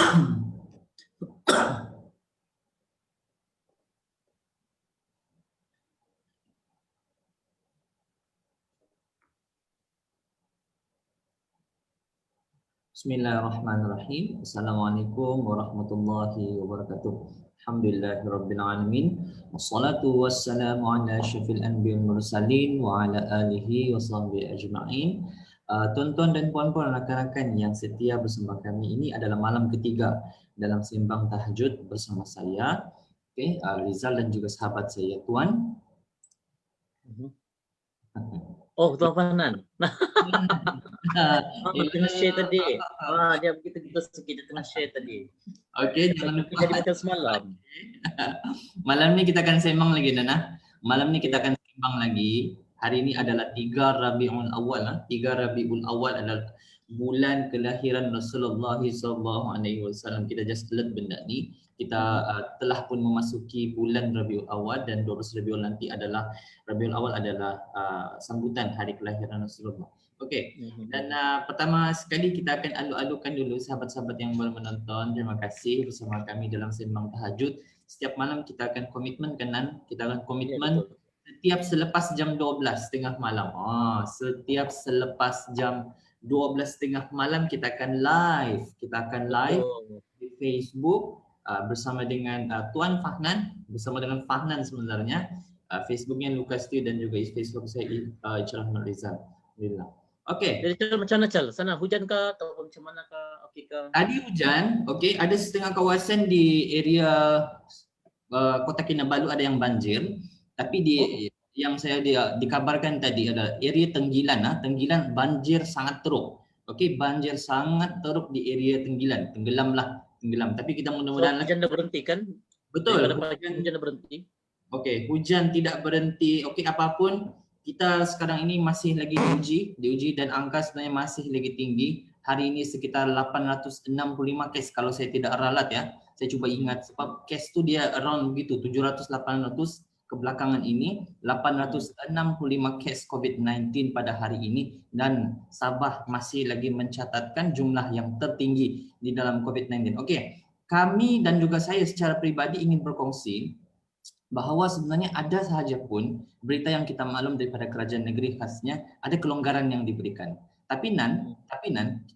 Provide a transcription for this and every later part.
Bismillahirrahmanirrahim. Assalamualaikum warahmatullahi wabarakatuh. Alhamdulillahirabbil alamin. Wassalatu wassalamu ala asyrafil anbiya'il mursalin wa ala alihi washabbihi ajma'in. Tuan-tuan dan puan-puan rakan-rakan yang setia bersama kami, ini adalah malam ketiga dalam sembang tahajud bersama saya. Okey, Rizal dan juga sahabat saya Tuan. Oh, Tuan Fanan. Tengah share tadi. Dia begitu sikit dia tengah share tadi. Okey, jangan lupa jadi macam semalam. Malam ni kita akan sembang lagi Nana. Malam ni kita akan sembang lagi. Hari ini adalah 3 Rabiul Awal. 3 Rabiul Awal adalah bulan kelahiran Rasulullah SAW. Kita just alert benda ni. Kita telah pun memasuki bulan Rabiul Awal dan 12 Rabiul nanti adalah Rabiul Awal adalah sambutan hari kelahiran Rasulullah. Okey. Dan pertama sekali kita akan alu-alukan dulu sahabat-sahabat yang baru menonton. Terima kasih bersama kami dalam sembang tahajud. Setiap malam kita akan komitmen kanan, kita akan komitmen setiap selepas jam 12 tengah malam. Setiap selepas jam 12 tengah malam kita akan live. Kita akan live di Facebook bersama dengan Tuan Fahnan, bersama dengan Fahnan sebenarnya. Facebooknya Lukas Teo dan juga Facebook saya Ijrah Rizal. Alhamdulillah. Okey. Jadi macam mana Cal? Sana hujan ke atau macam mana ke? Okey ke? Tadi hujan, okey, ada setengah kawasan di area Kota Kinabalu ada yang banjir, tapi yang saya dikabarkan tadi ada area Tenggilan, Tenggilan banjir sangat teruk. Okey, banjir sangat teruk di area Tenggilan, tenggelam. Tapi kita mudah-mudahan hujan dah berhenti kan? Betul. Hujan dah berhenti. Okey, hujan tidak berhenti. Okey, apapun kita sekarang ini masih lagi diuji dan angka sebenarnya masih lagi tinggi. Hari ini sekitar 865 kes kalau saya tidak ralat ya. Saya cuba ingat sebab kes tu dia around begitu 700-800 kebelakangan ini 865 kes COVID-19 pada hari ini dan Sabah masih lagi mencatatkan jumlah yang tertinggi di dalam COVID-19. Okey, kami dan juga saya secara pribadi ingin berkongsi bahawa sebenarnya ada sahaja pun berita yang kita maklum daripada kerajaan negeri khasnya ada kelonggaran yang diberikan. Tapi Nan,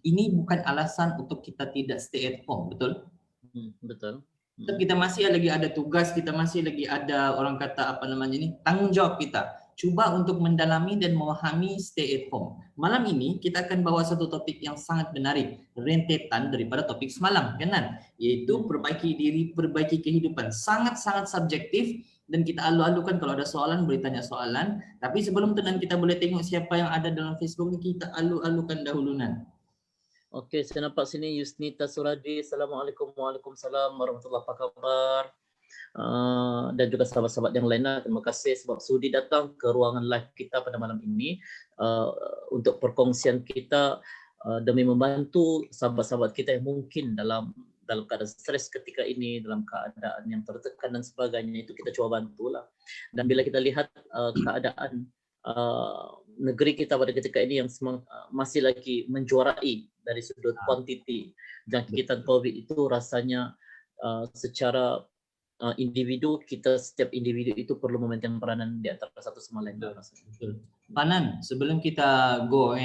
ini bukan alasan untuk kita tidak stay at home, betul? Betul. Tetap kita masih lagi ada tugas, kita masih lagi ada orang kata tanggungjawab kita. Cuba untuk mendalami dan memahami stay at home. Malam ini kita akan bawa satu topik yang sangat menarik, rentetan daripada topik semalam, kan? Iaitu perbaiki diri, perbaiki kehidupan. Sangat-sangat subjektif dan kita alu-alukan kalau ada soalan boleh tanya soalan. Tapi sebelum tu Nan kita boleh tengok siapa yang ada dalam Facebook ni, kita alu-alukan dahulu Nan. Okey, saya nampak sini Yusnita Suradi. Assalamualaikum, waalaikumsalam warahmatullahi wabarakatuh. Apa khabar? Dan juga sahabat-sahabat yang lainnya, terima kasih sebab sudi datang ke ruangan live kita pada malam ini untuk perkongsian kita demi membantu sahabat-sahabat kita yang mungkin dalam keadaan stres ketika ini, dalam keadaan yang tertekan dan sebagainya. Itu kita cuba bantulah. Dan bila kita lihat keadaan negeri kita pada ketika ini yang masih lagi menjuarai dari sudut kuantiti jangkitan COVID itu, rasanya secara individu kita, setiap individu itu perlu memainkan peranan di antara satu sama lain. Betul. Panan, sebelum kita go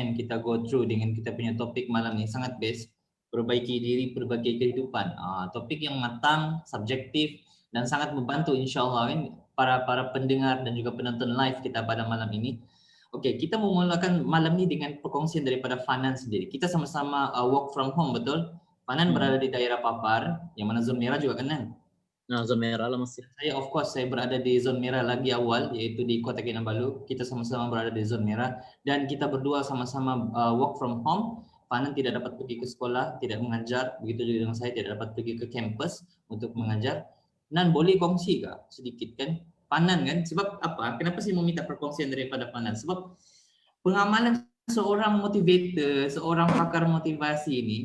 through dengan kita punya topik malam ni sangat best, perbaiki diri, perbaiki kehidupan. Topik yang matang, subjektif dan sangat membantu insya-Allah para pendengar dan juga penonton live kita pada malam ini. Okey, kita memulakan malam ni dengan perkongsian daripada Fanan sendiri. Kita sama-sama work from home, betul? Fanan berada di daerah Papar, yang mana zon merah juga kan? Zon merah lah masih. Saya berada di zon merah lagi awal, iaitu di Kota Kinabalu. Kita sama-sama berada di zon merah dan kita berdua sama-sama work from home. Fanan tidak dapat pergi ke sekolah, tidak mengajar. Begitu juga dengan saya tidak dapat pergi ke kampus untuk mengajar. Nan, boleh kongsi ke sedikit kan? Fanan kan? Sebab apa? Kenapa saya meminta perkongsian daripada Fanan? Sebab pengamalan seorang motivator, seorang pakar motivasi ini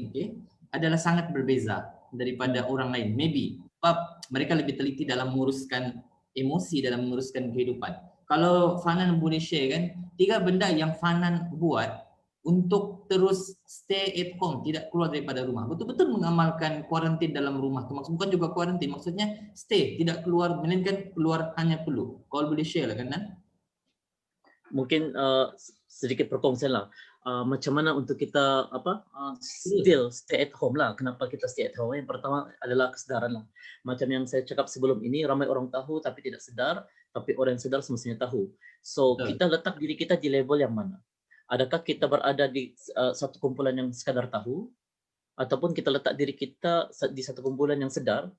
adalah sangat berbeza daripada orang lain. Maybe sebab mereka lebih teliti dalam menguruskan emosi, dalam menguruskan kehidupan. Kalau Fanan boleh share kan, 3 benda yang Fanan buat untuk terus stay at home, tidak keluar daripada rumah. Betul-betul mengamalkan kuarantin dalam rumah. Bukan juga kuarantin, maksudnya stay, tidak keluar, melainkan keluar hanya perlu. Kalau boleh share lah kan? Mungkin sedikit perkongsian lah. Macam mana untuk kita still stay at home lah. Kenapa kita stay at home? Yang pertama adalah kesedaran lah. Macam yang saya cakap sebelum ini, ramai orang tahu tapi tidak sedar, tapi orang yang sedar semestinya tahu. So Betul. kita letak diri kita di level yang mana? Adakah kita berada di satu kumpulan yang sekadar tahu, ataupun kita letak diri kita di satu kumpulan yang sedar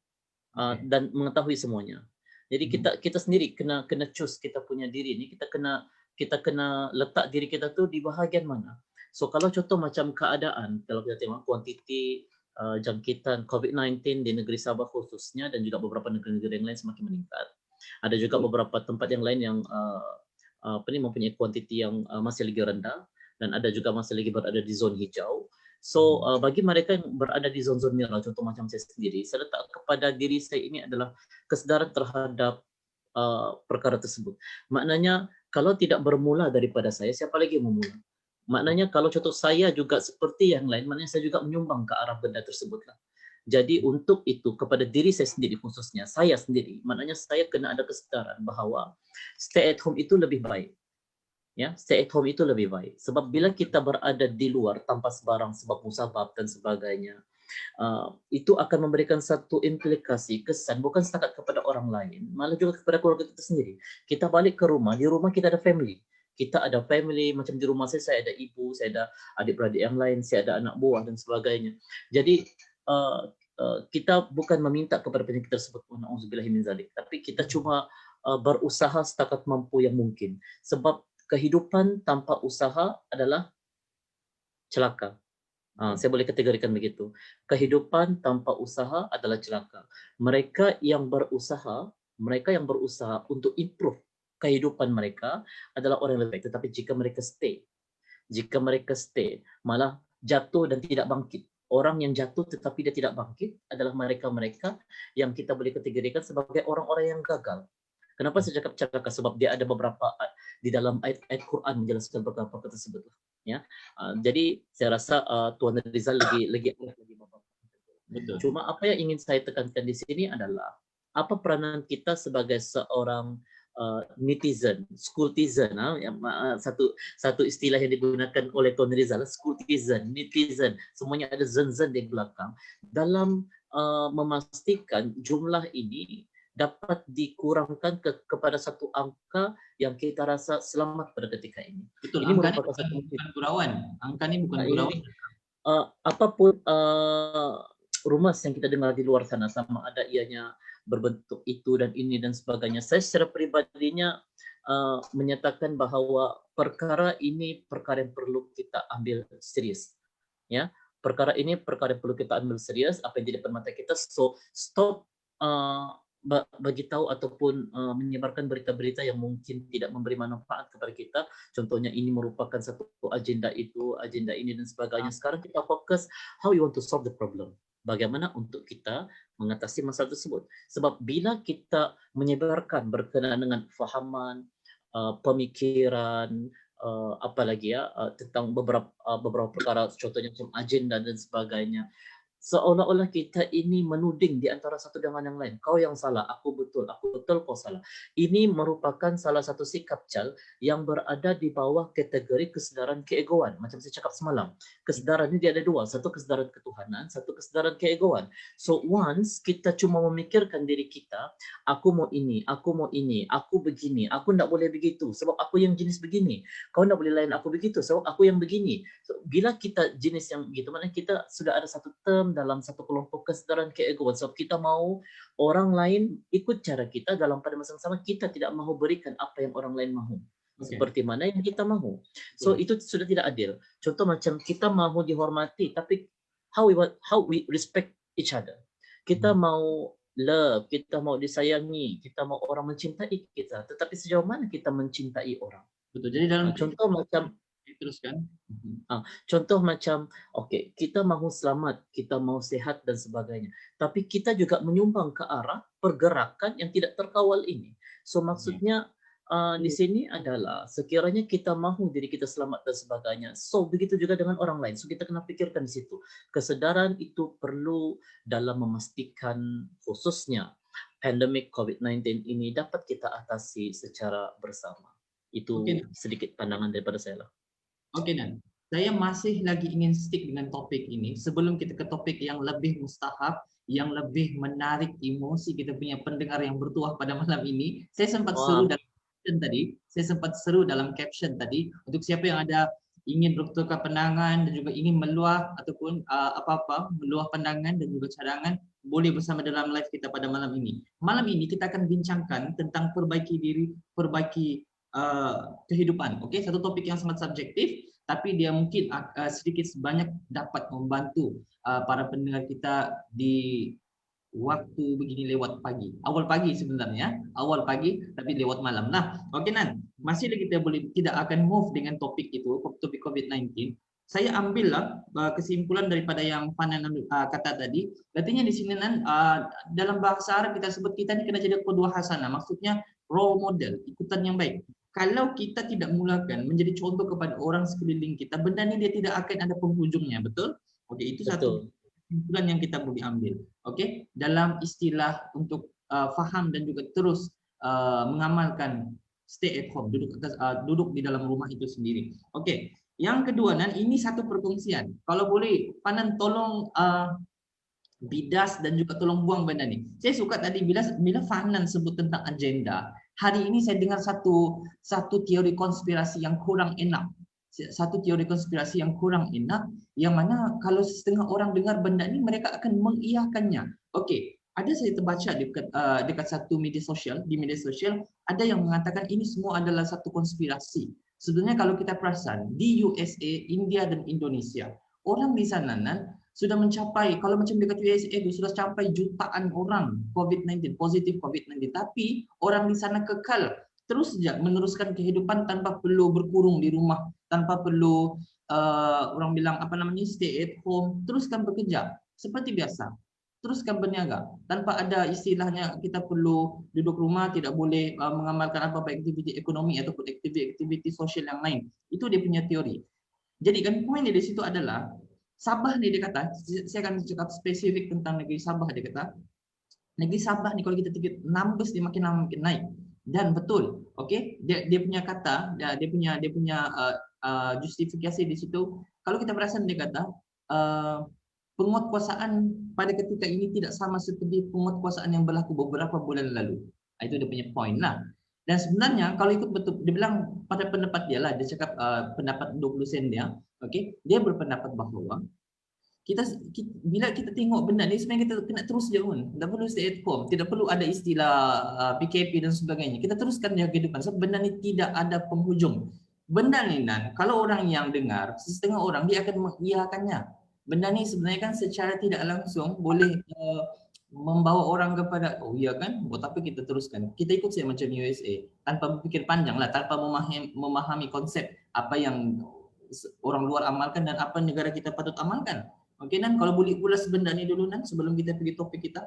dan mengetahui semuanya. Jadi kita sendiri kena choose kita punya diri ni, kita kena letak diri kita tu di bahagian mana. So kalau contoh macam keadaan, kalau kita tengok kuantiti jangkitan COVID-19 di negeri Sabah khususnya dan juga beberapa negeri-negeri yang lain semakin meningkat. Ada juga beberapa tempat yang lain yang mempunyai kuantiti yang masih lagi rendah, dan ada juga masih lagi berada di zon hijau. So bagi mereka yang berada di zon-zon merah, contoh macam saya sendiri, saya letak kepada diri saya ini adalah kesedaran terhadap perkara tersebut. Maknanya kalau tidak bermula daripada saya, siapa lagi yang memula? Maknanya kalau contoh saya juga seperti yang lain, maknanya saya juga menyumbang ke arah benda tersebutlah. Jadi untuk itu kepada diri saya sendiri khususnya, saya sendiri, maknanya saya kena ada kesedaran bahawa stay at home itu lebih baik. Ya, stay at home itu lebih baik. Sebab bila kita berada di luar tanpa sebarang sebab musabab dan sebagainya, itu akan memberikan satu implikasi kesan bukan setakat kepada orang lain, malah juga kepada keluarga kita sendiri. Kita balik ke rumah, di rumah kita ada family. Kita ada family, macam di rumah saya ada ibu, saya ada adik-beradik yang lain, saya ada anak buah dan sebagainya. Jadi kita bukan meminta kepada penyakit tersebut, na'udzubillahi min zalik, tapi kita cuma berusaha setakat mampu yang mungkin. Sebab kehidupan tanpa usaha adalah celaka. Saya boleh kategorikan begitu. Kehidupan tanpa usaha adalah celaka. Mereka yang berusaha untuk improve kehidupan mereka adalah orang yang lebih baik. Tetapi jika mereka stay, malah jatuh dan tidak bangkit. Orang yang jatuh tetapi dia tidak bangkit adalah mereka-mereka yang kita boleh kategorikan sebagai orang-orang yang gagal. Kenapa saya cakap celaka? Sebab dia ada beberapa di dalam ayat-ayat Quran menjelaskan perkara-perkara tersebut. Ya, jadi saya rasa Tuan Rizal lagi bapak. Betul. Cuma apa yang ingin saya tekankan di sini adalah apa peranan kita sebagai seorang netizen, schooltizen, satu istilah yang digunakan oleh Tuan Rizal, schooltizen, netizen, semuanya ada zen-zen di belakang dalam memastikan jumlah ini dapat dikurangkan kepada satu angka yang kita rasa selamat pada ketika ini. Betul, ini angka merupakan ini bukan gurauan. Angka ini bukan gurauan. Apapun rumus yang kita dengar di luar sana, sama ada ianya berbentuk itu dan ini dan sebagainya, saya secara pribadinya menyatakan bahawa perkara ini perkara yang perlu kita ambil serius. Ya, perkara ini perkara yang perlu kita ambil serius, apa yang di depan mata kita. So stop bagi tahu ataupun menyebarkan berita-berita yang mungkin tidak memberi manfaat kepada kita. Contohnya ini merupakan satu agenda itu, agenda ini dan sebagainya. Sekarang kita fokus how you want to solve the problem. Bagaimana untuk kita mengatasi masalah tersebut. Sebab bila kita menyebarkan berkenaan dengan fahaman, pemikiran, tentang beberapa perkara, contohnya macam agenda dan sebagainya, seolah-olah kita ini menuding di antara satu dengan yang lain. Kau yang salah, aku betul, kau salah. Ini merupakan salah satu sikap cal yang berada di bawah kategori kesedaran keegoan. Macam saya cakap semalam, kesedaran ini dia ada dua, satu kesedaran ketuhanan, satu kesedaran keegoan. So once kita cuma memikirkan diri kita, aku mau ini, aku begini, aku tidak boleh begitu sebab aku yang jenis begini, kau tidak boleh lain aku begitu sebab aku yang begini. So, bila kita jenis yang begitu, maknanya kita sudah ada satu term dalam satu kelompok kesedaran keegoan. Sebab kita mau orang lain ikut cara kita, dalam pada masa yang sama kita tidak mahu berikan apa yang orang lain mahu. Seperti mana yang kita mahu. So itu sudah tidak adil. Contoh macam kita mahu dihormati, tapi how we respect each other. Kita mau love, kita mau disayangi, kita mau orang mencintai kita, tetapi sejauh mana kita mencintai orang. Betul. Jadi dalam contoh macam teruskan. Contoh macam, okey, kita mahu selamat, kita mahu sehat dan sebagainya. Tapi kita juga menyumbang ke arah pergerakan yang tidak terkawal ini. So maksudnya Di sini adalah sekiranya kita mahu diri kita selamat dan sebagainya. So begitu juga dengan orang lain. So kita kena pikirkan di situ. Kesadaran itu perlu dalam memastikan khususnya pandemik COVID-19 ini dapat kita atasi secara bersama. Oke, Itu sedikit pandangan daripada saya lah. oke Nan. Saya masih lagi ingin stick dengan topik ini sebelum kita ke topik yang lebih mustahab, yang lebih menarik emosi kita punya pendengar yang bertuah pada malam ini. Saya sempat seru Wah, dalam caption tadi, untuk siapa yang ada ingin bertukar pandangan dan juga ingin meluah ataupun apa-apa, meluah pandangan dan juga cadangan, boleh bersama dalam live kita pada malam ini. Malam ini kita akan bincangkan tentang perbaiki diri, perbaiki kehidupan. Okey, satu topik yang sangat subjektif, tapi dia mungkin sedikit sebanyak dapat membantu para pendengar kita di waktu begini lewat pagi. Awal pagi sebenarnya, awal pagi tapi lewat malam. Nah, okey Nan, masih lagi kita boleh tidak akan move dengan topik itu, topik COVID-19. Saya ambillah kesimpulan daripada yang Fanan kata tadi. Artinya di sini Nan, dalam bahasa Arab kita sebut kita ni kena jadi qudwah hasanah. Maksudnya role model, ikutan yang baik. Kalau kita tidak mulakan menjadi contoh kepada orang sekeliling kita, benda ni dia tidak akan ada penghujungnya, betul? Okey, itu satu betul. kesimpulan yang kita boleh ambil. Okey, dalam istilah untuk faham dan juga terus mengamalkan stay at home, duduk di dalam rumah itu sendiri. Okey, yang kedua Nan, ini satu perkongsian. Kalau boleh, Panan tolong bidas dan juga tolong buang benda ni. Saya suka tadi bila Fanan sebut tentang agenda. Hari ini saya dengar satu teori konspirasi yang kurang enak. Satu teori konspirasi yang kurang enak, yang mana kalau setengah orang dengar benda ni mereka akan mengiyakannya. Okey, ada saya terbaca dekat satu media sosial, di media sosial ada yang mengatakan ini semua adalah satu konspirasi. Sebenarnya kalau kita perasan di USA, India dan Indonesia, orang di sana sudah mencapai, kalau macam dekat USA itu sudah sampai jutaan orang COVID-19, positif COVID-19. Tapi orang di sana kekal terus saja meneruskan kehidupan tanpa perlu berkurung di rumah, tanpa perlu orang bilang apa namanya stay at home, teruskan bekerja seperti biasa. Teruskan berniaga tanpa ada istilahnya kita perlu duduk rumah, tidak boleh mengamalkan apa-apa aktiviti ekonomi ataupun aktiviti sosial yang lain. Itu dia punya teori. Jadi kan poin di situ adalah Sabah ni dia kata, saya akan cakap spesifik tentang negeri Sabah dia kata. Negeri Sabah ni kalau kita tengok numbers dia makin lama makin naik. Dan betul, okey? Dia punya kata, dia punya justifikasi di situ. Kalau kita perasan dia kata penguatkuasaan pada ketika ini tidak sama seperti penguatkuasaan yang berlaku beberapa bulan lalu. Itu dia punya point lah. Dan sebenarnya kalau ikut betul, dia bilang pada pendapat dia lah, dia cakap pendapat 20 sen dia, okey? Dia berpendapat bahawa bila kita tengok benda ni sebenarnya kita kena terus je pun. Tak perlu stay at home, tidak perlu ada istilah PKP dan sebagainya. Kita teruskan dia kehidupan sebab benda ni tidak ada penghujung. Benda ni Nan, kalau orang yang dengar, setengah orang dia akan mengiyakannya. Benda ni sebenarnya kan secara tidak langsung boleh membawa orang kepada oh iya kan, buat apa kita teruskan. Kita ikut saja macam USA tanpa berfikir panjang lah, tanpa memahami konsep apa yang orang luar amalkan dan apa negara kita patut amalkan. Okey Nan, kalau boleh ulas benda ni dulu Nan sebelum kita pergi topik kita.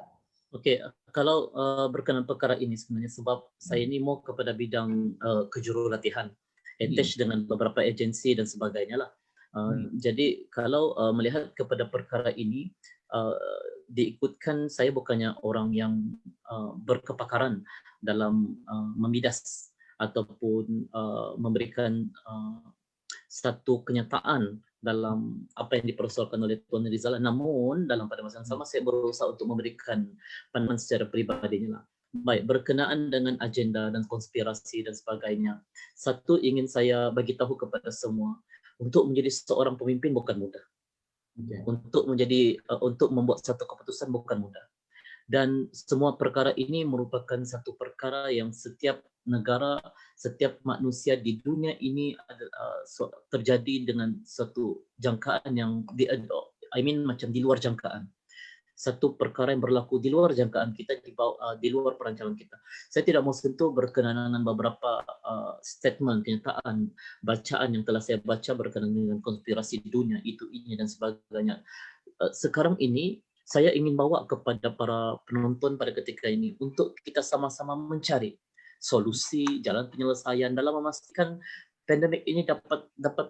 Okey, kalau berkenaan perkara ini sebenarnya sebab saya ini mau kepada bidang kejurulatihan, attach dengan beberapa agensi dan sebagainya lah. Jadi kalau melihat kepada perkara ini, diikutkan saya bukannya orang yang berkepakaran dalam memidas ataupun memberikan satu kenyataan dalam apa yang dipersoalkan oleh Tuan Rizal. Namun dalam pada masa yang sama saya berusaha untuk memberikan pandangan secara peribadinya lah. Baik, berkenaan dengan agenda dan konspirasi dan sebagainya. Satu ingin saya bagi tahu kepada semua, untuk menjadi seorang pemimpin bukan mudah. Okay. Untuk membuat satu keputusan bukan mudah. Dan semua perkara ini merupakan satu perkara yang setiap negara, setiap manusia di dunia ini terjadi dengan satu jangkaan yang macam di luar jangkaan. Satu perkara yang berlaku di luar jangkaan kita, di luar perancangan kita. Saya tidak mau sentuh berkenaan dengan beberapa statement, kenyataan, bacaan yang telah saya baca berkenaan dengan konspirasi dunia, itu, ini dan sebagainya. Sekarang ini saya ingin bawa kepada para penonton pada ketika ini untuk kita sama-sama mencari solusi, jalan penyelesaian dalam memastikan pandemik ini dapat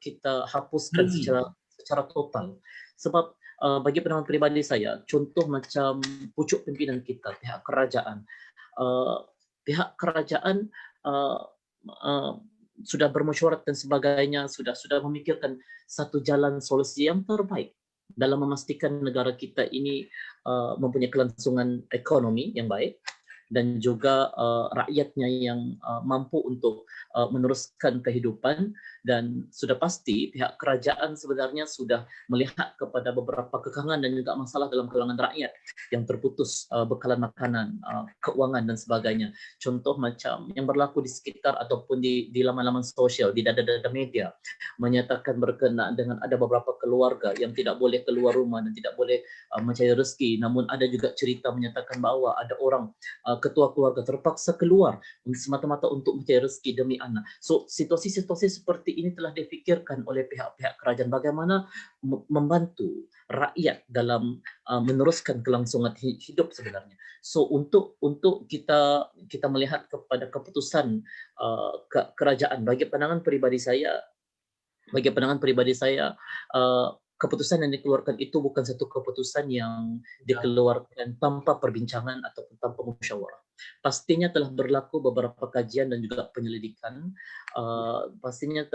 kita hapuskan secara total. Sebab bagi pandangan pribadi saya, contoh macam pucuk pimpinan kita, uh, pihak kerajaan uh, uh, sudah bermesyuarat dan sebagainya, sudah memikirkan satu jalan solusi yang terbaik dalam memastikan negara kita ini mempunyai kelangsungan ekonomi yang baik dan juga rakyatnya yang mampu untuk meneruskan kehidupan. Dan sudah pasti pihak kerajaan sebenarnya sudah melihat kepada beberapa kekangan dan juga masalah dalam kalangan rakyat yang terputus bekalan makanan, keuangan dan sebagainya. Contoh macam yang berlaku di sekitar ataupun di laman-laman sosial, di dada-dada media, menyatakan berkenaan dengan ada beberapa keluarga yang tidak boleh keluar rumah dan tidak boleh mencari rezeki. Namun ada juga cerita menyatakan bahawa ada orang ketua keluarga terpaksa keluar semata-mata untuk mencari rezeki demi anak. So situasi-situasi seperti ini telah difikirkan oleh pihak-pihak kerajaan bagaimana membantu rakyat dalam meneruskan kelangsungan hidup sebenarnya. So untuk kita melihat kepada keputusan kerajaan, bagi pandangan pribadi saya, keputusan yang dikeluarkan itu bukan satu keputusan yang dikeluarkan tanpa perbincangan ataupun tanpa musyawarah. Pastinya telah berlaku beberapa kajian dan juga penyelidikan. Pastinya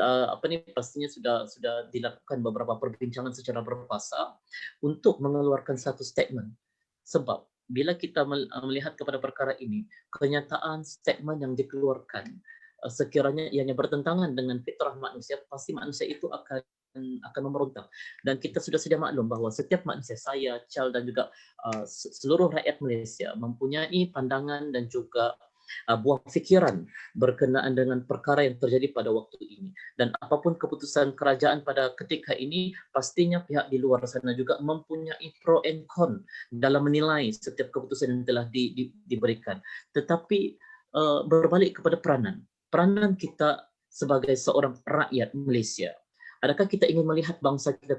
sudah dilakukan beberapa perbincangan secara berfasa untuk mengeluarkan satu statement. Sebab bila kita melihat kepada perkara ini, kenyataan statement yang dikeluarkan sekiranya ianya bertentangan dengan fitrah manusia, pasti manusia itu akan memberontak. Dan kita sudah sedia maklum bahawa setiap manusia, saya, Chal dan juga seluruh rakyat Malaysia mempunyai pandangan dan juga buah fikiran berkenaan dengan perkara yang terjadi pada waktu ini. Dan apapun keputusan kerajaan pada ketika ini, pastinya pihak di luar sana juga mempunyai pro and con dalam menilai setiap keputusan yang telah diberikan. Tetapi berbalik kepada peranan kita sebagai seorang rakyat Malaysia. Adakah kita ingin melihat bangsa kita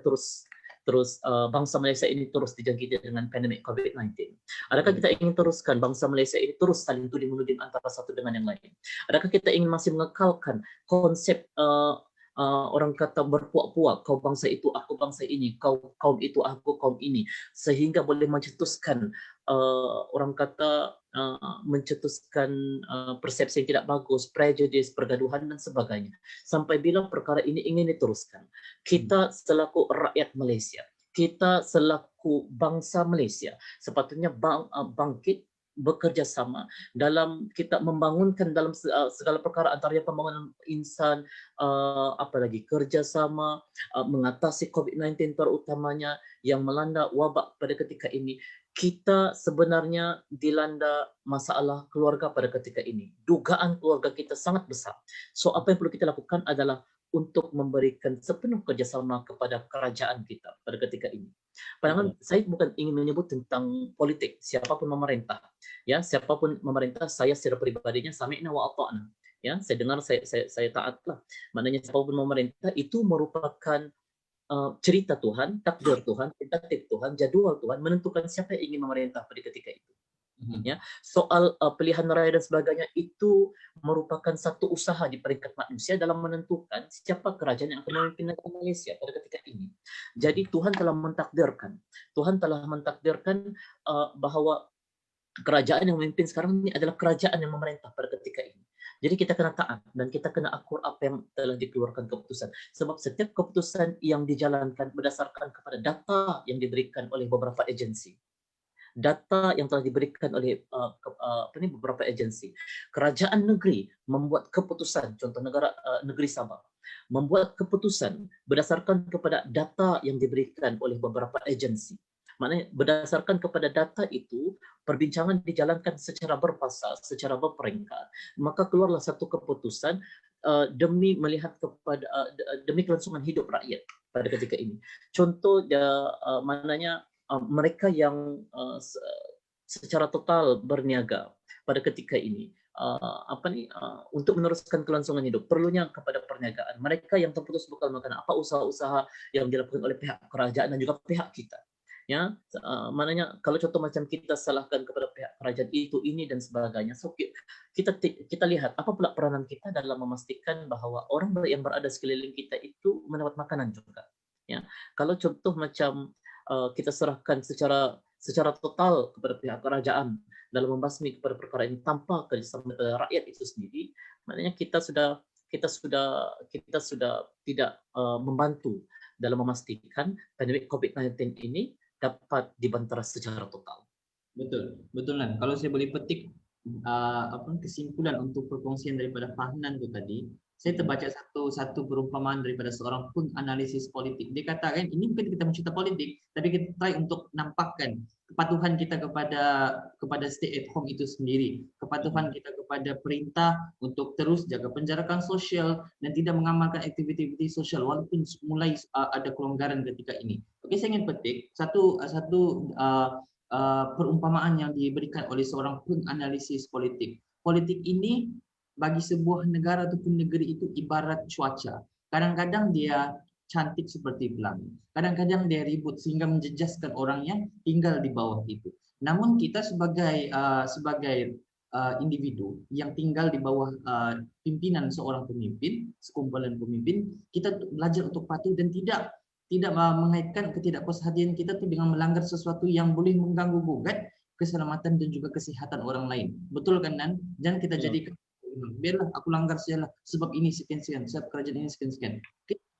bangsa Malaysia ini terus dijangkiti dengan pandemik COVID-19? Adakah kita ingin teruskan bangsa Malaysia ini terus saling tuding-menuding antara satu dengan yang lain? Adakah kita ingin masih mengekalkan konsep orang kata berpuak-puak, kau bangsa itu, aku bangsa ini, kau kaum itu, aku kaum ini, sehingga boleh mencetuskan orang kata mencetuskan persepsi yang tidak bagus, prejudice, pergaduhan dan sebagainya. Sampai bila perkara ini ingin diteruskan, kita selaku rakyat Malaysia, kita selaku bangsa Malaysia sepatutnya bangkit, bekerja sama dalam kita membangunkan dalam segala perkara, antaranya pembangunan insan, kerjasama mengatasi COVID-19 terutamanya yang melanda wabak pada ketika ini. Kita sebenarnya dilanda masalah keluarga pada ketika ini. Dugaan keluarga kita sangat besar. So apa yang perlu kita lakukan adalah untuk memberikan sepenuh kerjasama kepada kerajaan kita pada ketika ini. Padahal saya bukan ingin menyebut tentang politik, siapapun memerintah. Ya, siapapun memerintah, saya secara pribadinya sami'na wa ata'na. Ya, saya dengar, saya taatlah. Maknanya siapapun memerintah itu merupakan cerita Tuhan, takdir Tuhan, tentatif Tuhan, jadwal Tuhan menentukan siapa yang ingin memerintah pada ketika itu. Ya, soal pilihan raya dan sebagainya itu merupakan satu usaha di peringkat manusia dalam menentukan siapa kerajaan yang akan memimpin negara Malaysia pada ketika ini. Jadi Tuhan telah mentakdirkan bahawa kerajaan yang memimpin sekarang ini adalah kerajaan yang memerintah pada ketika ini. Jadi kita kena taat dan kita kena akur apa yang telah dikeluarkan keputusan. Sebab setiap keputusan yang dijalankan berdasarkan kepada data yang diberikan oleh beberapa agensi. Data yang telah diberikan oleh beberapa agensi. Kerajaan negeri membuat keputusan, contoh negeri Sabah, membuat keputusan berdasarkan kepada data yang diberikan oleh beberapa agensi. Maknanya berdasarkan kepada data itu, perbincangan dijalankan secara berfasa, secara berperingkat, maka keluarlah satu keputusan demi melihat kepada demi kelangsungan hidup rakyat pada ketika ini. Contoh mereka yang secara total berniaga pada ketika ini untuk meneruskan kelangsungan hidup, perlunya kepada perniagaan. Mereka yang terputus bekal makanan, apa usaha-usaha yang dilakukan oleh pihak kerajaan dan juga pihak kita. Ya, maknanya kalau contoh macam kita salahkan kepada pihak kerajaan itu, ini dan sebagainya. So kita lihat apa pula peranan kita dalam memastikan bahawa orang yang berada sekeliling kita itu mendapat makanan juga. Ya, kalau contoh macam kita serahkan secara total kepada pihak kerajaan dalam membasmi kepada perkara ini tanpa kerjasama rakyat itu sendiri, maknanya kita sudah tidak membantu dalam memastikan pandemik COVID-19 ini dapat dibantah secara total. Betul, betul Nan. Kalau saya boleh petik kesimpulan untuk perkongsian daripada Fahnan itu tadi, saya terbaca satu perumpamaan daripada seorang penganalisis politik. Dia katakan ini bukan kita mencerita politik, tapi kita try untuk nampakkan kepatuhan kita kepada stay at home itu sendiri, kepatuhan kita kepada perintah untuk terus jaga penjarakan sosial dan tidak mengamalkan aktiviti-aktiviti sosial walaupun mulai ada kelonggaran ketika ini. Oke, saya ingin petik satu perumpamaan yang diberikan oleh seorang penganalisis politik. Politik ini bagi sebuah negara ataupun negeri itu ibarat cuaca. Kadang-kadang dia cantik seperti pelangi. Kadang-kadang dia ribut sehingga menjejaskan orang yang tinggal di bawah itu. Namun kita sebagai individu yang tinggal di bawah pimpinan seorang pemimpin, sekumpulan pemimpin, kita belajar untuk patuh dan tidak mengaitkan ketidakpuashatian kita tuh dengan melanggar sesuatu yang boleh mengganggu gugat keselamatan dan juga kesehatan orang lain. Betul kan Nan? Jangan kita jadikan biarlah aku langgar sajalah sebab ini sekian-sekian, sebab kerajaan ini sekian-sekian.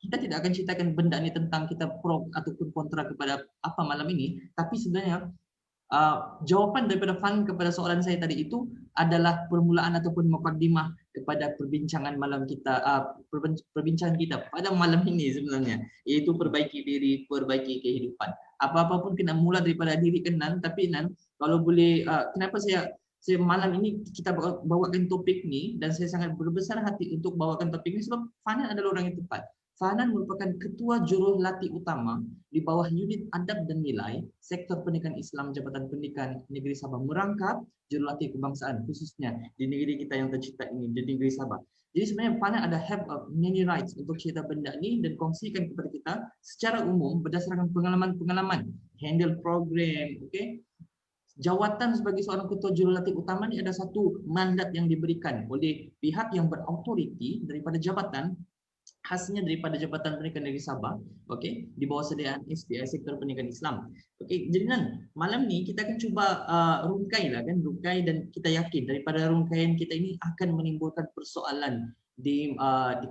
Kita tidak akan ceritakan benda ini tentang kita pro ataupun kontra kepada apa malam ini, tapi sebenarnya jawapan daripada Fan kepada soalan saya tadi itu adalah permulaan ataupun mukaddimah kepada perbincangan malam kita, perbincangan kita pada malam ini sebenarnya, iaitu perbaiki diri, perbaiki kehidupan. Apa-apa pun kena mula daripada diri Nan, tapi Nan, kalau boleh, kenapa saya malam ini kita bawakan topik ni dan saya sangat berbesar hati untuk bawakan topik ini sebab Fanan adalah orang yang tepat. Fanan merupakan ketua jurulatih utama di bawah unit adab dan nilai sektor pendidikan Islam Jabatan Pendidikan Negeri Sabah merangkap jurulatih kebangsaan khususnya di negeri kita yang tercipta ini, di negeri Sabah. Jadi sebenarnya Fanan ada have many rights untuk cerita benda ini dan kongsikan kepada kita secara umum berdasarkan pengalaman-pengalaman handle program, okay? Jawatan sebagai seorang ketua jurulatih utama ini ada satu mandat yang diberikan oleh pihak yang berautoriti daripada jabatan, khasnya daripada Jabatan Pendidikan Negeri Sabah, okey, di bawah sediaan SPI Sektor Pendidikan Islam. Okey, jadi malam ni kita akan cuba rungkai dan kita yakin daripada rungkaian kita ini akan menimbulkan persoalan di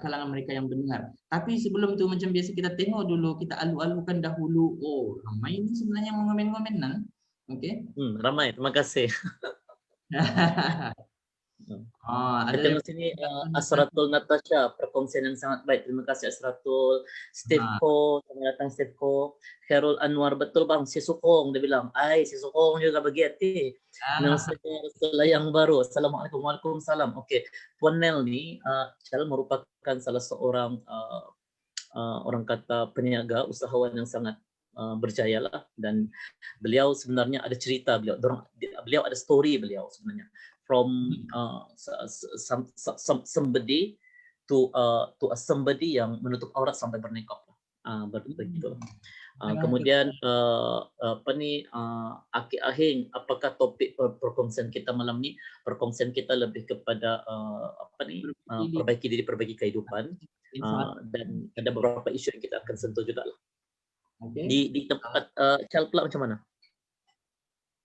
kalangan mereka yang mendengar. Tapi sebelum tu macam biasa kita tengok dulu, kita alu-alukan dahulu. Oh, ramai ni sebenarnya mengomen-ngomenan. Okey. Ramai, terima kasih. Ada di sini Asratul Natasha, perkongsian yang sangat baik. Terima kasih Asratul. Stefko, selamat datang Stefko. Khairul Anwar, betul bang, si Sukong dia bilang. Si Sukong juga bagi hati. Nama yang baru. Assalamualaikum, waalaikumsalam. Okey, Puan Nel ni merupakan salah seorang orang kata peniaga, usahawan yang sangat berjaya lah, dan beliau sebenarnya ada cerita, beliau ada story beliau sebenarnya from somebody to somebody yang menutup aurat sampai bernikah, begitu. Kemudian Aki Ahing, apakah topik perkongsian kita malam ni? Perkongsian kita lebih kepada perbaiki diri, perbaiki kehidupan, dan ada beberapa isu yang kita akan sentuh juga lah. Okay. Di tempat pula macam mana?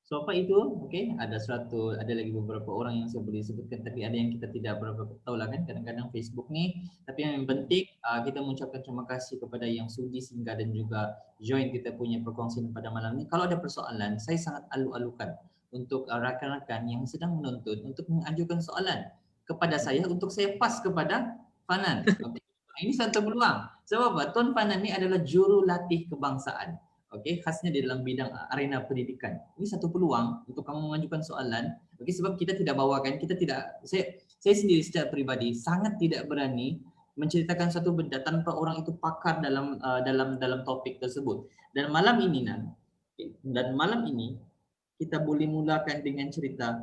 So apa itu? Okey, ada lagi beberapa orang yang saya boleh sebutkan, tapi ada yang kita tidak berapa tahu lah kan, kadang-kadang Facebook ni. Tapi yang penting kita mengucapkan terima kasih kepada yang sudi singgah dan juga join kita punya perkongsian pada malam ni. Kalau ada persoalan, saya sangat alu-alukan untuk rakan-rakan yang sedang menonton untuk mengajukan soalan kepada saya untuk saya pas kepada Fanan. Okay. Ini satu peluang. Sebab apa? Tuan Fanan ni adalah jurulatih kebangsaan. Okey, khasnya di dalam bidang arena pendidikan. Ini satu peluang untuk kamu mengajukan soalan. Okey, sebab kita tidak bawakan, saya sendiri secara pribadi sangat tidak berani menceritakan satu benda tanpa orang itu pakar dalam topik tersebut. Dan malam ini kita boleh mulakan dengan cerita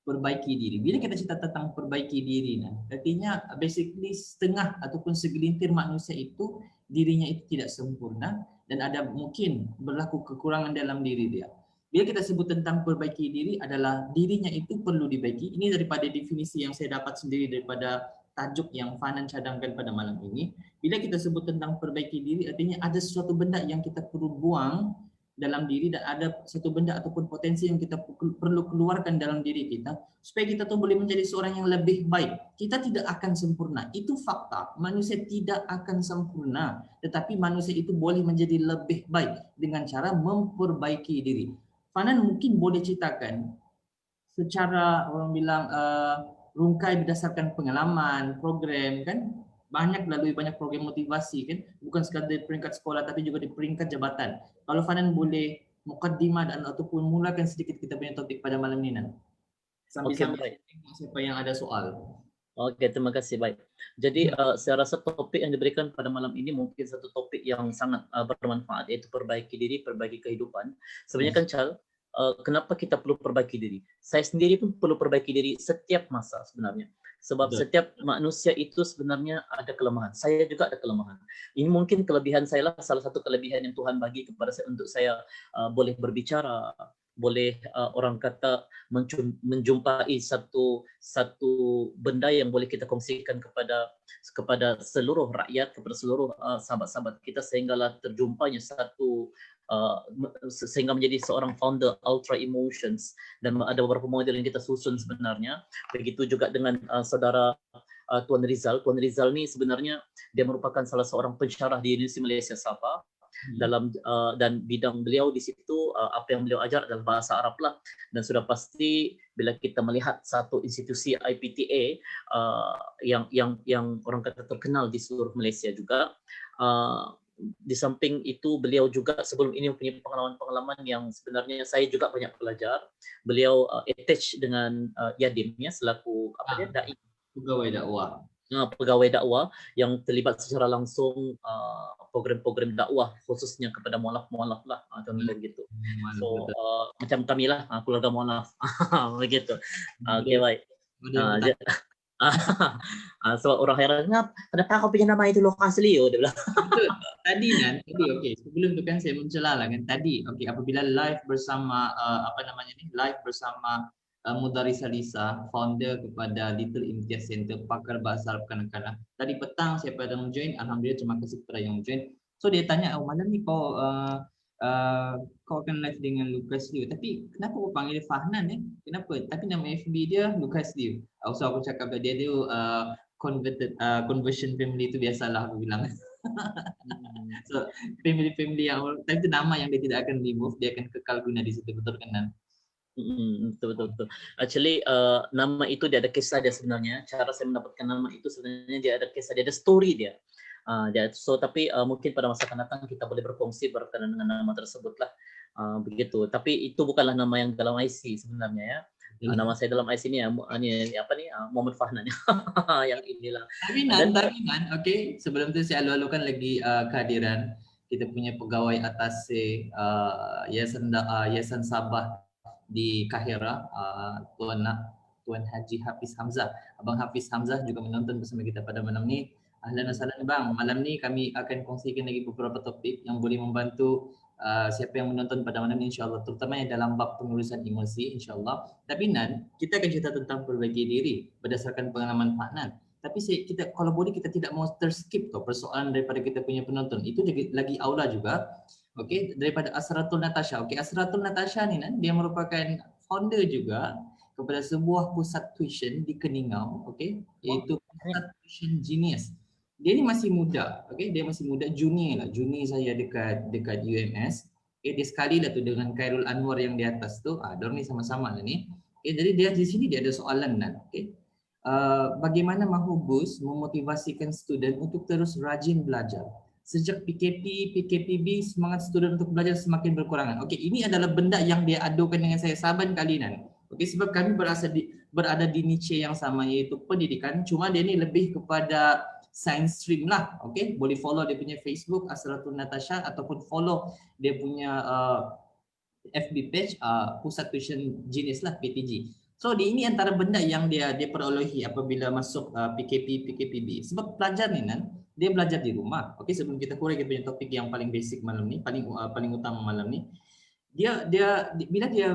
perbaiki diri. Bila kita cerita tentang perbaiki diri, artinya basically setengah ataupun segelintir manusia itu dirinya itu tidak sempurna dan ada mungkin berlaku kekurangan dalam diri dia. Bila kita sebut tentang perbaiki diri adalah dirinya itu perlu dibaiki. Ini daripada definisi yang saya dapat sendiri daripada tajuk yang Fanan cadangkan pada malam ini. Bila kita sebut tentang perbaiki diri artinya ada sesuatu benda yang kita perlu buang dalam diri dan ada satu benda ataupun potensi yang kita perlu keluarkan dalam diri kita supaya kita tuh boleh menjadi seorang yang lebih baik. Kita tidak akan sempurna. Itu fakta. Manusia tidak akan sempurna. Tetapi manusia itu boleh menjadi lebih baik dengan cara memperbaiki diri. Fanan mungkin boleh ceritakan secara orang bilang rungkai berdasarkan pengalaman, program kan, banyak lalui banyak program motivasi kan, bukan sekadar di peringkat sekolah tapi juga di peringkat jabatan. Kalau Fanan boleh mukaddimah dan ataupun mulakan sedikit kita punya topik pada malam ini Nan. Sambil-sambil siapa yang ada soal. Oke, terima kasih. Baik. Jadi saya rasa topik yang diberikan pada malam ini mungkin satu topik yang sangat bermanfaat, yaitu perbaiki diri, perbaiki kehidupan. Sebenarnya kan Chal, kenapa kita perlu perbaiki diri? Saya sendiri pun perlu perbaiki diri setiap masa sebenarnya. Sebab setiap manusia itu sebenarnya ada kelemahan. Saya juga ada kelemahan. Ini mungkin kelebihan saya lah, salah satu kelebihan yang Tuhan bagi kepada saya untuk saya boleh berbicara, boleh orang kata menjumpai satu benda yang boleh kita kongsikan kepada seluruh rakyat, kepada seluruh sahabat-sahabat kita, sehinggalah terjumpanya sehingga menjadi seorang founder Ultra Emotions, dan ada beberapa model yang kita susun sebenarnya. Begitu juga dengan saudara Tuan Rizal. Tuan Rizal ni sebenarnya dia merupakan salah seorang pensyarah di Universiti Malaysia Sabah. Dan bidang beliau di situ apa yang beliau ajar adalah bahasa Arab lah, dan sudah pasti bila kita melihat satu institusi IPTA yang orang kata terkenal di seluruh Malaysia juga, di samping itu beliau juga sebelum ini punya pengalaman-pengalaman yang sebenarnya saya juga banyak belajar. Beliau attach dengan Yadim ya, selaku dai, pegawai dakwah yang terlibat secara langsung program-program dakwah khususnya kepada mualaf-mualaf lah, contoh begitu. So macam kami lah, keluarga mualaf begitu. Okey, baik. Sebab orang heran, kenapa kau punya nama itu Lukas Leo, dia bilang. Tadi okey, sebelum tu kan saya mencela lah kan tadi, okey, apabila live bersama live bersama Mudarisa Lisa, founder kepada Little Imtiaz Center, pakar bahasa Arab kanak-kanak. Tadi petang saya pada join, alhamdulillah, terima kasih kepada yang join. So dia tanya, malam ni kau akan live dengan Lucas Liu, tapi kenapa kau panggil dia Fahnan Kenapa? Tapi nama FB dia Lucas Liu. So aku cakap dia conversion family tu biasalah aku bilang. So family yang, tapi itu nama yang dia tidak akan remove, dia akan kekal guna di situ, betul kan? Betul. Actually nama itu dia ada kisah dia sebenarnya. Cara saya mendapatkan nama itu sebenarnya dia ada kisah, dia ada story dia. So tapi mungkin pada masa akan datang kita boleh berkongsi berkaitan dengan nama tersebut lah. Begitu. Tapi itu bukanlah nama yang dalam IC sebenarnya ya. Nama saya dalam IC ni Muhammad Fahnan yang inilah. Tapi Nan, okey, sebelum tu saya alu-alukan lagi kehadiran kita punya pegawai atas Yayasan Sabah di Kahira, Tuan Haji Hafiz Hamzah. Abang Hafiz Hamzah juga menonton bersama kita pada malam ni. Ahlan wa sahlan bang. Malam ni kami akan kongsikan lagi beberapa topik yang boleh membantu siapa yang menonton pada malam ni, insya-Allah, terutamanya dalam bab penulisan emosi, insya-Allah. Tapi Nan, kita akan cerita tentang perbaiki diri berdasarkan pengalaman Pak Nan. Tapi kita kalau boleh kita tidak mau terskip persoalan daripada kita punya penonton. Itu lagi aula juga. Okey, daripada Asratul Natasha. Okey, Asratul Natasha ni Nan, dia merupakan founder juga kepada sebuah pusat tuition di Keningau, okey, iaitu Pusat Tuition Genius. Dia ni masih muda, okey, dia masih muda, junior saya dekat UMS. Okey, dia sekali lah tu dengan Khairul Anwar yang di atas tu. Diorang ni sama-sama lah ni. Okey, jadi dia di sini dia ada soalan Nan, okey. Bagaimana mahu Gus memotivasikan student untuk terus rajin belajar? Sejak PKP-B, semangat student untuk belajar semakin berkurangan. Okey, ini adalah benda yang dia adukan dengan saya saban kali Nan. Okey, sebab kami berada di niche yang sama, iaitu pendidikan, cuma dia ni lebih kepada science stream lah. Okey, boleh follow dia punya Facebook Asratul Natasha ataupun follow dia punya FB page Pusat Tuition Genius lah, PTG. So ini antara benda yang dia perolehi apabila masuk PKP-B. Sebab pelajar ni Nan, dia belajar di rumah. Okey, sebelum kita korek kita punya topik yang paling basic malam ni, paling utama malam ni. Bila dia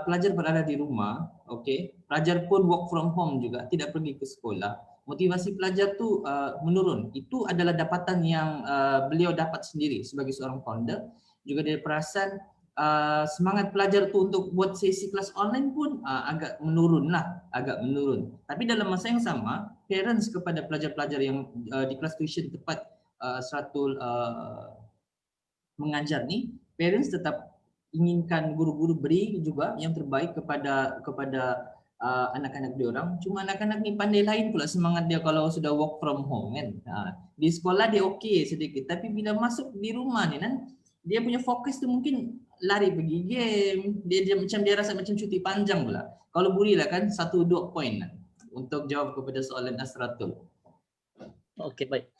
pelajar berada di rumah, okey, pelajar pun work from home juga, tidak pergi ke sekolah. Motivasi pelajar tu menurun. Itu adalah dapatan yang beliau dapat sendiri sebagai seorang founder. Juga dia perasan semangat pelajar tu untuk buat sesi kelas online pun agak menurun. Tapi dalam masa yang sama, parents kepada pelajar-pelajar yang di kelas tuition tempat Seratul mengajar ni, parents tetap inginkan guru-guru beri juga yang terbaik kepada anak-anak dia orang. Cuma anak-anak ni pandai lain pula semangat dia kalau sudah work from home kan. Di sekolah dia okey sedikit, tapi bila masuk di rumah ni kan, dia punya fokus tu mungkin lari pergi game. Dia rasa macam cuti panjang pula. Kalau berilah kan 1-2 poin lah untuk jawab kepada soalan Asratul. Okey, baik.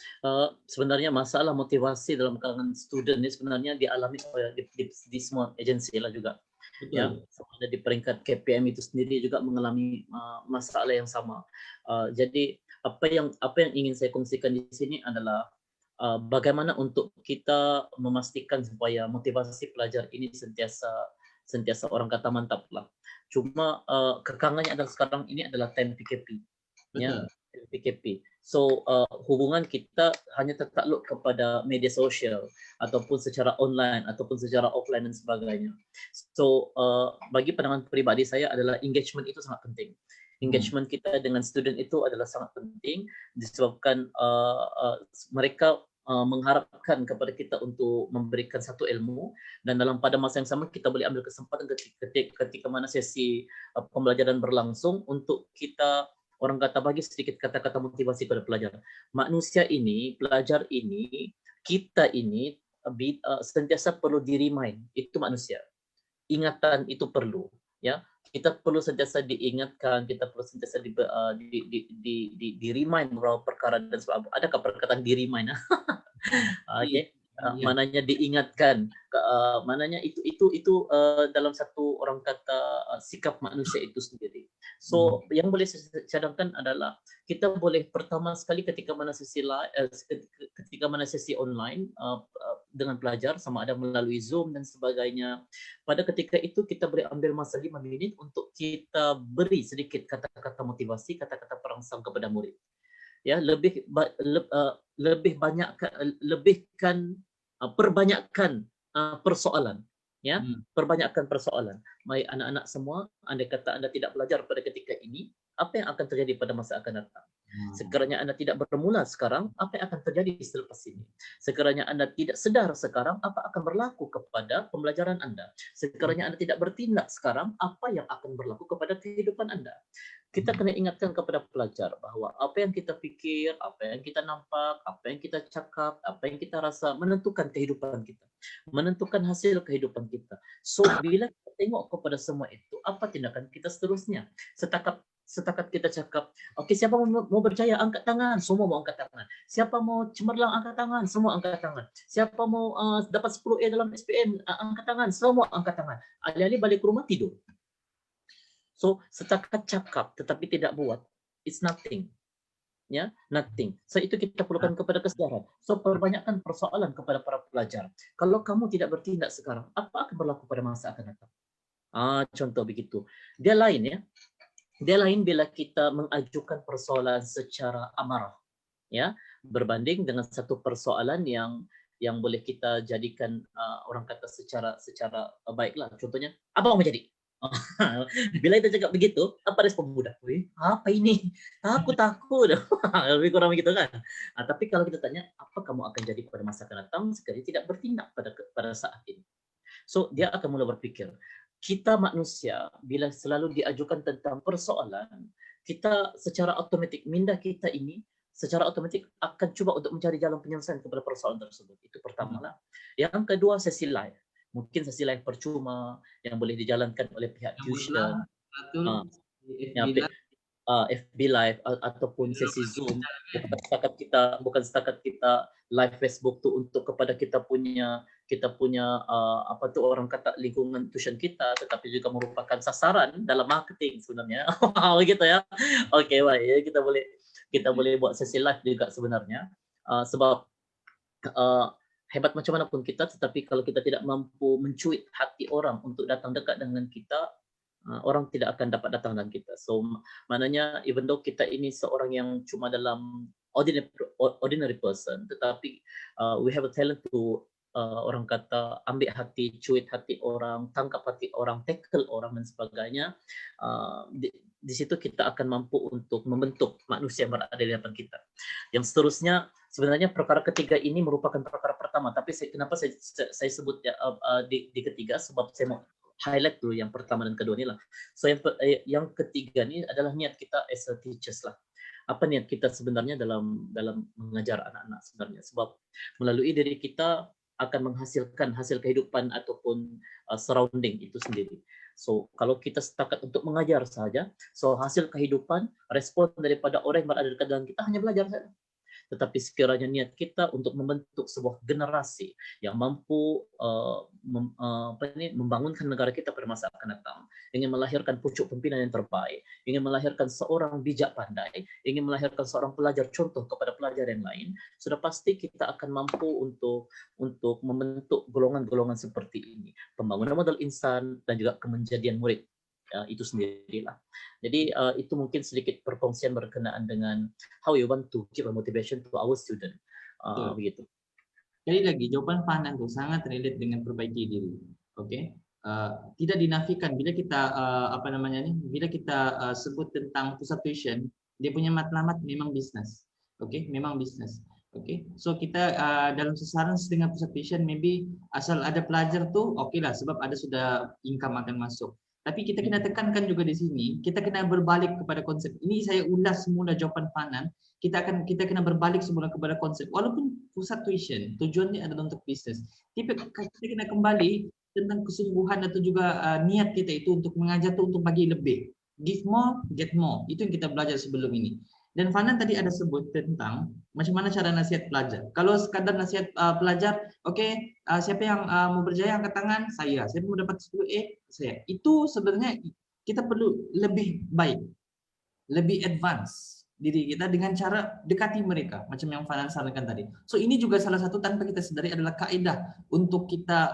Sebenarnya masalah motivasi dalam kalangan student ni sebenarnya dialami oleh di semua agensi lah juga. Betul. Ya, sama ada di peringkat KPM itu sendiri juga mengalami masalah yang sama. Jadi apa yang ingin saya kongsikan di sini adalah bagaimana untuk kita memastikan supaya motivasi pelajar ini sentiasa orang kata mantap lah. Cuma kekangannya adalah sekarang ini adalah time PKP. Ya, PKP. So hubungan kita hanya tertakluk kepada media sosial ataupun secara online ataupun secara offline dan sebagainya. So bagi pandangan peribadi saya adalah engagement itu sangat penting. Engagement kita dengan student itu adalah sangat penting disebabkan mereka mengharapkan kepada kita untuk memberikan satu ilmu, dan pada masa yang sama kita boleh ambil kesempatan ketika mana sesi pembelajaran berlangsung untuk kita orang kata bagi sedikit kata-kata motivasi pada pelajar. Manusia ini, pelajar ini, kita ini sentiasa perlu di-remind. Itu manusia. Ingatan itu perlu. Ya, kita perlu sentiasa diingatkan, kita perlu sentiasa di-remind beberapa perkara dan sebab adakah perkataan di-remind? Okey. Mananya diingatkan, mananya itu dalam satu orang kata sikap manusia itu sendiri. So yang boleh saya cadangkan adalah kita boleh pertama sekali ketika mana sesi online dengan pelajar sama ada melalui Zoom dan sebagainya. Pada ketika itu kita boleh ambil masa 5 minit untuk kita beri sedikit kata-kata motivasi, kata-kata perangsang kepada murid. Ya, perbanyakkan persoalan, ya, perbanyakkan persoalan. Mai anak-anak semua, andai kata anda tidak belajar pada ketika ini, apa yang akan terjadi pada masa akan datang? Sekiranya anda tidak bermula sekarang, apa yang akan terjadi selepas ini? Sekiranya anda tidak sedar sekarang, apa akan berlaku kepada pembelajaran anda? Sekiranya anda tidak bertindak sekarang, apa yang akan berlaku kepada kehidupan anda? Kita kena ingatkan kepada pelajar bahawa apa yang kita fikir, apa yang kita nampak, apa yang kita cakap, apa yang kita rasa menentukan kehidupan kita, menentukan hasil kehidupan kita. So bila kita tengok kepada semua itu, apa tindakan kita seterusnya? Setakat kita cakap, okey, siapa mau berjaya angkat tangan, semua mau angkat tangan. Siapa mau cemerlang angkat tangan, semua angkat tangan. Siapa mau dapat 10A dalam SPM, angkat tangan, semua angkat tangan. Alih-alih balik ke rumah tidur. So setakat cakap tetapi tidak buat, it's nothing. Ya, nothing. So itu kita perlukan kepada kesedaran. So perbanyakkan persoalan kepada para pelajar. Kalau kamu tidak bertindak sekarang, apa akan berlaku pada masa akan datang? Contoh begitu. Dia lain ya. Dia lain bila kita mengajukan persoalan secara amarah, ya, berbanding dengan satu persoalan yang boleh kita jadikan orang kata secara baiklah. Contohnya, apa mau jadi? Bila kita cakap begitu, apa respon budak? Apa ini? Takut. Lebih kurang begitu kan? Tapi kalau kita tanya, apa kamu akan jadi pada masa akan datang sekali tidak bertindak pada saat ini? So dia akan mula berfikir. Kita manusia bila selalu diajukan tentang persoalan, kita secara automatik minda kita ini secara automatik akan cuba untuk mencari jalan penyelesaian kepada persoalan tersebut. Itu pertama lah. Yang kedua, sesi live. Mungkin sesi live percuma yang boleh dijalankan oleh pihak tuition, FB live ataupun sesi Zoom. Bukan setakat kita live Facebook tu untuk kepada kita punya apa tu orang kata lingkungan tuition kita, tetapi juga merupakan sasaran dalam marketing sebenarnya. Begitu ya. Okey, baik. Kita boleh buat sesi live juga sebenarnya. Sebab hebat macam mana pun kita, tetapi kalau kita tidak mampu mencuit hati orang untuk datang dekat dengan kita, orang tidak akan dapat datang dengan kita. So maknanya even though kita ini seorang yang cuma dalam ordinary person, tetapi we have a talent to orang kata ambil hati, cuit hati orang, tangkap hati orang, tackle orang dan sebagainya. Di situ kita akan mampu untuk membentuk manusia yang berada di hadapan kita. Yang seterusnya, sebenarnya perkara ketiga ini merupakan perkara pertama, tapi kenapa saya sebut di ketiga, sebab saya mau highlight dulu yang pertama dan kedua ni lah. So yang ketiga ni adalah niat kita as a teachers lah. Apa niat kita sebenarnya dalam mengajar anak-anak sebenarnya? Sebab melalui diri kita akan menghasilkan hasil kehidupan ataupun surrounding itu sendiri. So kalau kita setakat untuk mengajar saja, so hasil kehidupan, respon daripada orang yang berada dekat dengan kita hanya belajar saja. Tetapi sekiranya niat kita untuk membentuk sebuah generasi yang mampu membangunkan negara kita pada masa akan datang, ingin melahirkan pucuk pimpinan yang terbaik, ingin melahirkan seorang bijak pandai, ingin melahirkan seorang pelajar contoh kepada pelajar yang lain, sudah pasti kita akan mampu untuk membentuk golongan-golongan seperti ini, pembangunan modal insan dan juga kemenjadian murid. Itu sendirilah. Jadi itu mungkin sedikit perkongsian berkenaan dengan how you want to give a motivation to our student. Begitu. Sekali lagi, jawapan Fanan itu sangat relate dengan perbaiki diri. Oke, tidak dinafikan bila kita bila kita sebut tentang pusat tuition, dia punya matlamat memang bisnes. Oke, memang bisnes. Oke, so kita dalam sasaran dengan pusat tuition, maybe asal ada pelajar tuh, oke lah, sebab ada sudah income akan masuk. Tapi kita kena tekankan juga di sini, kita kena berbalik kepada konsep. Ini saya ulas semula jawapan Fanan. Kita kena berbalik semula kepada konsep. Walaupun pusat tuition tujuannya adalah untuk bisnes, tapi kita kena kembali tentang kesungguhan atau juga niat kita itu untuk mengajar itu untuk bagi lebih. Give more, get more. Itu yang kita belajar sebelum ini. Dan Fanan tadi ada sebut tentang macam mana cara nasihat pelajar. Kalau sekadar nasihat pelajar, oke, siapa yang mau berjaya angkat tangan, saya. Siapa mau dapat 10A, saya. Itu sebenarnya kita perlu lebih baik, lebih advance diri kita dengan cara dekati mereka, macam yang Fanan sarankan tadi. So ini juga salah satu tanpa kita sadari adalah kaedah untuk kita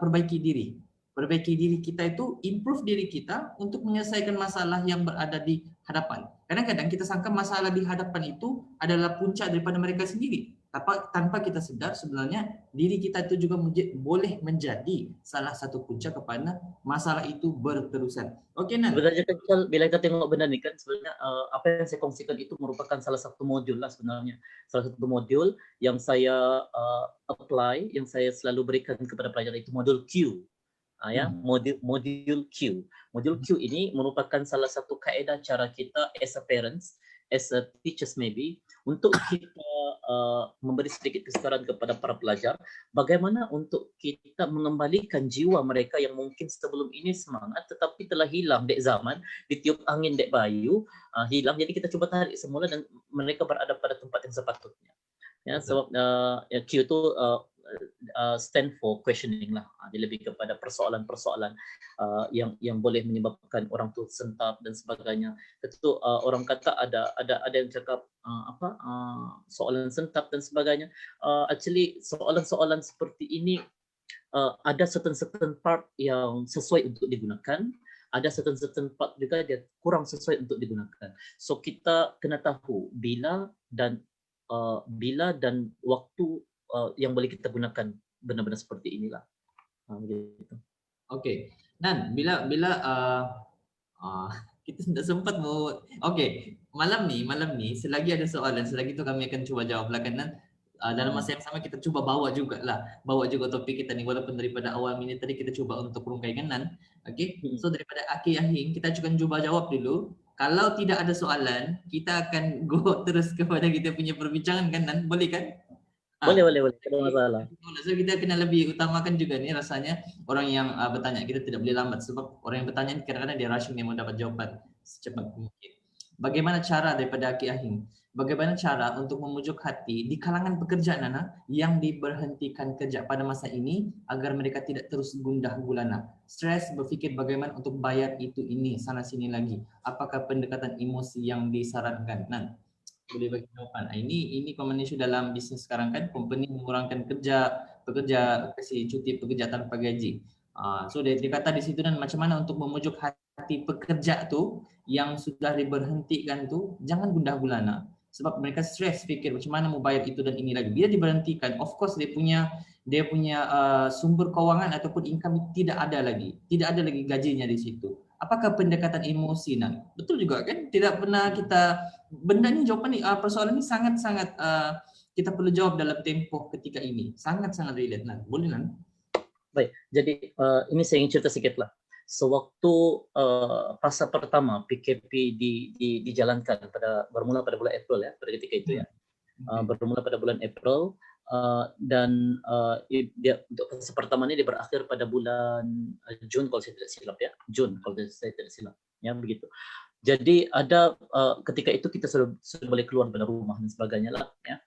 perbaiki diri. Perbaiki diri kita itu improve diri kita untuk menyelesaikan masalah yang berada di hadapan. Kadang-kadang kita sangka masalah di hadapan itu adalah puncak daripada mereka sendiri. Tanpa kita sedar sebenarnya diri kita itu juga boleh menjadi salah satu puncak kepada masalah itu berterusan. Okey, Nan. Sebenarnya kan bila kita tengok benda ni kan, sebenarnya apa yang saya kongsikan itu merupakan salah satu modul lah sebenarnya. Salah satu modul yang saya apply, yang saya selalu berikan kepada pelajar itu modul Q. Modul Q. Modul Q ini merupakan salah satu kaedah cara kita as a parents, as a teachers maybe, untuk kita memberi sedikit kesedaran kepada para pelajar bagaimana untuk kita mengembalikan jiwa mereka yang mungkin sebelum ini semangat tetapi telah hilang dek zaman, ditiup angin dek bayu, hilang. Jadi kita cuba tarik semula dan mereka berada pada tempat yang sepatutnya. Ya, sebab Q itu stand for questioning lah. Dia lebih kepada persoalan-persoalan yang boleh menyebabkan orang tu sentap dan sebagainya. Itu orang kata ada yang cakap soalan sentap dan sebagainya. Actually soalan-soalan seperti ini ada certain part yang sesuai untuk digunakan, ada certain part juga dia kurang sesuai untuk digunakan. So kita kena tahu bila dan waktu yang boleh kita gunakan benar-benar seperti inilah. Begitu. Okey. Nan, bila kita tidak sempat mau. Okey, malam ni selagi ada soalan, selagi itu kami akan cuba jawab lah kan, Nan. Dalam masa yang sama kita cuba bawa juga topik kita ni, walaupun daripada awal minit tadi kita cuba untuk rungkaikan, Nan. Okey. So daripada Aki Ahing kita akan cuba jawab dulu. Kalau tidak ada soalan, kita akan go terus kepada kita punya perbincangan kan, Nan? Boleh kan? Boleh, tidak masalah. So kita kena lebih utamakan juga ni rasanya orang yang bertanya, kita tidak boleh lambat sebab orang yang bertanya ni kadang-kadang dia rushing, dia mau dapat jawapan secepat mungkin. Bagaimana cara daripada Aki Ahing? Bagaimana cara untuk memujuk hati di kalangan pekerja Nana yang diberhentikan kerja pada masa ini agar mereka tidak terus gundah gulana, stres, berfikir bagaimana untuk bayar itu ini sana sini lagi? Apakah pendekatan emosi yang disarankan, Nan? boleh bagi jawapan. Ini common issue dalam bisnes sekarang kan, company mengurangkan pekerja kasih cuti pekerja tanpa gaji. So dia kata di situ, dan macam mana untuk memujuk hati pekerja tu yang sudah diberhentikan tu jangan gundah gulana, sebab mereka stres fikir macam mana mau bayar itu dan ini lagi. Bila diberhentikan, of course dia punya sumber keuangan ataupun income tidak ada lagi gajinya di situ. Apakah pendekatan emosi nak? Betul juga kan? Tidak pernah kita benda ni, jawapan ni, persoalan ni sangat-sangat kita perlu jawab dalam tempoh ketika ini. Sangat-sangat relate lah. Boleh lah. Baik, jadi ini saya ingin cerita sedikit lah. Sewaktu fasa pertama PKP dijalankan bermula pada bulan April ya, pada ketika itu ya. Bermula pada bulan April dan dia untuk fasa pertama ini dia berakhir pada bulan Jun kalau saya tidak silap ya. Jun kalau saya tidak silap. Ya, begitu. Jadi ada ketika itu kita sudah boleh keluar dari rumah dan sebagainya lah ya.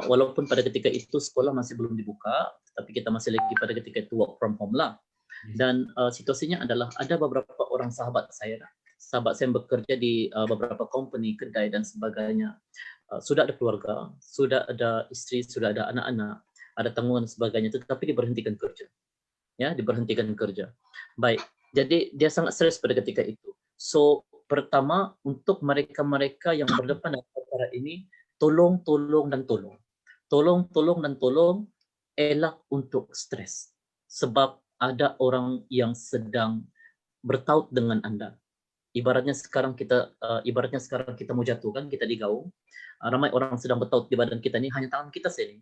Walaupun pada ketika itu sekolah masih belum dibuka, tapi kita masih lagi pada ketika itu work from home lah. Dan situasinya adalah ada beberapa orang sahabat saya yang bekerja di beberapa company, kedai dan sebagainya. Sudah ada keluarga, sudah ada istri, sudah ada anak-anak, ada tanggungan dan sebagainya, tetapi diberhentikan kerja. Ya, diberhentikan kerja. Baik, jadi dia sangat stres pada ketika itu. So, pertama untuk mereka-mereka yang berdepan dengan perkara ini, tolong elak untuk stres. Sebab ada orang yang sedang bertaut dengan Anda. Ibaratnya sekarang kita mau jatuh kan, kita digaung. Ramai orang sedang bertaut di badan kita ni, hanya tangan kita saja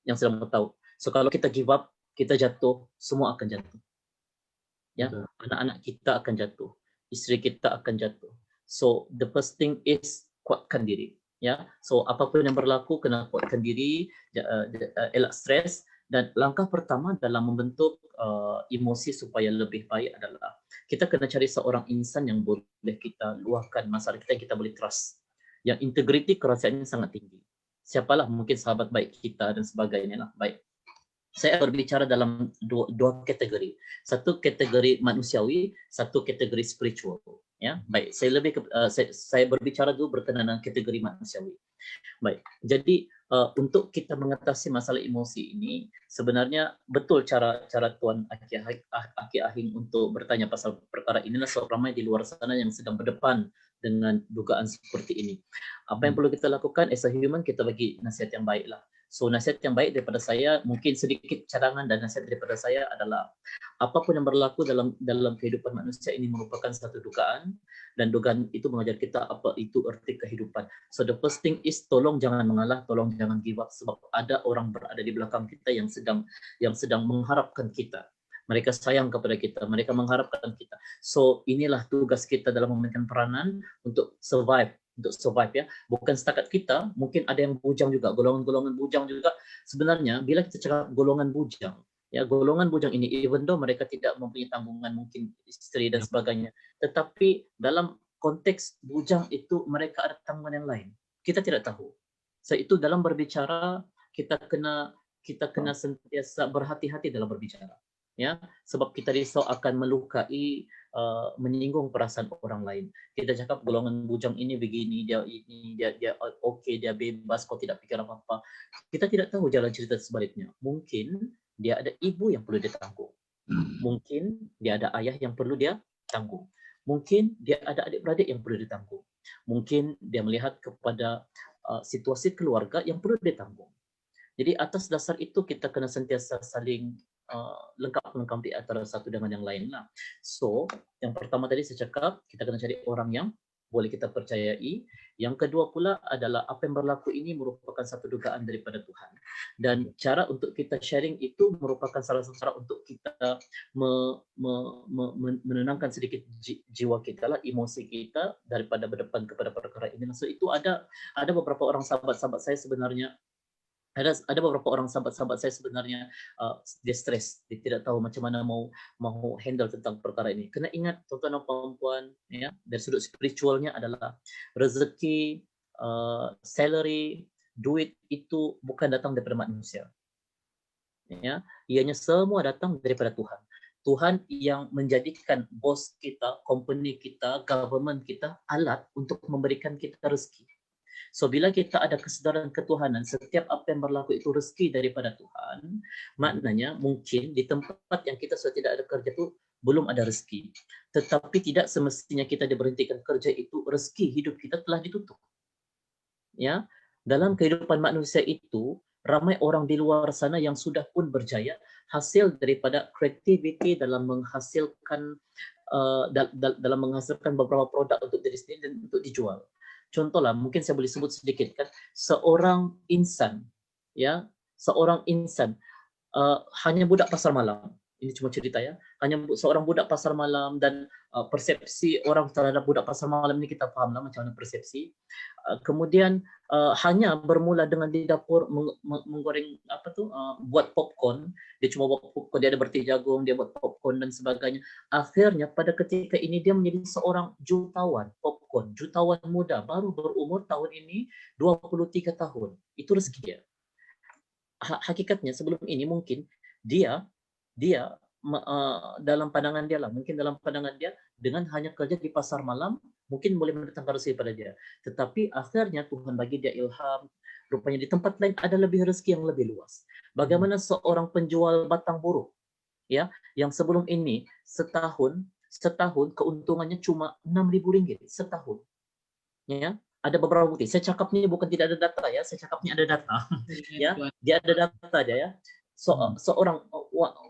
yang sedang bertaut. So kalau kita give up, kita jatuh, semua akan jatuh. Ya, anak-anak kita akan jatuh, isteri kita akan jatuh. So the first thing is kuatkan diri. Ya, so apapun yang berlaku kena kuatkan diri, elak stres, dan langkah pertama dalam membentuk emosi supaya lebih baik adalah kita kena cari seorang insan yang boleh kita luahkan masalah kita, yang kita boleh trust, yang integriti kerahasiaannya sangat tinggi. Siapalah, mungkin sahabat baik kita dan sebagainya lah. Baik, saya berbicara dalam dua kategori. Satu kategori manusiawi, satu kategori spiritual. Ya, baik. Saya berbicara dulu berkenaan dengan kategori manusiawi. Baik. Jadi untuk kita mengatasi masalah emosi ini, sebenarnya betul cara Tuan Aki Ahing untuk bertanya pasal perkara inilah, sebab ramai di luar sana yang sedang berdepan dengan dugaan seperti ini. Apa yang perlu kita lakukan as a human, kita bagi nasihat yang baik lah. So nasihat yang baik daripada saya, mungkin sedikit cadangan dan nasihat daripada saya adalah apapun yang berlaku dalam kehidupan manusia ini merupakan satu dugaan, dan dugaan itu mengajar kita apa itu erti kehidupan. So the first thing is tolong jangan mengalah, tolong jangan give up, sebab ada orang berada di belakang kita yang sedang mengharapkan kita. Mereka sayang kepada kita, mereka mengharapkan kita. So inilah tugas kita dalam memainkan peranan untuk survive ya. Bukan setakat kita, mungkin ada yang bujang juga, golongan-golongan bujang juga. Sebenarnya bila kita cakap golongan bujang, ya, golongan bujang ini even though mereka tidak mempunyai tanggungan, mungkin isteri dan sebagainya, tetapi dalam konteks bujang itu mereka ada tanggungan yang lain. Kita tidak tahu. So itu dalam berbicara kita kena sentiasa berhati-hati dalam berbicara. Ya, sebab kita risau akan melukai, menyinggung perasaan orang lain. Kita cakap golongan bujang ini begini, dia okey, dia bebas, kau tidak fikir apa-apa. Kita tidak tahu jalan cerita sebaliknya. Mungkin dia ada ibu yang perlu dia tanggung. Mungkin dia ada ayah yang perlu dia tanggung. Mungkin dia ada adik-beradik yang perlu ditanggung. Mungkin dia melihat kepada situasi keluarga yang perlu dia tanggung. Jadi atas dasar itu kita kena sentiasa saling lengkap-lengkap di antara satu dengan yang lain lah. So, yang pertama tadi saya cakap, kita kena cari orang yang boleh kita percayai. Yang kedua pula adalah apa yang berlaku ini merupakan satu dugaan daripada Tuhan. Dan cara untuk kita sharing itu merupakan salah satu cara untuk kita menenangkan sedikit jiwa kita lah, emosi kita daripada berdepan kepada perkara ini. So itu ada beberapa orang sahabat-sahabat saya sebenarnya, ada beberapa orang sahabat-sahabat saya sebenarnya dia stres, dia tidak tahu macam mana mau handle tentang perkara ini. Kena ingat tuan-tuan dan puan-puan, ya, dari sudut spiritualnya adalah rezeki, salary, duit itu bukan datang daripada manusia. Ya, ianya semua datang daripada Tuhan. Tuhan yang menjadikan bos kita, company kita, government kita alat untuk memberikan kita rezeki. So bila kita ada kesedaran ketuhanan, setiap apa yang berlaku itu rezeki daripada Tuhan, maknanya mungkin di tempat yang kita sudah tidak ada kerja itu belum ada rezeki. Tetapi tidak semestinya kita diberhentikan kerja itu, rezeki hidup kita telah ditutup. Ya, dalam kehidupan manusia itu ramai orang di luar sana yang sudah pun berjaya hasil daripada kreativiti dalam menghasilkan dalam menghasilkan beberapa produk untuk diri sendiri dan untuk dijual. Contohlah, mungkin saya boleh sebut sedikit kan, seorang insan, ya, seorang insan hanya budak pasar malam. Ini cuma cerita ya. Hanya seorang budak pasar malam dan persepsi orang terhadap budak pasar malam ini kita faham lah macam mana persepsi. Kemudian hanya bermula dengan di dapur menggoreng apa tu, buat popcorn. Dia cuma buat popcorn, dia ada berti jagung, dia buat popcorn dan sebagainya. Akhirnya pada ketika ini dia menjadi seorang jutawan popcorn, jutawan muda baru berumur tahun ini 23 tahun. Itu rezeki dia. Hakikatnya sebelum ini mungkin dia dalam pandangan dia lah, mungkin dalam pandangan dia dengan hanya kerja di pasar malam mungkin boleh mendatangkan rezeki pada dia. Tetapi akhirnya Tuhan bagi dia ilham, rupanya di tempat lain ada lebih rezeki yang lebih luas. Bagaimana seorang penjual batang buruh, ya, yang sebelum ini setahun keuntungannya cuma RM6.000 setahun. Ya, ada beberapa bukti. Saya cakap ni bukan tidak ada data ya, saya cakap ni ada data. Ya, dia ada data dia ya. Seorang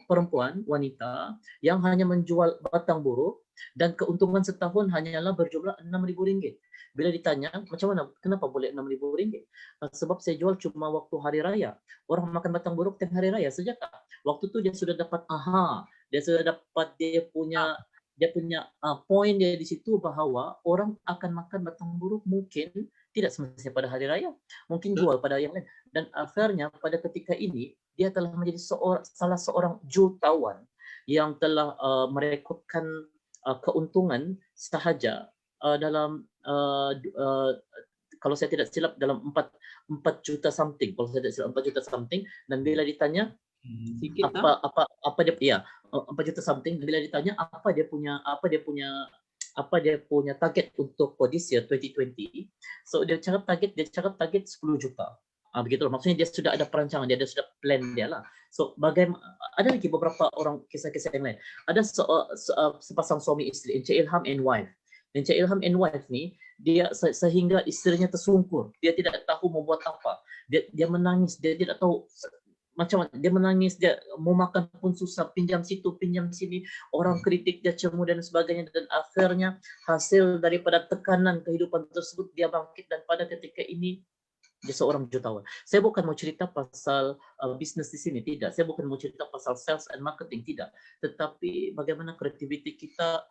perempuan wanita yang hanya menjual batang buruh dan keuntungan setahun hanyalah berjumlah RM6.000. Bila ditanya macam mana, kenapa boleh RM6.000? Sebab saya jual cuma waktu hari raya. Orang makan batang buruh tiap hari raya saja. Waktu tu dia sudah dapat dia sudah dapat dia punya poin dia di situ bahawa orang akan makan batang buruh mungkin tidak semestinya pada hari raya, mungkin jual pada yang lain. Dan akhirnya pada ketika ini dia telah menjadi salah seorang jutawan yang telah merekodkan keuntungan sahaja dalam kalau saya tidak silap dalam 4 juta something, kalau saya tidak silap 4 juta something. Dan bila ditanya apa dia 4 juta something, bila ditanya apa dia punya target untuk this year 2020, so dia cakap target 10 juta. Begitu, maksudnya dia sudah ada perancangan, dia sudah plan dia lah. So bagaimana, ada lagi beberapa orang kisah-kisah yang lain. Ada sepasang suami isteri, Encik Ilham and wife. Encik Ilham and wife ni dia sehingga isterinya tersungkur, dia tidak tahu mau buat apa. Dia menangis, dia tidak tahu macam dia menangis, dia mau makan pun susah, pinjam situ, pinjam sini, orang kritik dia, cemu dan sebagainya. Dan akhirnya hasil daripada tekanan kehidupan tersebut dia bangkit dan pada ketika ini dia seorang jutawan. Saya bukan mau cerita pasal bisnes di sini, tidak. Saya bukan mau cerita pasal sales and marketing, tidak. Tetapi bagaimana kreativiti kita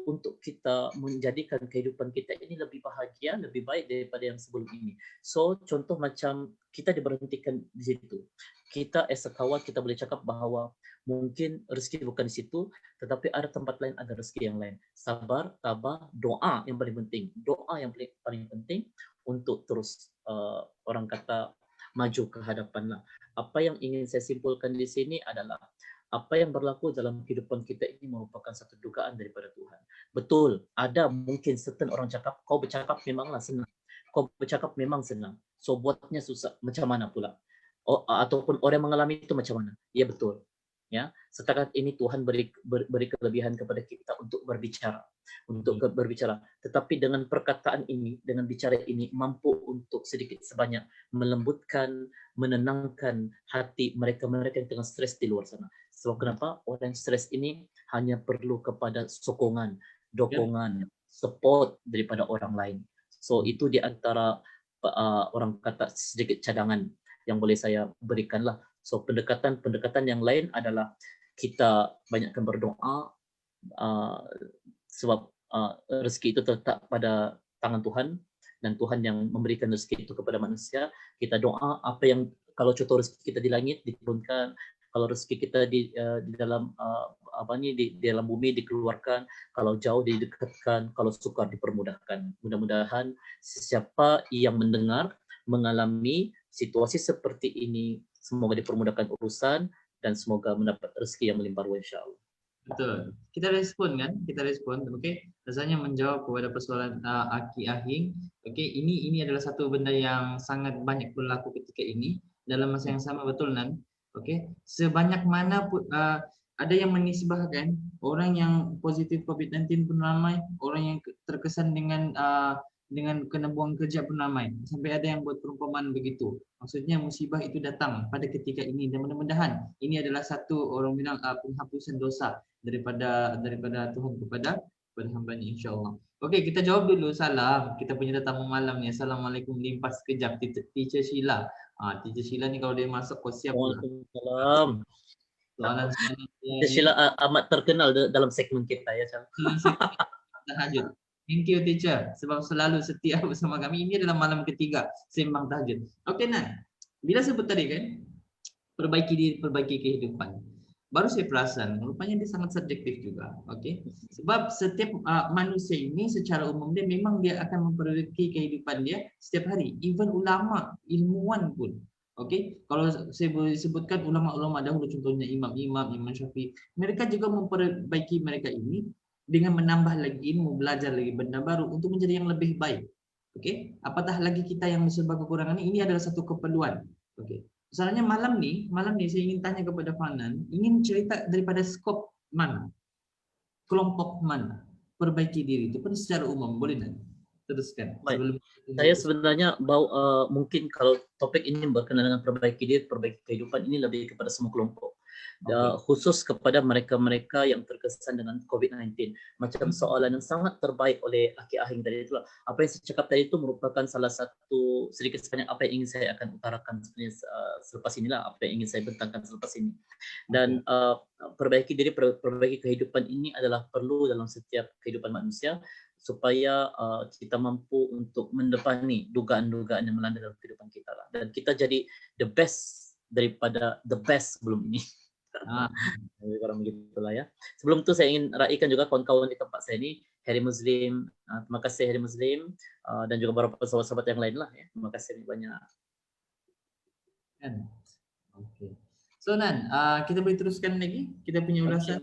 untuk kita menjadikan kehidupan kita ini lebih bahagia, lebih baik daripada yang sebelum ini. So contoh macam kita diberhentikan di situ. Kita as a kawan kita boleh cakap bahawa mungkin rezeki bukan di situ, tetapi ada tempat lain, ada rezeki yang lain. Sabar, tabah, doa yang paling penting. Doa yang paling penting untuk terus orang kata maju ke hadapan lah. Apa yang ingin saya simpulkan di sini adalah apa yang berlaku dalam kehidupan kita ini merupakan satu dugaan daripada Tuhan. Betul, ada mungkin certain orang cakap, kau bercakap memanglah senang. Kau bercakap memang senang. So buatnya susah. Macam mana pula? Ataupun orang mengalami itu macam mana? Ya betul. Ya, setakat ini Tuhan beri kelebihan kepada kita untuk berbicara, Tetapi dengan perkataan ini, dengan bicara ini mampu untuk sedikit sebanyak melembutkan, menenangkan hati mereka-mereka yang tengah stres di luar sana. Sebab kenapa? Orang stres ini hanya perlu kepada sokongan, dokongan, support daripada orang lain. So itu di antara orang kata sedikit cadangan yang boleh saya berikanlah. So pendekatan yang lain adalah kita banyakkan berdoa, sebab rezeki itu terletak pada tangan Tuhan dan Tuhan yang memberikan rezeki itu kepada manusia. Kita doa apa yang, kalau contoh rezeki kita di langit diturunkan, kalau rezeki kita di dalam di dalam bumi dikeluarkan, kalau jauh didekatkan, kalau sukar dipermudahkan. Mudah-mudahan siapa yang mendengar mengalami situasi seperti ini, semoga dipermudahkan urusan dan semoga mendapat rezeki yang melimpah ruah, insya-Allah. Betul. Kita respon kan? Kita respon. Okey. Rasanya menjawab kepada persoalan Aki Ahing. Okey, ini adalah satu benda yang sangat banyak berlaku ketika ini. Dalam masa yang sama betul Nan. Okey. Sebanyak mana pun ada yang menisbahkan orang yang positif COVID-19 pun ramai, orang yang terkesan dengan kena buang kerja pun ramai. Sampai ada yang buat perumpamaan begitu. Maksudnya musibah itu datang pada ketika ini dan mudah-mudahan ini adalah satu orang bilang penghapusan dosa daripada Tuhan kepada hamba-Nya insya-Allah. Okey, kita jawab dulu salam. Kita punya tetamu malam ni. Assalamualaikum, limpas sekejap Teacher Sheila. Teacher Sheila ni kalau dia masuk kau siap pula. Waalaikumsalam. Soalan-soalan dia Teacher ni Sheila amat terkenal dalam segmen kita ya, Chang. tahajud. Thank you teacher sebab selalu setia bersama kami. Ini adalah malam ketiga sembang tahajud. Okey Nan. Bila sebut tadi kan perbaiki diri, perbaiki kehidupan. Baru saya perasan, rupanya dia sangat subjektif juga, okey? Sebab setiap manusia ini secara umum dia memang dia akan memperbaiki kehidupan dia setiap hari. Even ulama, ilmuwan pun, okey? Kalau saya boleh sebutkan ulama-ulama dahulu, contohnya imam-imam, Imam Syafi'i, mereka juga memperbaiki mereka ini dengan menambah lagi ilmu, belajar lagi benda baru untuk menjadi yang lebih baik. Okey? Apatah lagi kita yang serba kekurangan ini adalah satu keperluan. Okey. Misalnya malam ni saya ingin tanya kepada Fanan, ingin cerita daripada skop mana? Kelompok mana? Perbaiki diri itu pun secara umum, boleh tak? Teruskan. Baik. Saya sebenarnya mungkin kalau topik ini berkenaan dengan perbaiki diri, perbaiki kehidupan, ini lebih kepada semua kelompok. Khusus kepada mereka-mereka yang terkesan dengan COVID-19. Macam soalan yang sangat terbaik oleh Aki Ahing tadi itulah. Apa yang saya cakap tadi itu merupakan salah satu sedikit sebanyak apa yang ingin saya akan utarakan sebenarnya selepas inilah, apa yang ingin saya bentangkan selepas ini. Dan perbaiki diri, perbaiki kehidupan ini adalah perlu dalam setiap kehidupan manusia supaya kita mampu untuk mendepani dugaan-dugaan yang melanda dalam kehidupan kita lah. Dan kita jadi the best daripada the best sebelum ini. Orang begitulah ya. Sebelum itu saya ingin raikan juga kawan-kawan di tempat saya ini, Hari Muslim. Terima kasih Hari Muslim dan juga beberapa sahabat-sahabat yang lain lah ya. Terima kasih banyak. Okey. So Nan, kita boleh teruskan lagi kita punya ulasan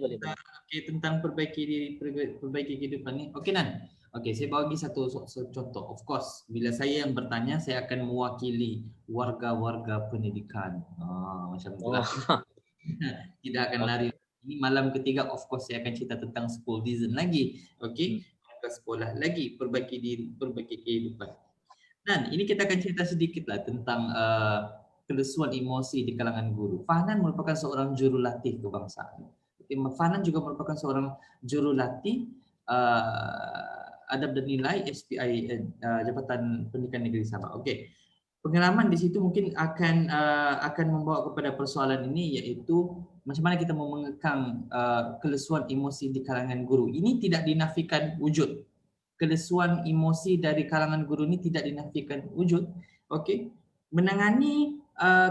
tentang perbaiki diri, perbaiki kehidupan ni. Okey Nan. Okey, saya bagi satu contoh. Of course, bila saya yang bertanya, saya akan mewakili warga-warga pendidikan. Macam itulah. Tidak akan lari. Ini malam ketiga, of course saya akan cerita tentang schoolism lagi. Okey, ke sekolah lagi, perbaiki diri, perbaiki kehidupan. Dan ini kita akan cerita sedikitlah tentang kelesuan emosi di kalangan guru. Fahnan merupakan seorang jurulatih kebangsaan. Fahnan juga merupakan seorang jurulatih adab dan nilai SPI Jabatan Pendidikan Negeri Sabah. Okey. Pengalaman di situ mungkin akan membawa kepada persoalan ini, iaitu macam mana kita mau mengekang kelesuan emosi di kalangan guru. Ini tidak dinafikan wujud. Kelesuan emosi dari kalangan guru ini tidak dinafikan wujud. Okey. Menangani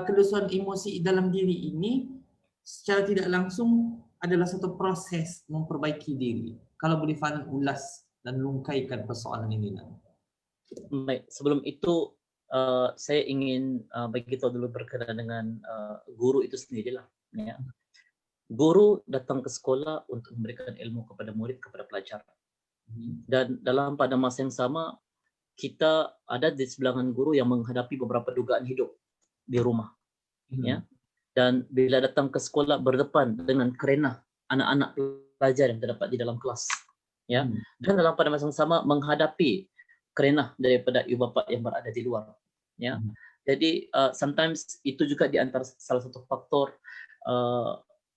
kelesuan emosi dalam diri ini secara tidak langsung adalah satu proses memperbaiki diri. Kalau boleh Fanan ulas dan lungkaikan persoalan ini. Baik, sebelum itu saya ingin beritahu dulu berkenaan dengan guru itu sendirilah. Ya. Guru datang ke sekolah untuk memberikan ilmu kepada murid, kepada pelajar. Dan pada masa yang sama, kita ada di sebelangan guru yang menghadapi beberapa dugaan hidup di rumah. Ya. Dan bila datang ke sekolah berdepan dengan kerenah anak-anak pelajar yang terdapat di dalam kelas. Ya. Dan pada masa yang sama menghadapi kerenah daripada ibu bapa yang berada di luar. Ya. Jadi sometimes itu juga di antara salah satu faktor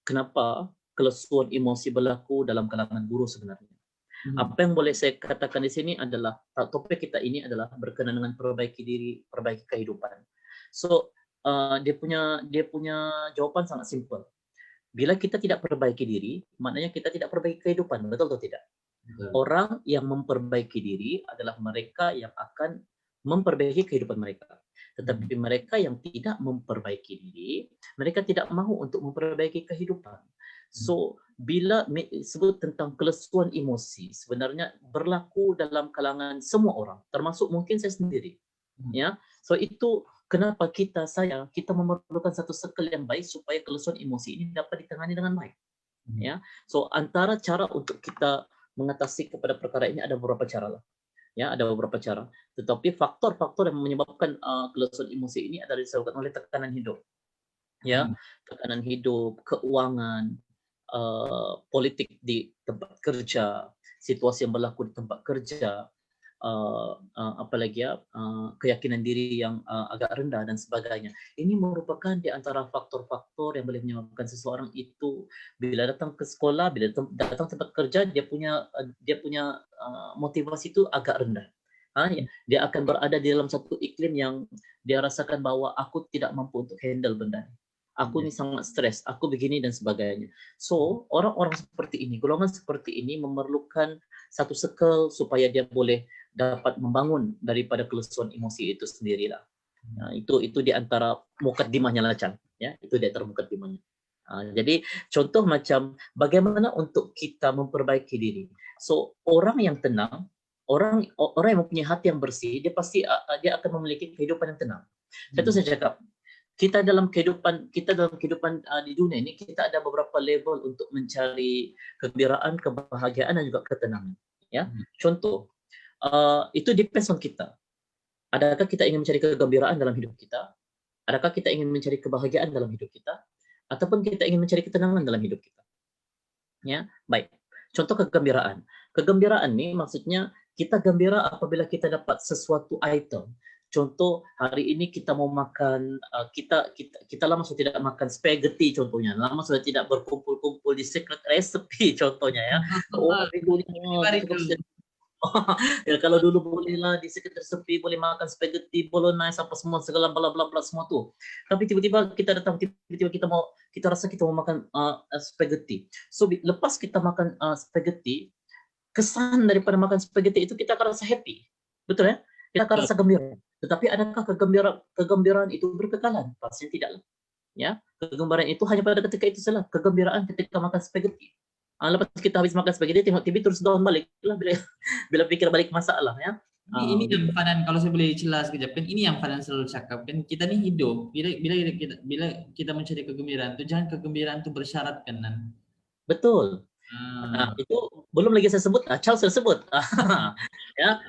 kenapa kelesuan emosi berlaku dalam kalangan guru sebenarnya. Apa yang boleh saya katakan di sini adalah topik kita ini adalah berkenaan dengan perbaiki diri, perbaiki kehidupan. So dia punya jawaban sangat simple. Bila kita tidak perbaiki diri, maknanya kita tidak perbaiki kehidupan, betul atau tidak? Orang yang memperbaiki diri adalah mereka yang akan memperbaiki kehidupan mereka. Tetapi mereka yang tidak memperbaiki diri, mereka tidak mahu untuk memperbaiki kehidupan. So, bila sebut tentang kelesuan emosi, sebenarnya berlaku dalam kalangan semua orang, termasuk mungkin saya sendiri. Ya, so itu kenapa kita memerlukan satu circle yang baik supaya kelesuan emosi ini dapat ditangani dengan baik. Ya. So antara cara untuk kita mengatasi kepada perkara ini ada beberapa cara lah. Ya, ada beberapa cara. Tetapi faktor-faktor yang menyebabkan kelelahan emosi ini adalah disebabkan oleh tekanan hidup. Ya, tekanan hidup, keuangan, politik di tempat kerja, situasi yang berlaku di tempat kerja, apalagi ya, keyakinan diri yang agak rendah dan sebagainya. Ini merupakan di antara faktor-faktor yang boleh menyebabkan seseorang itu bila datang ke sekolah, bila datang tempat kerja, dia punya motivasi itu agak rendah. Dia akan berada di dalam satu iklim yang dia rasakan bahwa aku tidak mampu untuk handle benda ini. Aku ni sangat stres, aku begini dan sebagainya. So, orang-orang seperti ini, golongan seperti ini memerlukan satu circle supaya dia boleh dapat membangun daripada kelulusan emosi itu sendirilah. Itu di antara mukaddimahnya lah, Chan. Ya, itu di antara mukaddimahnya. Jadi contoh macam bagaimana untuk kita memperbaiki diri. So orang yang tenang, orang yang mempunyai hati yang bersih, dia pasti dia akan memiliki kehidupan yang tenang. Itu saya cakap. Kita dalam kehidupan di dunia ini, kita ada beberapa level untuk mencari kegembiraan, kebahagiaan dan juga ketenangan. Ya, contoh itu depends on kita. Adakah kita ingin mencari kegembiraan dalam hidup kita? Adakah kita ingin mencari kebahagiaan dalam hidup kita? Ataupun kita ingin mencari ketenangan dalam hidup kita? Ya, baik. Contoh kegembiraan. Kegembiraan ini maksudnya kita gembira apabila kita dapat sesuatu item. Contoh hari ini kita mau makan, kita lama sudah tidak makan spaghetti contohnya, lama sudah tidak berkumpul-kumpul di secret recipe contohnya ya. Ya kalau dulu bolehlah di sekitar sepi boleh makan spaghetti bolognese apa semua segala bla bla bla semua tuh. Tapi tiba-tiba kita datang, tiba-tiba kita rasa kita mau makan spaghetti. So lepas kita makan spaghetti, kesan daripada makan spaghetti itu kita akan rasa happy. Betul ya? Kita akan rasa gembira. Tetapi adakah kegembiraan itu berkekalan? Pasti tidak. Ya, kegembiraan itu hanya pada ketika itu saja. Kegembiraan ketika makan spaghetti. Lepas kita habis makan spaghetti, tengok TV terus down balik lah bila pikir balik masalah ya. Ini yang Fanan, kalau saya boleh celah sekejap kan, ini yang Fanan selalu cakap kan, kita ni hidup bila kita mencari kegembiraan tu, jangan kegembiraan tu bersyarat kan. Betul. Itu belum lagi saya sebut, Charles saya sebut. Ya,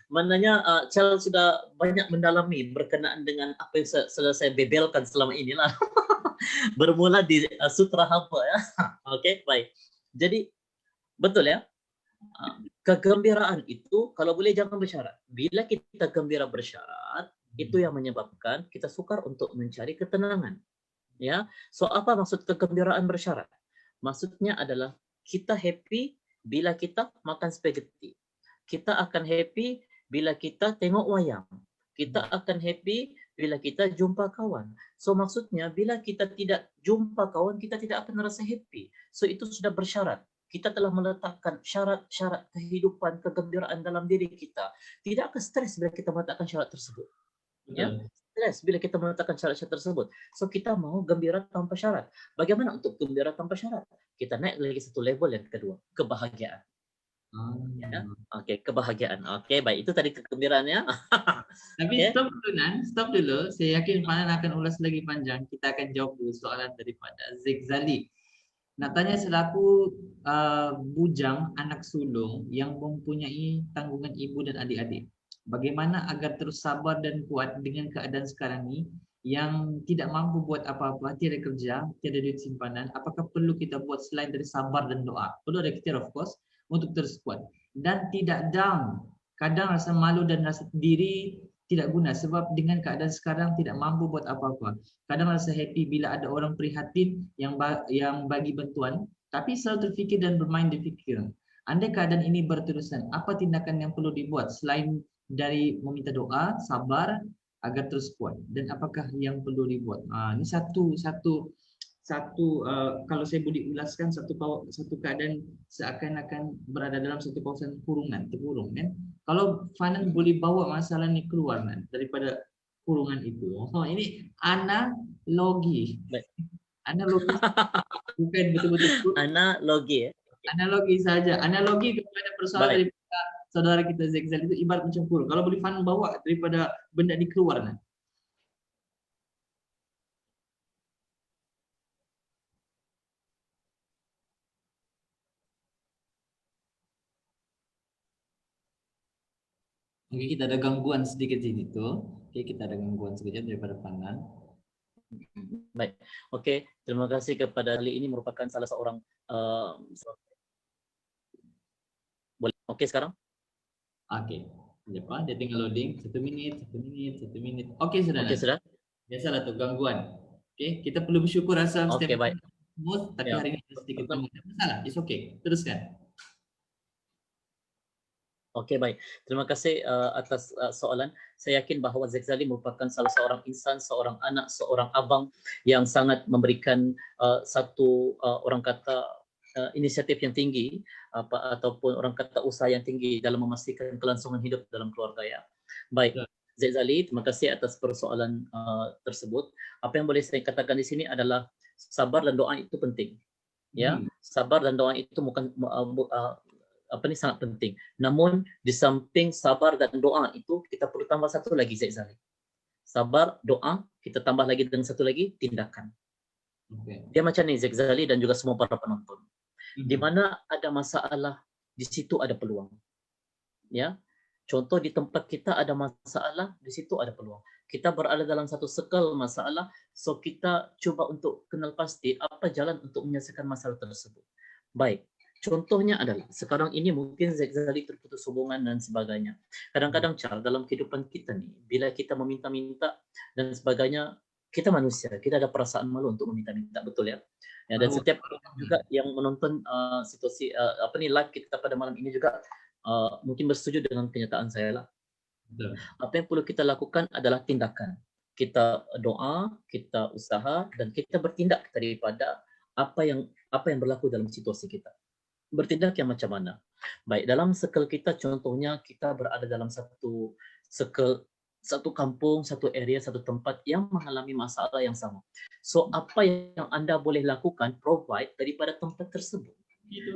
maknanya Charles sudah banyak mendalami berkenaan dengan apa yang sudah saya bebelkan selama inilah. Bermula di Sutra Haba ya. Okey, baik. Jadi betul ya. Kegembiraan itu kalau boleh jangan bersyarat. Bila kita gembira bersyarat, itu yang menyebabkan kita sukar untuk mencari ketenangan. Ya. So apa maksud kegembiraan bersyarat? Maksudnya adalah kita happy bila kita makan spaghetti. Kita akan happy bila kita tengok wayang. Kita akan happy bila kita jumpa kawan. So maksudnya bila kita tidak jumpa kawan, kita tidak akan merasa happy. So itu sudah bersyarat. Kita telah meletakkan syarat-syarat kehidupan, kegembiraan dalam diri kita. Tidak akan stres bila kita meletakkan syarat tersebut. Ya, stres bila kita meletakkan syarat-syarat tersebut. So kita mau gembira tanpa syarat. Bagaimana untuk gembira tanpa syarat? Kita naik lagi satu level yang kedua, kebahagiaan. Ya, okey, kebahagiaan. Okey, baik. Itu tadi kegembiraannya. Tapi stop dulu. Saya yakin Fanan akan ulas lagi panjang. Kita akan jawab dulu soalan daripada Zali. Nak tanya selaku bujang anak sulung yang mempunyai tanggungan ibu dan adik-adik. Bagaimana agar terus sabar dan kuat dengan keadaan sekarang ni yang tidak mampu buat apa-apa, tiada kerja, tiada duit simpanan. Apakah perlu kita buat selain dari sabar dan doa? Perlu ada ikhtiar of course untuk terus kuat dan tidak down. Kadang rasa malu dan rasa diri tidak guna sebab dengan keadaan sekarang tidak mampu buat apa-apa. Kadang rasa happy bila ada orang prihatin yang bagi bantuan, tapi selalu terfikir dan bermain di fikiran. Andai keadaan ini berterusan, apa tindakan yang perlu dibuat selain dari meminta doa, sabar agar terus kuat, dan apakah yang perlu dibuat? Ini satu kalau saya boleh ulaskan satu keadaan seakan-akan berada dalam satu kawasan terkurung kan. Kalau Fanan boleh bawa masalah ni keluar kan daripada kurungan itu. Ini analogi. Analogi bukan betul-betul analogi ya. Analogi saja. Analogi kepada persoalan daripada saudara kita Zekzal itu ibarat macam kurung. Kalau boleh Fanan bawa daripada benda ni keluar kan. Oke, kita ada gangguan sedikit di situ. Oke, kita ada gangguan sedikit daripada depanan. Baik, oke. Terima kasih kepada Ali, ini merupakan salah seorang boleh. Oke sekarang. Oke, Pak, dia tinggal loading. 1 menit, 1 menit, 1 menit. Oke, sudah Oke Nan. sudah. Biasalah tuh gangguan. Oke, kita perlu bersyukur rasa Oke setiap baik. smooth, tapi Ya. hari ini ada sedikit gangguan. Tidak masalah, it's okay. Teruskan. Oke baik, terima kasih atas soalan. Saya yakin bahwa Zekzali merupakan salah seorang insan, seorang anak, seorang abang yang sangat memberikan satu orang kata inisiatif yang tinggi ataupun orang kata usaha yang tinggi dalam memastikan kelangsungan hidup dalam keluarga ya. Baik, Zekzali, terima kasih atas persoalan tersebut. Apa yang boleh saya katakan di sini adalah sabar dan doa itu penting. Ya, sabar dan doa itu bukan sangat penting. Namun di samping sabar dan doa itu kita perlu tambah satu lagi Zaid. Sabar, doa, kita tambah lagi dengan satu lagi tindakan. Dia macam ni Zaid dan juga semua para penonton. Di mana ada masalah, di situ ada peluang. Ya. Contoh di tempat kita ada masalah, di situ ada peluang. Kita berada dalam satu circle masalah, so kita cuba untuk kenal pasti apa jalan untuk menyelesaikan masalah tersebut. Baik, contohnya adalah sekarang ini mungkin Zekzali terputus hubungan dan sebagainya. Kadang-kadang dalam kehidupan kita nih, bila kita meminta-minta dan sebagainya, kita manusia, kita ada perasaan malu untuk meminta-minta, betul ya? Ya, dan setiap juga yang menonton situasi live kita pada malam ini juga mungkin bersetuju dengan kenyataan saya lah. Apa yang perlu kita lakukan adalah tindakan. Kita doa, kita usaha, dan kita bertindak daripada apa yang berlaku dalam situasi kita. Bertindak yang macam mana? Baik, dalam circle kita contohnya kita berada dalam satu circle, satu kampung, satu area, satu tempat yang mengalami masalah yang sama. So, apa yang Anda boleh lakukan, provide daripada tempat tersebut.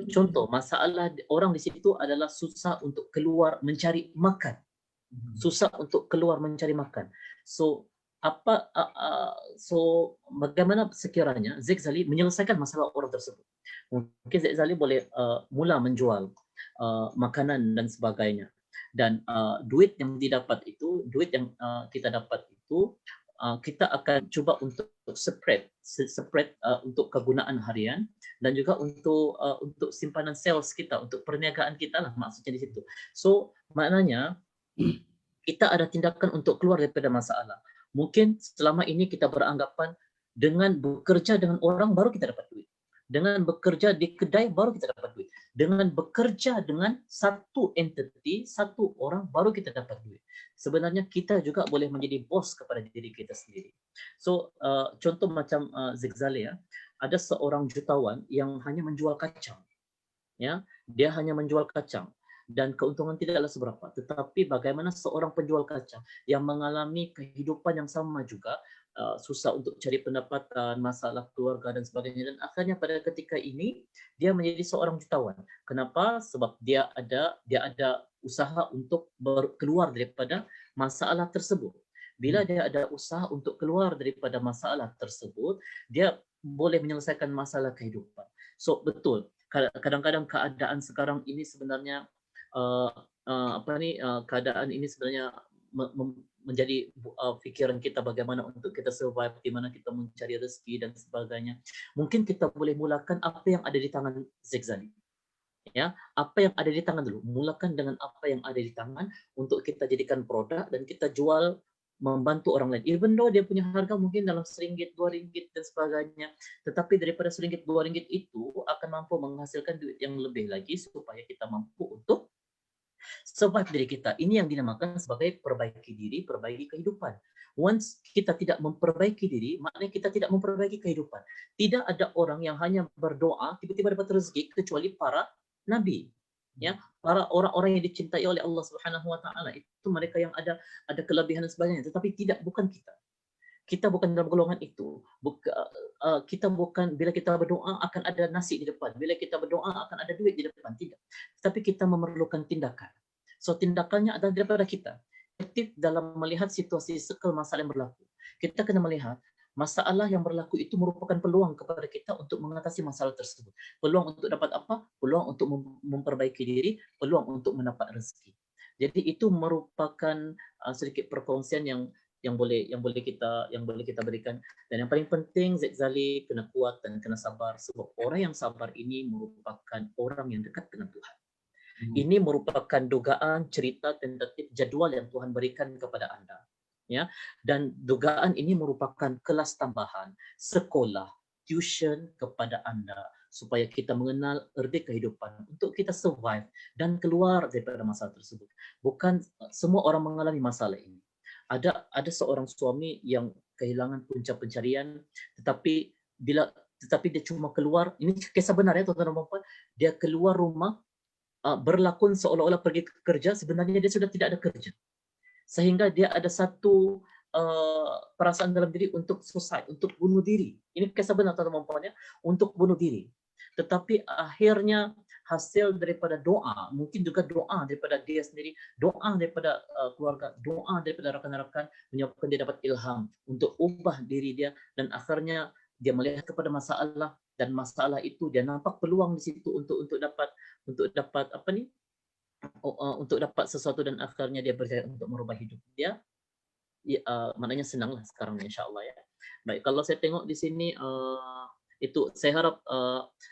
Contoh, masalah orang di situ adalah susah untuk keluar mencari makan. Susah untuk keluar mencari makan. So, bagaimana sekiranya Zekzali menyelesaikan masalah orang tersebut? Mungkin Zekzali boleh mula menjual makanan dan sebagainya. Dan duit yang didapat itu, duit yang kita dapat itu, kita akan cuba untuk spread untuk kegunaan harian dan juga untuk simpanan sales kita, untuk perniagaan kita lah maksudnya di situ. So maknanya kita ada tindakan untuk keluar daripada masalah. Mungkin selama ini kita beranggapan dengan bekerja dengan orang baru kita dapat duit. Dengan bekerja di kedai baru kita dapat duit. Dengan bekerja dengan satu entity, satu orang baru kita dapat duit. Sebenarnya kita juga boleh menjadi bos kepada diri kita sendiri. So contoh macam Zekzali ya, ada seorang jutawan yang hanya menjual kacang. Ya, dia hanya menjual kacang dan keuntungan tidaklah seberapa. Tetapi bagaimana seorang penjual kacang yang mengalami kehidupan yang sama juga, susah untuk cari pendapatan, masalah keluarga dan sebagainya, dan akhirnya pada ketika ini dia menjadi seorang jutawan. Kenapa? Sebab dia ada usaha untuk keluar daripada masalah tersebut. Bila dia ada usaha untuk keluar daripada masalah tersebut, dia boleh menyelesaikan masalah kehidupan. So betul, kadang-kadang keadaan sekarang ini sebenarnya keadaan ini sebenarnya menjadi fikiran kita bagaimana untuk kita survive, di mana kita mencari rezeki dan sebagainya. Mungkin kita boleh mulakan apa yang ada di tangan Zekzali. Ya, apa yang ada di tangan dulu. Mulakan dengan apa yang ada di tangan untuk kita jadikan produk dan kita jual, membantu orang lain. Even though dia punya harga mungkin dalam RM1, RM2 dan sebagainya. Tetapi daripada RM1, RM2 itu akan mampu menghasilkan duit yang lebih lagi supaya kita mampu untuk survive diri kita. Ini yang dinamakan sebagai perbaiki diri, perbaiki kehidupan. Once kita tidak memperbaiki diri, maknanya kita tidak memperbaiki kehidupan. Tidak ada orang yang hanya berdoa tiba-tiba dapat rezeki kecuali para nabi. Ya, para orang-orang yang dicintai oleh Allah Subhanahu wa taala itu mereka yang ada kelebihan dan sebagainya, tetapi bukan kita. Kita bukan dalam golongan itu. Kita bukan bila kita berdoa akan ada nasi di depan, bila kita berdoa akan ada duit di depan, tidak. Tapi kita memerlukan tindakan. So tindakannya adalah daripada kita. Aktif dalam melihat situasi circle masalah yang berlaku. Kita kena melihat masalah yang berlaku itu merupakan peluang kepada kita untuk mengatasi masalah tersebut. Peluang untuk dapat apa? Peluang untuk memperbaiki diri, peluang untuk mendapat rezeki. Jadi itu merupakan sedikit perkongsian yang boleh kita berikan. Dan yang paling penting Zaid Zali kena kuat dan kena sabar, sebab orang yang sabar ini merupakan orang yang dekat dengan Tuhan. Ini merupakan dugaan, cerita, tentatif, jadual yang Tuhan berikan kepada Anda. Ya, dan dugaan ini merupakan kelas tambahan, sekolah, tuition kepada Anda supaya kita mengenal erti kehidupan untuk kita survive dan keluar daripada masalah tersebut. Bukan semua orang mengalami masalah ini. Ada seorang suami yang kehilangan punca pencarian, tetapi dia cuma keluar, ini kisah benar ya tuan-tuan dan puan, dia keluar rumah berlakon seolah-olah pergi ke kerja, sebenarnya dia sudah tidak ada kerja. Sehingga dia ada satu perasaan dalam diri untuk suicide, untuk bunuh diri. Ini kisah benar tuan-tuan dan puan ya, untuk bunuh diri. Tetapi akhirnya hasil daripada doa, mungkin juga doa daripada dia sendiri, doa daripada keluarga, doa daripada rakan-rakan menyebabkan dia dapat ilham untuk ubah diri dia, dan akhirnya dia melihat kepada masalah, dan masalah itu dia nampak peluang di situ untuk dapat apa ni, untuk dapat sesuatu, dan akhirnya dia berjaya untuk merubah hidup dia. Ya, maknanya senanglah sekarang insya-Allah ya. Baik, kalau saya tengok di sini itu saya harap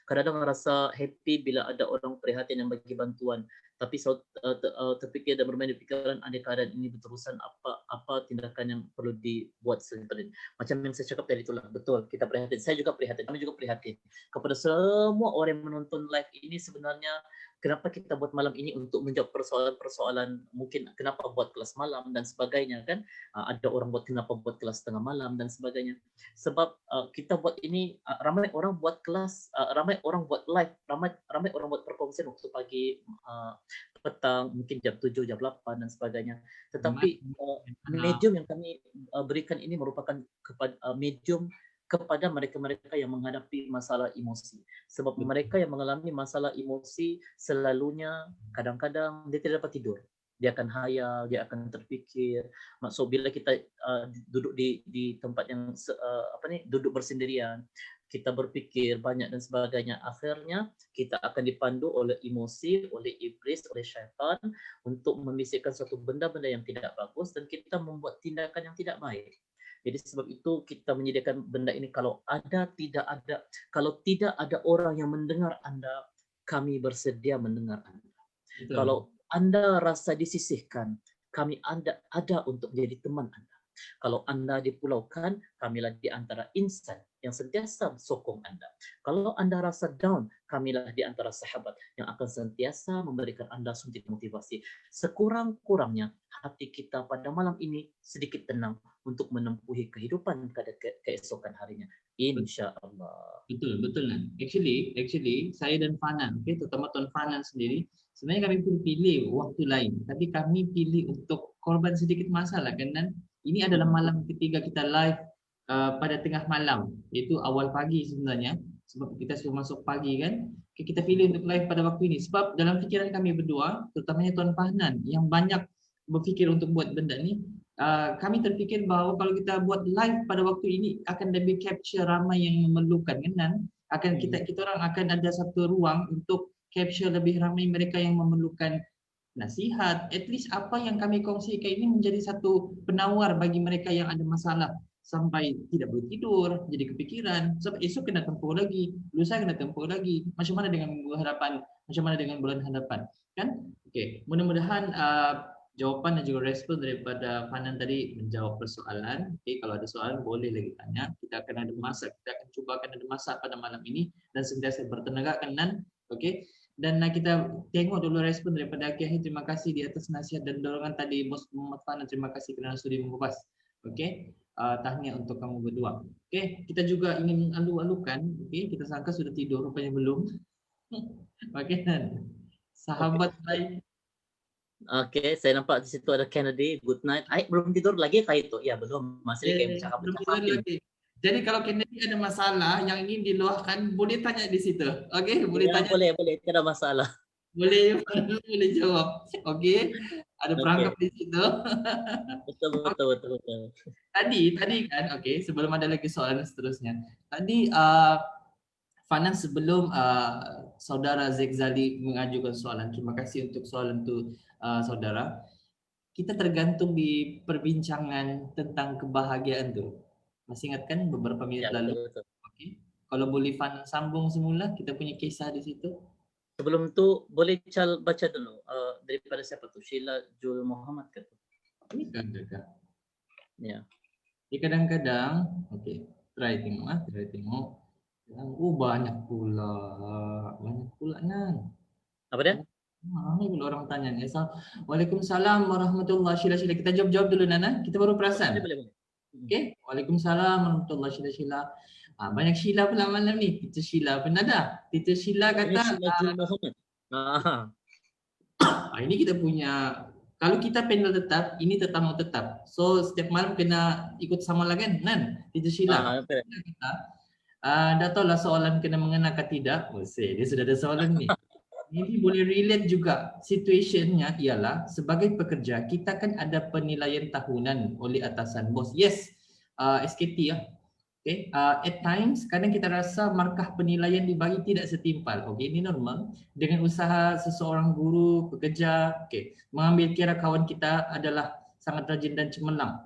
kadang-kadang rasa happy bila ada orang prihatin yang bagi bantuan, tapi terfikir dan bermain di pikiran andai keadaan ini berterusan, apa tindakan yang perlu dibuat selanjutnya. Macam yang saya cakap tadi itulah, betul, kita prihatin, saya juga prihatin, kami juga prihatin kepada semua orang yang menonton live ini. Sebenarnya kenapa kita buat malam ini untuk menjawab persoalan-persoalan, mungkin kenapa buat kelas malam dan sebagainya kan. Ada orang buat kenapa buat kelas tengah malam dan sebagainya. Sebab kita buat ini, ramai orang buat kelas, ramai orang buat live, ramai orang buat perkongsian waktu pagi, petang, mungkin jam 7, jam 8 dan sebagainya. Tetapi medium yang kami berikan ini merupakan medium kepada mereka-mereka yang menghadapi masalah emosi. Sebab mereka yang mengalami masalah emosi selalunya kadang-kadang dia tidak dapat tidur. Dia akan hayal, dia akan terfikir. So bila kita duduk di tempat yang duduk bersendirian, kita berfikir banyak dan sebagainya, akhirnya kita akan dipandu oleh emosi, oleh iblis, oleh syaitan untuk membisikkan suatu benda-benda yang tidak bagus, dan kita membuat tindakan yang tidak baik. Jadi sebab itu kita menyediakan benda ini. Kalau tidak ada orang yang mendengar Anda, kami bersedia mendengar Anda. Betul. Kalau Anda rasa disisihkan, kami ada untuk menjadi teman Anda. Kalau Anda dipulaukan, kamilah di antara insan yang sentiasa sokong Anda. Kalau Anda rasa down, kamilah di antara sahabat yang akan sentiasa memberikan Anda suntik motivasi. Sekurang-kurangnya hati kita pada malam ini sedikit tenang untuk menempuhi kehidupan pada keesokan harinya. Insya-Allah. Betul kan. Actually saya dan Fanan, terutama Tuan Fanan sendiri, sebenarnya kami pilih waktu lain, tapi kami pilih untuk korban sedikit masalah kan. Ini adalah malam ketiga kita live pada tengah malam, iaitu awal pagi sebenarnya, sebab kita sudah masuk pagi kan. Kita pilih untuk live pada waktu ini sebab dalam fikiran kami berdua, terutamanya Tuan Fahnan yang banyak berfikir untuk buat benda ni, kami terfikir bahawa kalau kita buat live pada waktu ini akan lebih capture ramai yang memerlukan kan, akan kita orang akan ada satu ruang untuk capture lebih ramai mereka yang memerlukan nasihat. At least apa yang kami kongsikan ini menjadi satu penawar bagi mereka yang ada masalah sampai tidak boleh tidur, jadi kepikiran sebab esok kena tempuh lagi, lusa kena tempuh lagi, macam mana dengan minggu hadapan, macam mana dengan bulan hadapan kan. Okey, mudah-mudahan jawapan dan juga respon daripada Fanan tadi menjawab persoalan. Okey, kalau ada soalan boleh lagi tanya. Kita akan ada masa, kita akan cuba akan ada masa pada malam ini dan sentiasa bertenaga kanan. Okey. Dan kita tengok dulu respon daripada Kiai. Terima kasih di atas nasihat dan dorongan tadi Bos Muhammad Fanan. Terima kasih kerana sudi mengupas. Okey. Tahniah untuk kamu berdua. Okey, kita juga ingin alu-alukan. Okey, kita sangka sudah tidur, rupanya belum. Okey, dan sahabat baik. Okey, saya nampak di situ ada Kennedy. Good night. Aik belum tidur lagi kah itu? Ya, belum. Masih kayak bercakap-cakap. Jadi kalau Kennedy ada masalah yang ingin diluahkan, boleh tanya di situ. Okey, boleh tanya. Boleh, tidak ada masalah. Boleh jawab. Okey. Ada perangkap di situ. Betul. Tadi kan, okey, sebelum ada lagi soalan seterusnya. Tadi Fanan, sebelum saudara Zekzali mengajukan soalan, terima kasih untuk soalan tu saudara. Kita tergantung di perbincangan tentang kebahagiaan tu. Masih ingat kan beberapa Ya, menit lalu? betul betul. Okey. Kalau boleh Fanan sambung semula, kita punya kisah di situ. Sebelum tu boleh Chal baca dulu daripada siapa tu? Sheila Jul Muhammad ke tu? Ini kan dekat. Ya. Jadi kadang-kadang, okey, try tengok. Banyak pula. Banyak pula Nan. Apa dia? Ramai pula orang tanya ni. Waalaikumsalam warahmatullahi wabarakatuh. Kita jawab dulu Nana. Kita baru Boleh perasan. boleh boleh. Hmm. Okey. Waalaikumsalam warahmatullahi wabarakatuh. Banyak Sheila pula malam ni. Tita Sheila pun ada. Tita Sheila Ini kata, Sheila Jul Muhammad. ini kita punya, kalau kita panel tetap, ini tetamu tetap. So setiap malam kena ikut sama lagi kan, Nan? Tita Sheila. Apa? Sheila kata, dah tahu lah soalan kena mengena ke tidak. Dia sudah ada soalan ni. Ini boleh relate juga. Situationnya ialah sebagai pekerja, kita kan ada penilaian tahunan oleh atasan bos. Yes, SKT ya. Okay. At times, kadang kita rasa markah penilaian dibagi tidak setimpal. Okay, ini normal. Dengan usaha seseorang guru, pekerja, okay, mengambil kira kawan kita adalah sangat rajin dan cemerlang.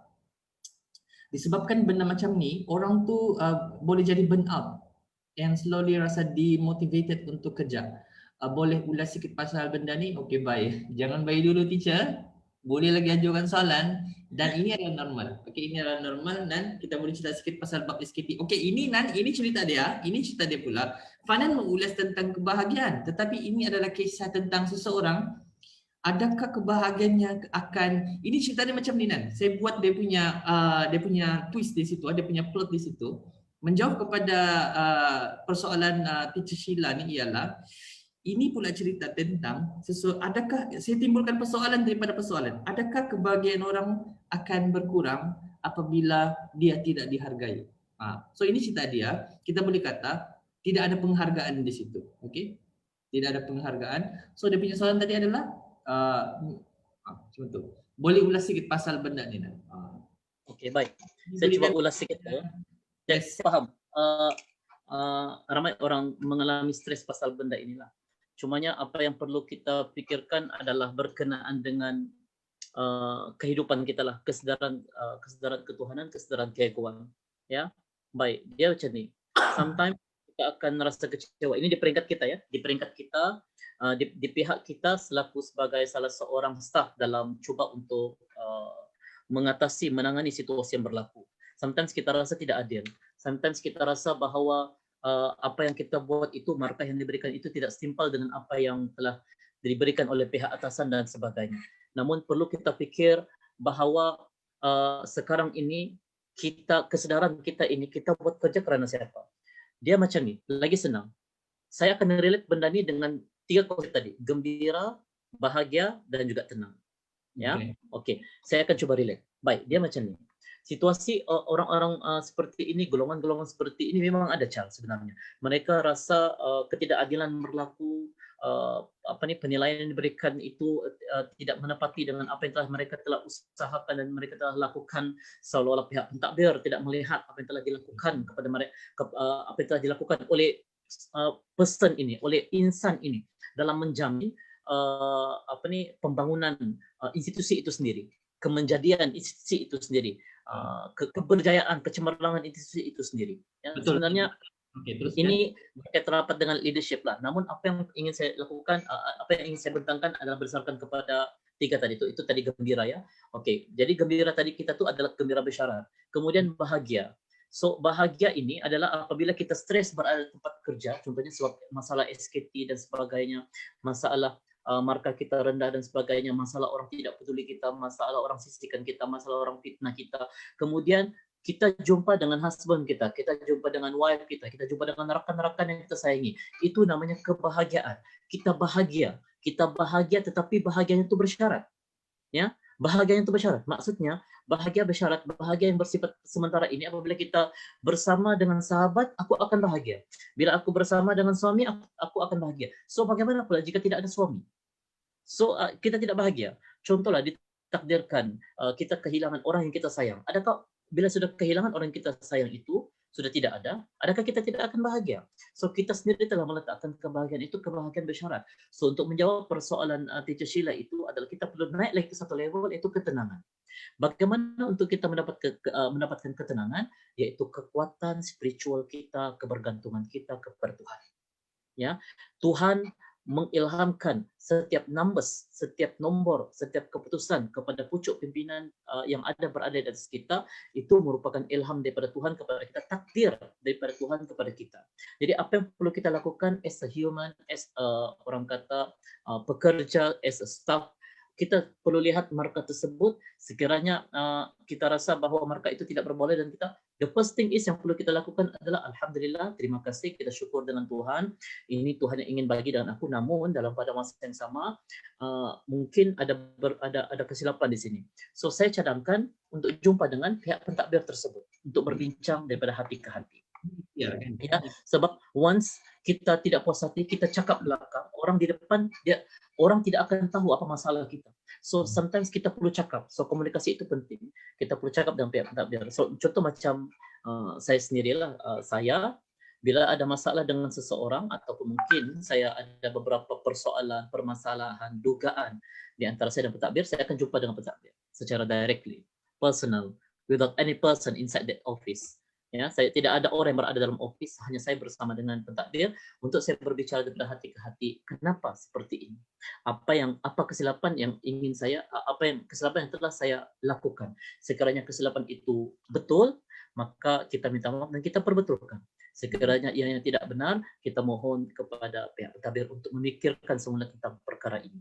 Disebabkan benda macam ni, orang tu boleh jadi burn out and slowly rasa demotivated untuk kerja. Boleh ulas sikit pasal benda ni? Okey, baik. Jangan bayi dulu teacher. Boleh lagi ajukan soalan dan ini adalah normal. Okey, ini adalah normal dan kita boleh cerita sikit pasal bab SKT. Okey, ini Nan, ini cerita dia. Ini cerita dia pula. Fanan mengulas tentang kebahagiaan, tetapi ini adalah kisah tentang seseorang. Adakah kebahagiaannya akan, ini cerita dia macam ni Nan. Saya buat dia punya twist di situ, dia punya plot di situ. Menjawab kepada persoalan Teacher Sheila ni ialah, ini pula cerita tentang adakah, saya timbulkan persoalan daripada persoalan. Adakah kebahagiaan orang akan berkurang apabila dia tidak dihargai? So ini cerita dia. Kita boleh kata tidak ada penghargaan di situ. Okey? Tidak ada penghargaan. So dia punya soalan tadi adalah macam tu. Boleh ulas sikit pasal benda ni Nan? Okey, baik. Saya cuba ulas sikit ya. Saya faham. Ramai orang mengalami stres pasal benda inilah. Cumanya apa yang perlu kita fikirkan adalah berkenaan dengan kehidupan kita lah, kesedaran ketuhanan, kesedaran keegoan. Ya, baik. Dia macam ni. Sometimes kita akan merasa kecewa. Ini di peringkat kita ya, di peringkat kita, di pihak kita selaku sebagai salah seorang staf dalam cuba untuk menangani situasi yang berlaku. Sometimes kita rasa tidak adil. Sometimes kita rasa bahawa apa yang kita buat itu, markah yang diberikan itu tidak setimpal dengan apa yang telah diberikan oleh pihak atasan dan sebagainya. Namun perlu kita fikir bahawa sekarang ini kesedaran kita ini, kita buat kerja kerana siapa? Dia macam ni, lagi senang. Saya akan relate benda ni dengan 3 konsep tadi, gembira, bahagia dan juga tenang. Ya, okey. Saya akan cuba relate. Baik, dia macam ni. Situasi orang-orang seperti ini, golongan-golongan seperti ini memang ada Charles sebenarnya. Mereka rasa ketidakadilan berlaku, penilaian yang diberikan itu tidak menepati dengan apa yang telah mereka telah usahakan dan mereka telah lakukan, seolah-olah pihak pentadbir tidak melihat apa yang telah dilakukan kepada mereka, apa yang telah dilakukan oleh person ini, oleh insan ini dalam menjamin pembangunan institusi itu sendiri, kemenjadian institusi itu sendiri, keberjayaan, kecemerlangan institusi itu sendiri. Yang sebenarnya ini berkaitan rapat dengan leadership lah. Namun apa yang ingin saya lakukan, apa yang ingin saya bentangkan adalah berdasarkan kepada 3 tadi itu tadi gembira ya. Okey, jadi gembira tadi kita tu adalah gembira bersyarat. Kemudian bahagia. So bahagia ini adalah apabila kita stres berada di tempat kerja, contohnya sebab masalah SKT dan sebagainya, masalah markah kita rendah dan sebagainya, masalah orang tidak peduli kita, masalah orang sisihkan kita, masalah orang fitnah kita. Kemudian kita jumpa dengan husband kita jumpa dengan wife kita jumpa dengan rakan-rakan yang kita sayangi. Itu namanya kebahagiaan. Kita bahagia tetapi bahagianya itu bersyarat. Ya, bahagianya itu bersyarat. Maksudnya bahagia bersyarat, bahagia yang bersifat sementara ini apabila kita bersama dengan sahabat, aku akan bahagia. Bila aku bersama dengan suami, aku akan bahagia. So bagaimana pula jika tidak ada suami? So kita tidak bahagia. Contohlah ditakdirkan kita kehilangan orang yang kita sayang. Adakah bila sudah kehilangan orang yang kita sayang itu, sudah tidak ada, adakah kita tidak akan bahagia? So kita sendiri telah meletakkan kebahagiaan itu kebahagiaan bersyarat. So untuk menjawab persoalan Teacher Sheila itu adalah kita perlu naik lagi ke satu level, yaitu ketenangan. Bagaimana untuk kita mendapatkan ketenangan, yaitu kekuatan spiritual kita, kebergantungan kita kepada Tuhan. Ya, Tuhan mengilhamkan setiap numbers, setiap nombor, setiap keputusan kepada pucuk pimpinan yang berada di atas kita, itu merupakan ilham daripada Tuhan kepada kita, takdir daripada Tuhan kepada kita. Jadi apa yang perlu kita lakukan as a human, as a, orang kata pekerja, as a staff, kita perlu lihat markah tersebut. Sekiranya kita rasa bahwa markah itu tidak berboleh dan kita, the first thing is yang perlu kita lakukan adalah alhamdulillah, terima kasih, kita syukur dengan Tuhan. Ini Tuhan yang ingin bagi dengan aku, namun dalam pada masa yang sama mungkin ada kesilapan di sini. So saya cadangkan untuk jumpa dengan pihak pentadbir tersebut untuk berbincang daripada hati ke hati. Ya, kan? Ya, sebab once kita tidak puas hati, kita cakap belakang, orang di depan orang tidak akan tahu apa masalah kita. So sometimes kita perlu cakap. So komunikasi itu penting. Kita perlu cakap dengan pihak pentadbir. So contoh macam saya sendirilah, saya bila ada masalah dengan seseorang ataupun mungkin saya ada beberapa persoalan, permasalahan, dugaan di antara saya dan pentadbir, saya akan jumpa dengan pentadbir secara directly, personal, without any person inside that office. Ya, saya tidak ada orang yang berada dalam office, hanya saya bersama dengan pentadbir untuk saya berbicara dari hati ke hati. Kenapa seperti ini? Apa kesilapan yang ingin saya, kesilapan yang telah saya lakukan? Sekiranya kesilapan itu betul, maka kita minta maaf dan kita perbetulkan. Sekiranya yang tidak benar, kita mohon kepada pihak pentadbir untuk memikirkan semula tentang perkara ini.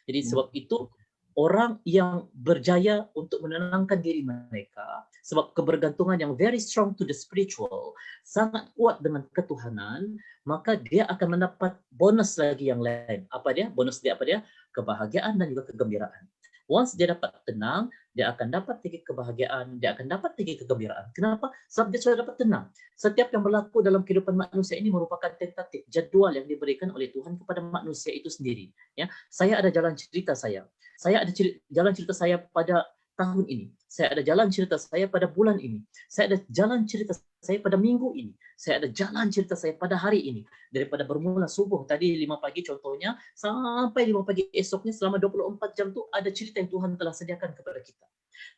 Jadi sebab itu orang yang berjaya untuk menenangkan diri mereka, sebab kebergantungan yang very strong to the spiritual, sangat kuat dengan ketuhanan, maka dia akan mendapat bonus lagi yang lain. Apa dia? Bonus dia apa dia? Kebahagiaan dan juga kegembiraan. Once dia dapat tenang, dia akan dapat lagi kebahagiaan, dia akan dapat lagi kegembiraan. Kenapa? Sebab dia sudah dapat tenang. Setiap yang berlaku dalam kehidupan manusia ini merupakan tentatif, jadual yang diberikan oleh Tuhan kepada manusia itu sendiri. Ya, saya ada jalan cerita saya. Saya ada jalan cerita saya pada tahun ini. Saya ada jalan cerita saya pada bulan ini. Saya ada jalan cerita saya pada minggu ini. Saya ada jalan cerita saya pada hari ini. Daripada bermula subuh tadi 5 pagi contohnya sampai 5 pagi esoknya selama 24 jam tu ada cerita yang Tuhan telah sediakan kepada kita.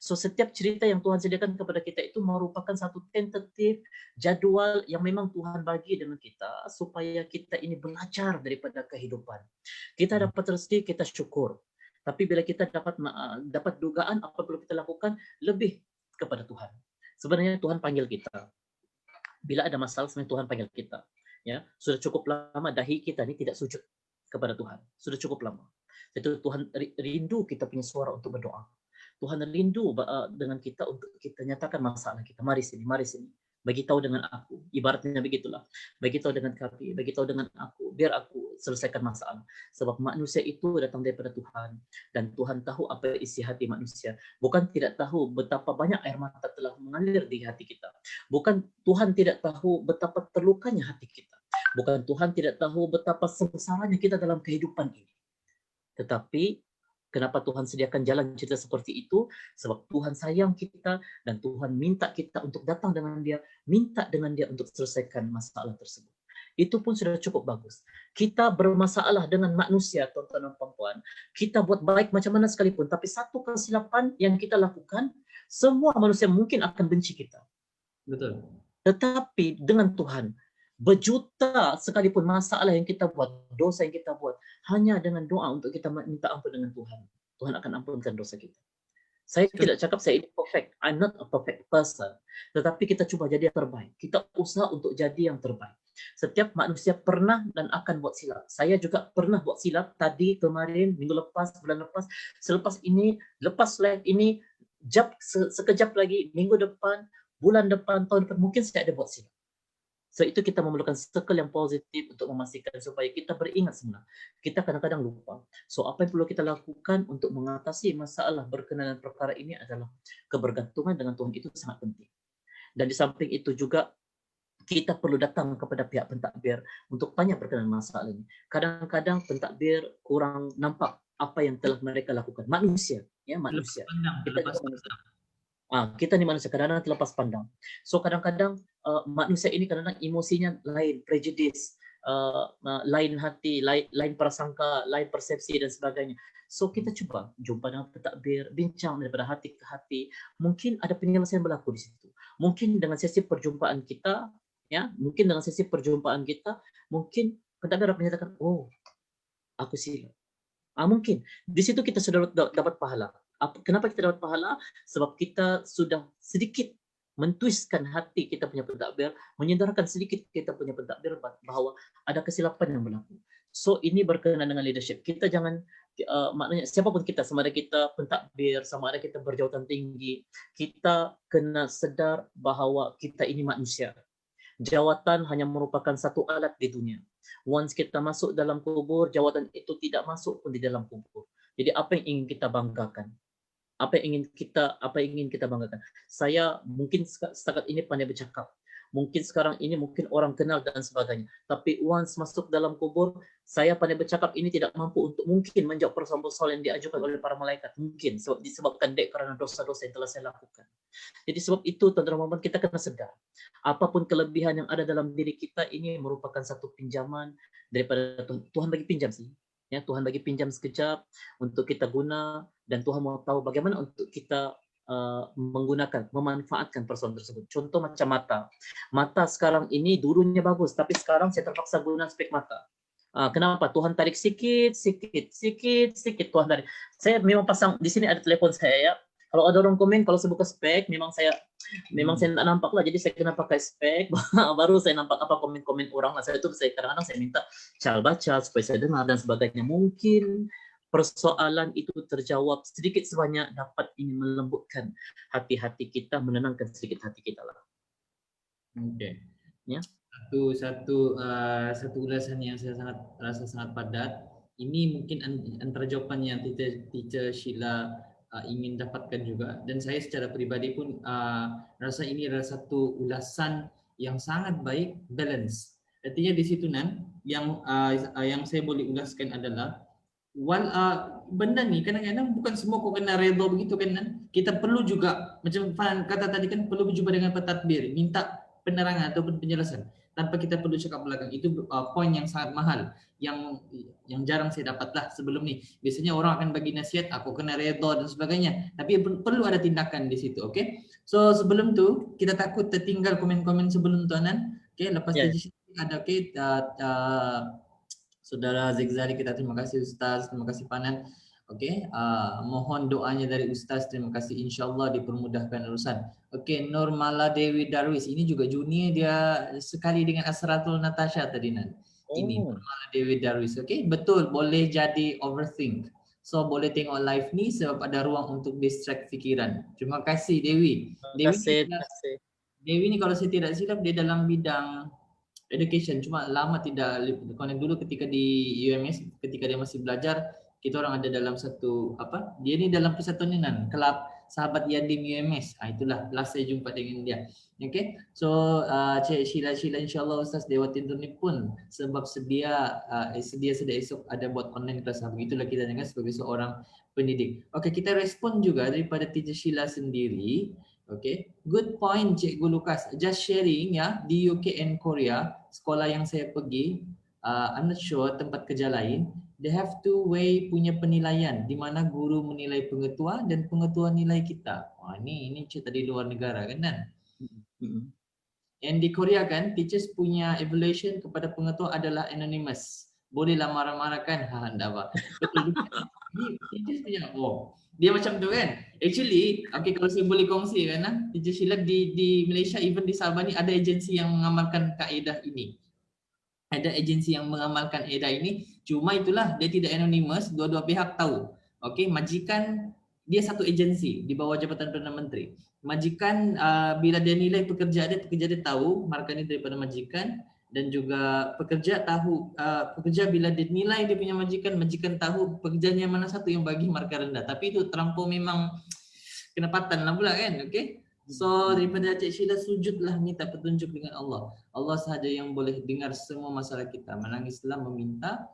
So setiap cerita yang Tuhan sediakan kepada kita itu merupakan satu tentatif jadual yang memang Tuhan bagi dengan kita supaya kita ini belajar daripada kehidupan. Kita dapat rezeki, kita syukur. Tapi bila kita dapat dugaan, apa perlu kita lakukan? Lebih kepada Tuhan. Sebenarnya Tuhan panggil kita. Bila ada masalah, sebenarnya Tuhan panggil kita. Ya, sudah cukup lama dahi kita ini tidak sujud kepada Tuhan. Sudah cukup lama. Itu Tuhan rindu kita punya suara untuk berdoa. Tuhan rindu dengan kita untuk kita nyatakan masalah kita. Mari sini, mari sini. Bagi tahu dengan aku, ibaratnya begitulah. Bagi tahu dengan kami, bagi tahu dengan aku, biar aku selesaikan masalah. Sebab manusia itu datang daripada Tuhan dan Tuhan tahu apa isi hati manusia. Bukan tidak tahu betapa banyak air mata telah mengalir di hati kita. Bukan Tuhan tidak tahu betapa terlukanya hati kita. Bukan Tuhan tidak tahu betapa sengsaranya kita dalam kehidupan ini. Tetapi kenapa Tuhan sediakan jalan cerita seperti itu? Sebab Tuhan sayang kita dan Tuhan minta kita untuk datang dengan Dia, minta dengan Dia untuk selesaikan masalah tersebut. Itu pun sudah cukup bagus. Kita bermasalah dengan manusia, tuan-tuan dan puan-puan. Kita buat baik macam mana sekalipun, tapi satu kesilapan yang kita lakukan, semua manusia mungkin akan benci kita. Betul. Tetapi dengan Tuhan, berjuta sekalipun masalah yang kita buat, dosa yang kita buat, hanya dengan doa untuk kita minta ampun dengan Tuhan, Tuhan akan ampunkan dosa kita. Saya tidak cakap saya ini perfect. I'm not a perfect person. Tetapi kita cuba jadi yang terbaik. Kita usaha untuk jadi yang terbaik. Setiap manusia pernah dan akan buat silap. Saya juga pernah buat silap tadi, kemarin, minggu lepas, bulan lepas. Selepas ini, lepas live ini, sekejap lagi, minggu depan, bulan depan, tahun depan, mungkin saya ada buat silap. So itu kita memerlukan circle yang positif untuk memastikan supaya kita beringat semula. Kita kadang-kadang lupa. So apa yang perlu kita lakukan untuk mengatasi masalah berkenaan perkara ini adalah kebergantungan dengan Tuhan itu sangat penting. Dan di samping itu juga kita perlu datang kepada pihak pentadbir untuk tanya berkenaan masalah ini. Kadang-kadang pentadbir kurang nampak apa yang telah mereka lakukan. Manusia, ya manusia. Kita juga manusia. Kita ni manusia kadang-kadang terlepas pandang. So kadang-kadang manusia ini kadang-kadang emosinya lain, prejudice, lain hati, lain prasangka, lain persepsi dan sebagainya. So kita cuba jumpa dengan pentadbir, bincang daripada hati ke hati. Mungkin ada penyelesaian berlaku di situ. Mungkin dengan sesi perjumpaan kita, ya, mungkin dengan sesi perjumpaan kita, mungkin pentadbir dapat menyatakan, oh, aku silap. Mungkin di situ kita sudah dapat pahala. Kenapa kita dapat pahala? Sebab kita sudah sedikit mentwistkan hati kita punya pentadbir, menyedarkan sedikit kita punya pentadbir bahawa ada kesilapan yang berlaku. So ini berkenaan dengan leadership. Kita jangan maknanya siapapun kita, sama ada kita pentadbir, sama ada kita berjawatan tinggi, kita kena sedar bahawa kita ini manusia. Jawatan hanya merupakan satu alat di dunia. Once kita masuk dalam kubur, jawatan itu tidak masuk pun di dalam kubur. Jadi apa yang ingin kita banggakan? Apa yang ingin kita banggakan? Saya mungkin setakat ini pandai bercakap. Mungkin sekarang ini mungkin orang kenal dan sebagainya. Tapi once masuk dalam kubur, saya pandai bercakap ini tidak mampu untuk mungkin menjawab persoalan-persoalan yang diajukan oleh para malaikat. Mungkin sebab disebabkan kerana dosa-dosa yang telah saya lakukan. Jadi sebab itu tuan-tuan dan puan kita kena sedar. Apapun kelebihan yang ada dalam diri kita ini merupakan satu pinjaman daripada Tuhan bagi pinjam sih. Ya, Tuhan bagi pinjam sekejap untuk kita guna dan Tuhan mau tahu bagaimana untuk kita menggunakan, memanfaatkan persoalan tersebut. Contoh macam mata. Mata sekarang ini dulunya bagus, tapi sekarang saya terpaksa guna spek mata. Kenapa? Tuhan tarik sikit Tuhan tarik. Saya memang pasang di sini ada telepon saya ya. Kalau ada orang komen kalau saya buka spek, memang saya tak nampak lah. Jadi saya kena pakai spek, baru saya nampak apa komen-komen orang. Saya itu kadang-kadang saya minta Syal baca supaya saya dengar dan sebagainya. Mungkin persoalan itu terjawab sedikit sebanyak dapat ini melembutkan hati-hati kita, menenangkan sedikit hati kita lah. Okey. Ya. Satu ulasan yang saya rasa sangat padat. Ini mungkin antara jawapan yang teacher Sheila ingin dapatkan juga, dan saya secara peribadi pun rasa ini adalah satu ulasan yang sangat baik, balance. Artinya di situ yang saya boleh ulaskan adalah benda ni kadang-kadang bukan semua kau kena redha begitu kan. Kita perlu juga macam Fan kata tadi kan, perlu berjumpa dengan pentadbir, minta penerangan ataupun penjelasan tanpa kita perlu cakap belakang. Itu poin yang sangat mahal yang jarang saya dapatlah sebelum ni. Biasanya orang akan bagi nasihat, aku kena redha dan sebagainya, tapi perlu ada tindakan di situ. Okey, so sebelum tu kita takut tertinggal komen-komen sebelum tu okey, lepas tu ada Saudara Zikzali, kita terima kasih Ustaz, terima kasih Panan. Okey, mohon doanya dari Ustaz, terima kasih, insyaAllah dipermudahkan urusan. Okey, Nurmala Dewi Darwis, ini juga junior dia sekali dengan Asratul Natasha tadi Ini Nurmala Dewi Darwis. Okey, betul, boleh jadi overthink. So boleh tengok live ni sebab ada ruang untuk distract fikiran. Terima kasih Dewi. Terima kasih. Dewi ni kalau saya tidak silap dia dalam bidang education, cuma lama tidak. Dulu ketika di UMS, ketika dia masih belajar, kita orang ada dalam satu dia ni dalam persatuan ni kelab sahabat Yandim UMS. Itulah last saya jumpa dengan dia. Okay, so Cik Sheila insyaAllah Ustaz Dewa Tindur ni pun sebab sedia esok ada buat online class. Begitulah kita dengar sebagai seorang pendidik. Okay, kita respon juga daripada Teacher Sheila sendiri. Okay, good point Cikgu Lukas. Just sharing ya, di UK and Korea, sekolah yang saya pergi, I'm not sure tempat kerja lain, they have two way punya penilaian di mana guru menilai pengetua dan pengetua nilai kita. Ini cerita di luar negara kan. Yang di Korea kan, teachers punya evaluation kepada pengetua adalah anonymous. Bolehlah marah-marah kan, anda apa. Betul juga. Teachers punya, dia macam tu kan. Actually, kalau saya boleh kongsi kan, Teacher Sheila di Malaysia, even di Sabah ni ada agensi yang mengamalkan kaedah ini. Ada agensi yang mengamalkan kaedah ini. Cuma itulah, dia tidak anonymous, dua-dua pihak tahu. Okey, majikan dia satu agensi di bawah Jabatan Perdana Menteri. Majikan bila dia nilai pekerja dia tahu markah ini daripada majikan, dan juga pekerja tahu pekerja bila dinilai dia punya majikan tahu pekerjanya mana satu yang bagi markah rendah. Tapi itu terlampau memang kenapatan lah pula kan. Okey, so daripada Cik Sheila, sujudlah minta petunjuk dengan Allah. Allah sahaja yang boleh dengar semua masalah kita. Menangislah, meminta,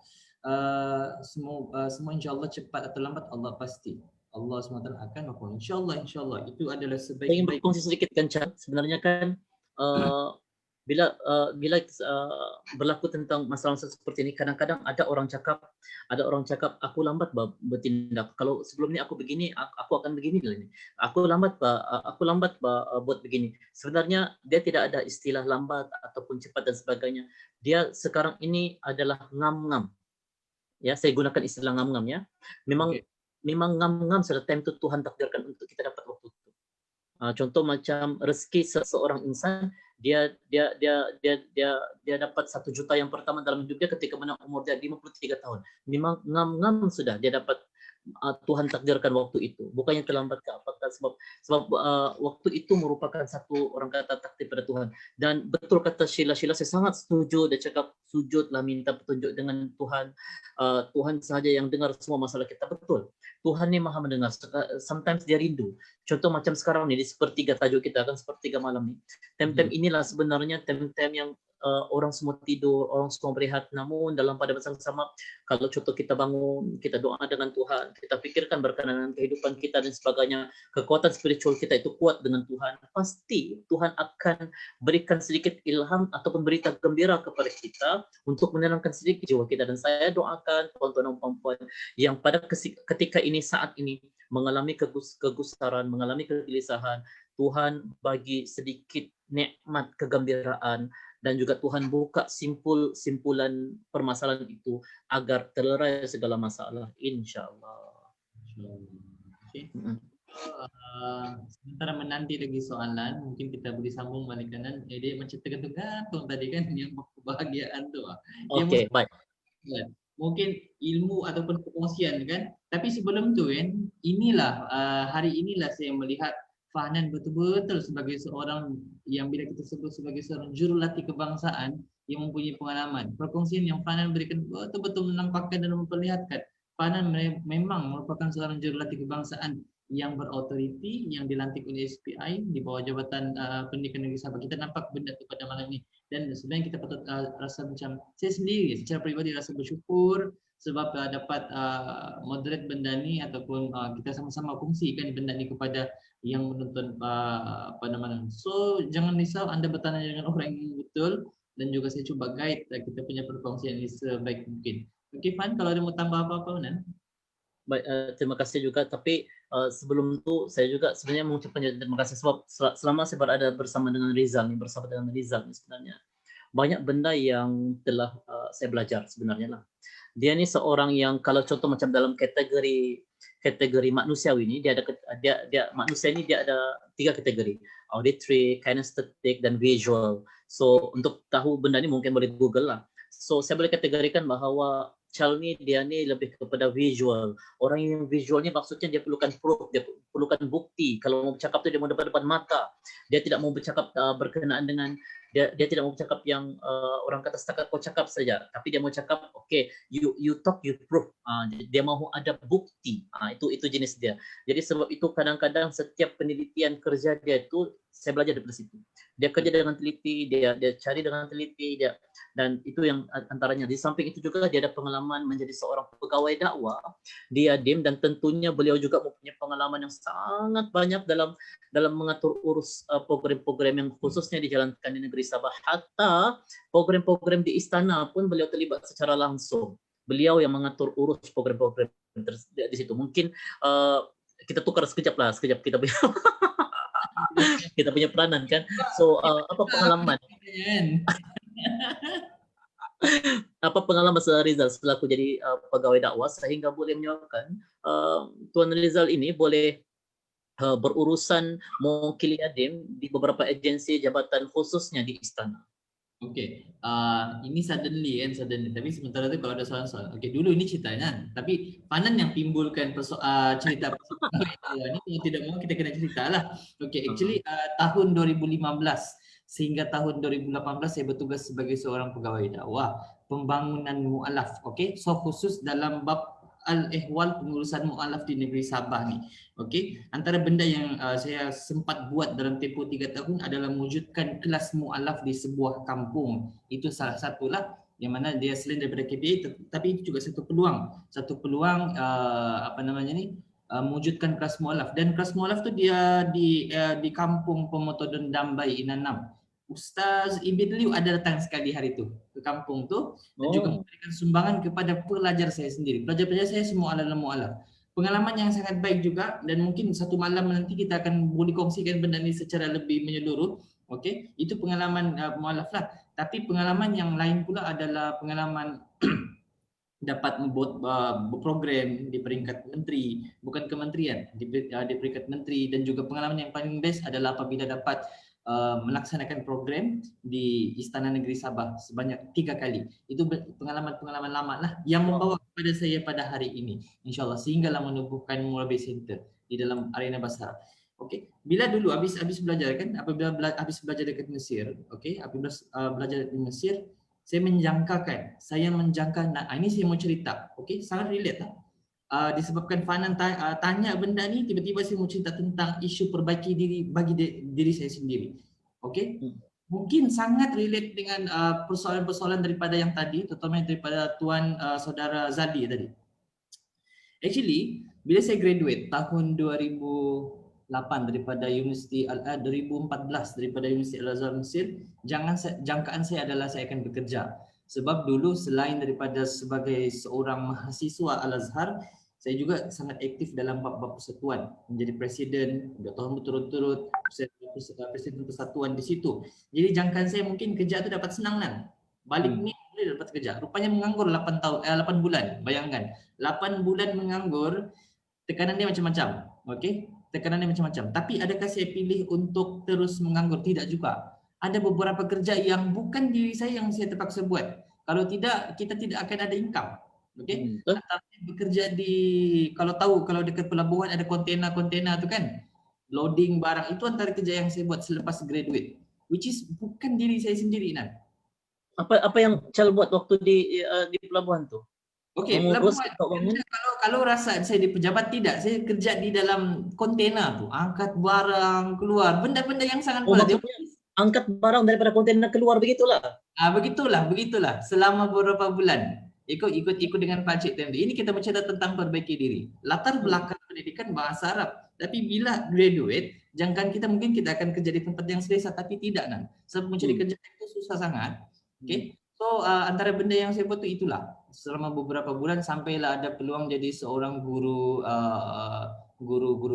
semua insyaAllah cepat atau lambat Allah pasti Allah SWT akan maafkan. InsyaAllah itu adalah Saya ingin sebaik-baik. berkongsi sedikit kan Chan, sebenarnya kan bila berlaku tentang masalah seperti ini, kadang-kadang ada orang cakap aku lambat bertindak. Kalau sebelum ini aku begini, aku akan begini lah ini. Aku lambat buat begini. Sebenarnya dia tidak ada istilah lambat ataupun cepat dan sebagainya. Dia sekarang ini adalah ngam-ngam. Ya, saya gunakan istilah ngam-ngam ya. Memang Okay. memang ngam-ngam sudah time itu Tuhan takdirkan untuk kita dapat waktu itu. Contoh macam rezeki seseorang insan, dia dapat 1 juta yang pertama dalam hidupnya ketika mana umur dia 53 tahun. Memang ngam-ngam sudah dia dapat, Tuhan takdirkan waktu itu. Bukannya terlambat ke apakah, sebab waktu itu merupakan satu orang kata takdir pada Tuhan. Dan betul kata Sheila, saya sangat setuju. Dia cakap sujudlah, minta petunjuk dengan Tuhan. Tuhan sahaja yang dengar semua masalah kita. Betul. Tuhan ni maha mendengar. Sometimes dia rindu. Contoh macam sekarang ni di sepertiga tajuk kita kan, sepertiga malam ni. Time-time inilah sebenarnya time-time yang orang semua tidur, orang semua berehat. Namun dalam pada masa yang sama, kalau contoh kita bangun, kita doa dengan Tuhan, kita fikirkan berkenaan dengan kehidupan kita dan sebagainya, kekuatan spiritual kita itu kuat dengan Tuhan, pasti Tuhan akan berikan sedikit ilham ataupun berita gembira kepada kita untuk menenangkan sedikit jiwa kita. Dan saya doakan tuan-tuan dan puan-puan yang pada ketika ini, saat ini mengalami kegusaran, mengalami kegelisahan, Tuhan bagi sedikit nikmat kegembiraan dan juga Tuhan buka simpulan permasalahan itu agar terlerai segala masalah, insya-Allah. Okay. Sementara menanti lagi soalan, mungkin kita boleh sambung balik kanan. Dia macam tergantung tadi kan yang kebahagiaan tu. Okey, baik. Mungkin ilmu ataupun perkongsian kan. Tapi sebelum tu kan, hari inilah saya melihat Fahnan betul-betul sebagai seorang yang bila kita sebut sebagai seorang jurulatih kebangsaan yang mempunyai pengalaman. Perkongsian yang Fahnan berikan betul-betul menampakkan dan memperlihatkan Fahnan memang merupakan seorang jurulatih kebangsaan yang berautoriti, yang dilantik oleh SPI di bawah Jabatan Pendidikan Negeri Sabah. Kita nampak benda itu pada malam ini. Dan sebenarnya kita patut rasa macam, saya sendiri secara pribadi rasa bersyukur sebab dapat moderate benda ni ataupun kita sama-sama kongsikan benda ni kepada yang menonton pada malam. So jangan risau, anda bertanya dengan orang yang betul dan juga saya cuba guide kita punya perkongsian ini sebaik mungkin. Okey Fan, kalau ada mau tambah apa-apa Nan? Baik, terima kasih juga. Tapi sebelum itu saya juga sebenarnya mengucapkan terima kasih sebab selama saya berada bersama dengan Rizal ni sebenarnya banyak benda yang telah saya belajar sebenarnya lah. Dia ni seorang yang kalau contoh macam dalam kategori manusiawi ni, dia manusia ni dia ada 3 kategori: auditory, kinesthetic dan visual. So untuk tahu benda ni mungkin boleh Google lah. So saya boleh kategorikan bahawa child ni dia ni lebih kepada visual. Orang yang visualnya maksudnya dia perlukan proof, dia perlukan bukti. Kalau mau bercakap tu dia mau depan mata. Dia tidak mau bercakap berkenaan dengan dia tidak mau bercakap yang orang kata setakat kau cakap saja, tapi dia mau cakap okay, you talk, you prove. Dia mahu ada bukti. Itu jenis dia. Jadi sebab itu kadang-kadang setiap penelitian kerja dia itu saya belajar dari situ. Dia kerja dengan teliti, dia cari dengan teliti, dan itu yang antaranya. Di samping itu juga dia ada pengalaman menjadi seorang pegawai dakwah di Adim, dan tentunya beliau juga mempunyai pengalaman yang sangat banyak dalam mengatur urus program-program yang khususnya dijalankan di negeri Sabah. Hatta program-program di istana pun beliau terlibat secara langsung. Beliau yang mengatur urus program-program di situ. Mungkin kita tukar sekejap kita punya kita punya peranan kan. So apa pengalaman? Apa pengalaman Rizal setelah aku jadi pegawai dakwah sehingga boleh menyebabkan Tuan Rizal ini boleh berurusan mewakili Adim di beberapa agensi jabatan khususnya di istana. Okey, ini suddenly, tapi sementara tu kalau ada soalan-soalan. Okey, dulu ini ceritanya, tapi Fanan yang timbulkan cerita ini yang tidak mau kita kena ceritalah. Okey, actually tahun 2015 sehingga tahun 2018 saya bertugas sebagai seorang pegawai dakwah pembangunan mualaf. Okey, so khusus dalam bab al-ihwal pengurusan mualaf di negeri Sabah ni. Okey, antara benda yang saya sempat buat dalam tempoh 3 tahun adalah mewujudkan kelas mualaf di sebuah kampung. Itu salah satulah yang mana dia selain daripada KPA, tapi itu juga satu peluang apa namanya ni, mewujudkan kelas mualaf, dan kelas mualaf tu dia di kampung Pemotodon Dambai Inanam. Ustaz Ibn Liu ada datang sekali hari itu ke kampung tu dan juga memberikan sumbangan kepada pelajar saya sendiri. Pelajar-pelajar saya semua adalah mualaf. Pengalaman yang sangat baik juga, dan mungkin satu malam nanti kita akan boleh kongsikan benda ini secara lebih menyeluruh. Okey, itu pengalaman mualaf lah. Tapi pengalaman yang lain pula adalah pengalaman dapat membuat program di peringkat menteri, bukan kementerian, di peringkat menteri, dan juga pengalaman yang paling best adalah apabila dapat melaksanakan program di Istana Negeri Sabah sebanyak 3 kali. Itu pengalaman-pengalaman lama lah yang membawa kepada saya pada hari ini, insyaAllah, sehinggalah menubuhkan Murabi Center di dalam arena Basara. Okey, bila dulu habis belajar kan, apabila habis belajar dekat Mesir, okey, apabila belajar di Mesir, saya menjangka, ini saya mau cerita, okey, sangat relate lah. Disebabkan Fanan tanya benda ni, tiba-tiba saya mau cerita tentang isu perbaiki diri bagi diri saya sendiri. Okey, mungkin sangat relate dengan persoalan-persoalan daripada yang tadi, terutama daripada tuan saudara Zadi tadi. Actually, bila saya graduate tahun 2008 daripada Universiti 2014 daripada Universiti Al-Azhar Mesir, jangkaan saya adalah saya akan bekerja. Sebab dulu selain daripada sebagai seorang mahasiswa Al-Azhar, saya juga sangat aktif dalam bab-bab persatuan, menjadi presiden 2 tahun berturut-turut, presiden persatuan di situ. Jadi jangkaan saya mungkin kerja tu dapat senang kan. Balik ni boleh dapat kerja. Rupanya menganggur 8 bulan. Bayangkan, 8 bulan menganggur, tekanan dia macam-macam. Okey, tekanan dia macam-macam. Tapi adakah saya pilih untuk terus menganggur? Tidak juga. Ada beberapa kerja yang bukan diri saya yang saya terpaksa buat. Kalau tidak, kita tidak akan ada income. Okey, tapi bekerja kalau dekat pelabuhan ada kontena tu kan, loading barang, itu antara kerja yang saya buat selepas graduate, which is bukan diri saya sendiri kan. Apa yang Chal buat waktu di pelabuhan tu? Okey, pelabuhan. Kalau rasa saya di pejabat, tidak. Saya kerja di dalam kontena tu, angkat barang keluar, benda-benda yang sangat maksudnya angkat barang daripada kontena keluar begitulah. Begitulah. Selama beberapa bulan. Ikut dengan Pak Cik tadi. Ini kita bercerita tentang perbaiki diri. Latar belakang pendidikan bahasa Arab. Tapi bila graduate, jangkaan kita mungkin kita akan kerja di tempat yang selesa, tapi tidak kan. Sebab mencari kerja itu susah sangat. Okey. So antara benda yang saya buat tu itulah. Selama beberapa bulan sampailah ada peluang jadi seorang guru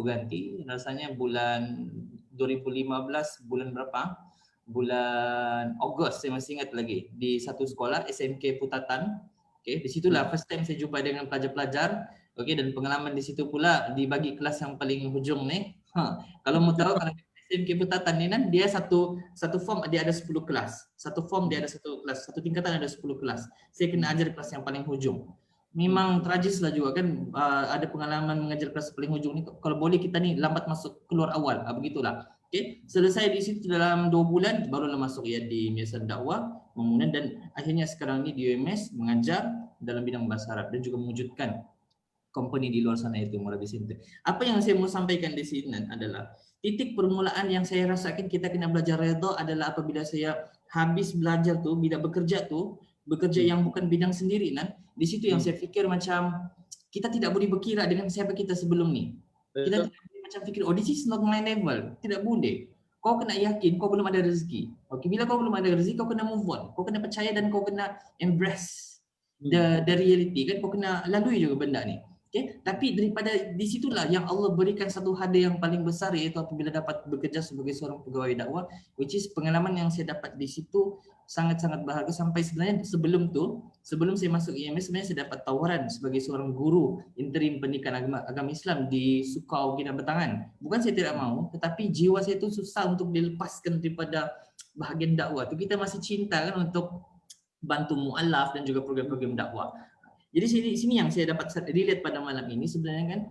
ganti. Rasanya bulan 2015, bulan berapa? Bulan Ogos, saya masih ingat lagi, di satu sekolah SMK Putatan. Okey, di situlah first time saya jumpa dengan pelajar-pelajar. Okey, dan pengalaman di situ pula dibagi kelas yang paling hujung ni. Kalau mau tahu, kalau SMK Putatan ni kan, dia satu form dia ada 10 kelas. Satu form dia ada 1 kelas, satu tingkatan ada 10 kelas. Saya kena ajar kelas yang paling hujung. Memang tragis lah juga kan, ada pengalaman mengajar kelas paling hujung ni. Kalau boleh kita ni lambat masuk, keluar awal, begitulah. Okey, selesai di situ dalam 2 bulan barulah masuk di Yayasan Dakwah Memunah, dan akhirnya sekarang ni di UMS mengajar dalam bidang bahasa Arab dan juga mewujudkan company di luar sana, itu Murabi Center. Apa yang saya mau sampaikan di sini adalah titik permulaan yang saya rasakan kita kena belajar redha adalah apabila saya habis belajar tu, bila bekerja yang bukan bidang sendiri di situ yang saya fikir macam kita tidak boleh berkira dengan siapa kita sebelum ni. Kita tidak boleh macam fikir, this is not my level. Tidak boleh. Kau kena yakin kau belum ada rezeki. Okey, bila kau belum ada rezeki, kau kena move on. Kau kena percaya dan kau kena embrace the reality kan. Kau kena lalui juga benda ni. Okay? Tapi daripada di situlah yang Allah berikan satu hadiah yang paling besar, iaitu apabila dapat bekerja sebagai seorang pegawai dakwah, which is pengalaman yang saya dapat di situ sangat-sangat berharga. Sampai sebenarnya sebelum saya masuk IMS, sebenarnya saya dapat tawaran sebagai seorang guru interim pendidikan agama Islam di Sukau Kinabatangan. Bukan saya tidak mahu, tetapi jiwa saya itu susah untuk dilepaskan daripada bahagian dakwah. Tu kita masih cinta kan untuk bantu mu'alaf dan juga program-program dakwah. Jadi sini yang saya dapat relate pada malam ini sebenarnya kan,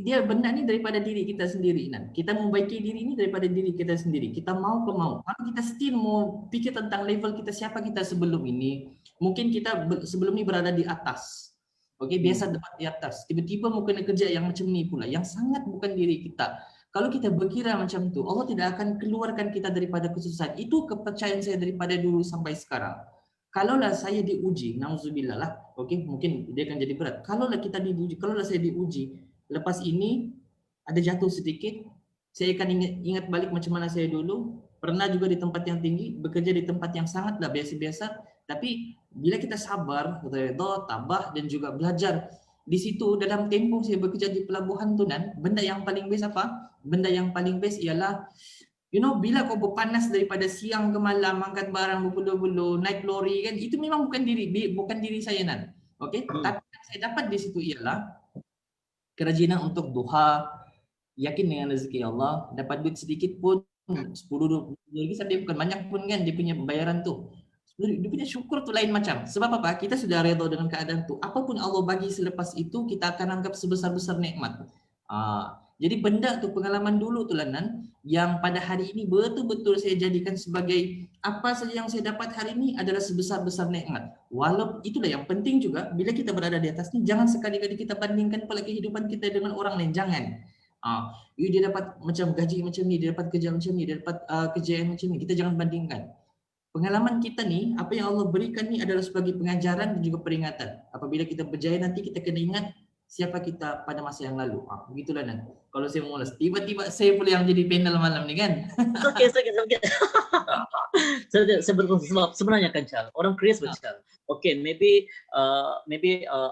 dia benda ni daripada diri kita sendiri kan. Kita membaiki diri ini daripada diri kita sendiri. Kita mau ke mau. Kalau kita still mau fikir tentang level kita, siapa kita sebelum ini, mungkin kita sebelum ini berada di atas. Okey, biasa dapat di atas. Tiba-tiba mau kena kerja yang macam ni pula, yang sangat bukan diri kita. Kalau kita berkira macam tu, Allah tidak akan keluarkan kita daripada kesusahan. Itu kepercayaan saya daripada dulu sampai sekarang. Kalaulah saya diuji, nauzubillah lah, okey, mungkin dia akan jadi berat. Kalaulah kita diuji, kalaulah saya diuji, lepas ini ada jatuh sedikit, saya akan ingat balik macam mana saya dulu, pernah juga di tempat yang tinggi, bekerja di tempat yang sangatlah biasa-biasa, tapi bila kita sabar, redha, tabah dan juga belajar di situ dalam tempoh saya bekerja di pelabuhan tu Nan, benda yang paling best apa? Benda yang paling best ialah bila kau berpanas daripada siang ke malam angkat barang berpuluh-puluh, naik lori kan, itu memang bukan diri saya Nan. Okey, tapi yang saya dapat di situ ialah kerajinan untuk duha, yakin dengan rezeki Allah, dapat duit sedikit pun 10 20 lagi sampai bukan banyak pun kan dia punya bayaran tu. Dia punya syukur tu lain macam. Sebab apa? Kita sudah redha dengan keadaan tu. Apapun Allah bagi selepas itu kita akan anggap sebesar-besar nikmat. Jadi benda tu pengalaman dulu tu Lanan yang pada hari ini betul-betul saya jadikan sebagai apa saja yang saya dapat hari ini adalah sebesar-besar nikmat. Walaupun itulah yang penting juga bila kita berada di atas ni jangan sekali-kali kita bandingkan pula kehidupan kita dengan orang lain, jangan. Dia dapat macam gaji macam ni, dia dapat kerja macam ni, dia dapat kejayaan macam ni. Kita jangan bandingkan. Pengalaman kita ni, apa yang Allah berikan ni adalah sebagai pengajaran dan juga peringatan. Apabila kita berjaya nanti kita kena ingat siapa kita pada masa yang lalu. Begitulah Nan. Kalau saya mengulas, tiba-tiba saya pula yang jadi panel malam ni kan. Okey. Saya berkongsi sebab sebenarnya kan Chal, orang Krias Chal. Okay, maybe